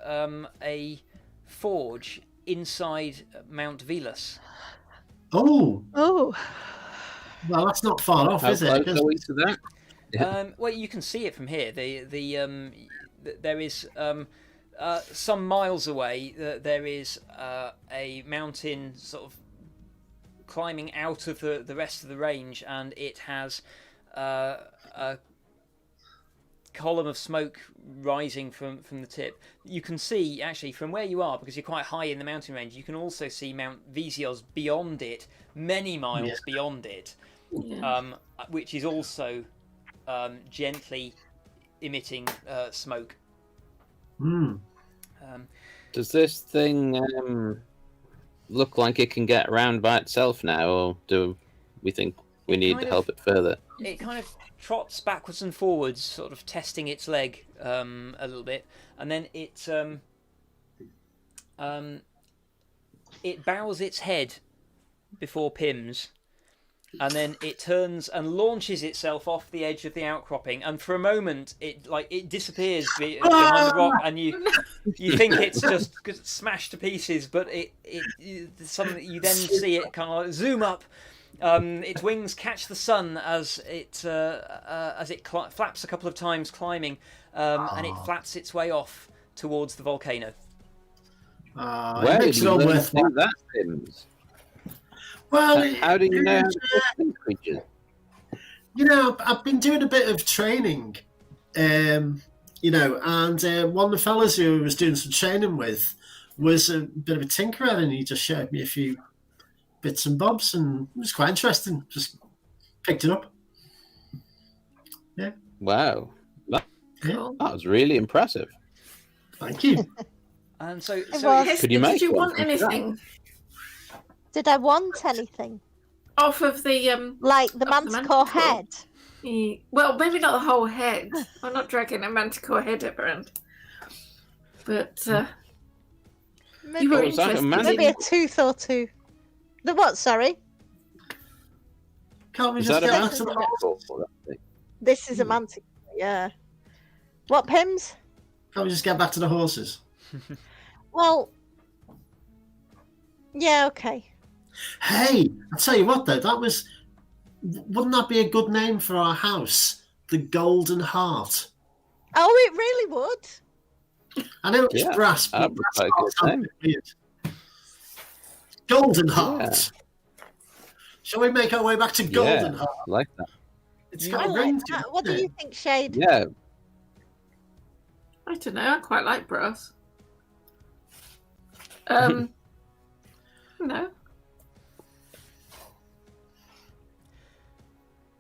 a forge inside Mount Vesios. Oh, Oh. well, that's not far off, How is it? close are we to that? Well, you can see it from here. There is some miles away. There is a mountain sort of climbing out of the rest of the range, and it has a column of smoke rising from the tip. You can see, actually, from where you are, because you're quite high in the mountain range, you can also see Mount Vesios beyond it, many miles beyond it, Yeah. which is also gently emitting smoke. Hmm. Does this thing look like it can get around by itself now, or do we think we need to help it further? It kind of trots backwards and forwards, sort of testing its leg a little bit, and then it bows its head before Pims, and then it turns and launches itself off the edge of the outcropping, and for a moment it disappears behind the rock, and you think it's just smashed to pieces, but you then see it kind of like zoom up. Its wings catch the sun as it flaps a couple of times climbing, and it flaps its way off towards the volcano. Where it did makes you it all learn to worth do that, Sims? Well, How do you know how to fish these creatures? You know, I've been doing a bit of training, and one of the fellas who I was doing some training with was a bit of a tinkerer, and he just showed me a few bits and bobs, and it was quite interesting. Just picked it up. Yeah. Wow. That Cool. was really impressive. Thank you. And so was. Could you make Did you one want from scratch? anything Did I want anything? off of the Like the Of the manticore manticore. head? Well, maybe not the whole head. I'm not dragging a manticore head around. But Maybe, were Was that a interested man- maybe a tooth or two. The what, sorry? Can't we Is just that a get back to the manticore for that thing? This is a manticore, yeah. What, Pims? Can't we just get back to the horses? Well, yeah, okay. Hey, I'll tell you what though, wouldn't that be a good name for our house? The Golden Heart. Oh, it really would. I know it's Yeah, brass, but that'd be brass quite a hearts good sound a name. bit weird. Golden Heart. Shall we make our way back to Golden Yeah, Heart? I like that. It's I got a like ring to that. it. What do isn't you it? think, Shade? Yeah, I don't know. I quite like brass. No.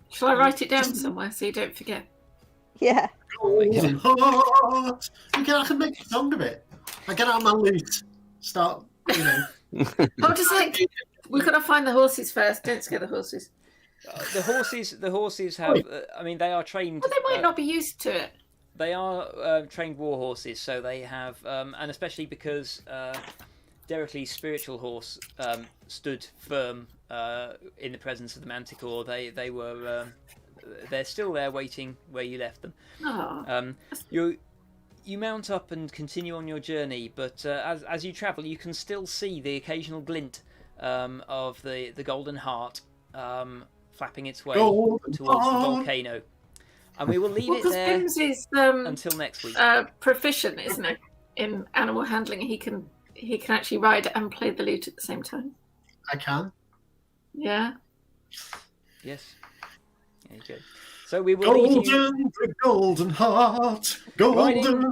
Shall I write it down somewhere so you don't forget? Yeah. Golden Heart. I can make a song of it. I get out my lute. Start, I'm just like, we've got to find the horses first. Don't scare the horses. the horses have. I mean, they are trained. Well, they might not be used to it. They are trained war horses, so they have, and especially because Dericles' spiritual horse stood firm in the presence of the Manticore. They were they're still there waiting where you left them. Oh. You mount up and continue on your journey, but as you travel, you can still see the occasional glint of the golden Hart flapping its way towards the volcano. And we will leave it there until next week. Proficient, isn't it, in animal handling? He can actually ride and play the lute at the same time. I can. Yeah. Yes. There you go. So we will leave you golden heart, golden.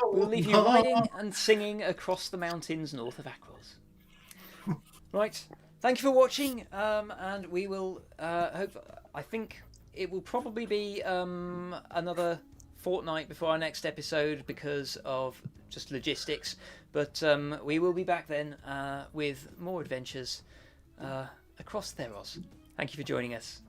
We'll leave you riding and singing across the mountains north of Akros. Right. Thank you for watching, and we will I think it will probably be another fortnight before our next episode because of just logistics. But we will be back then with more adventures across Theros. Thank you for joining us.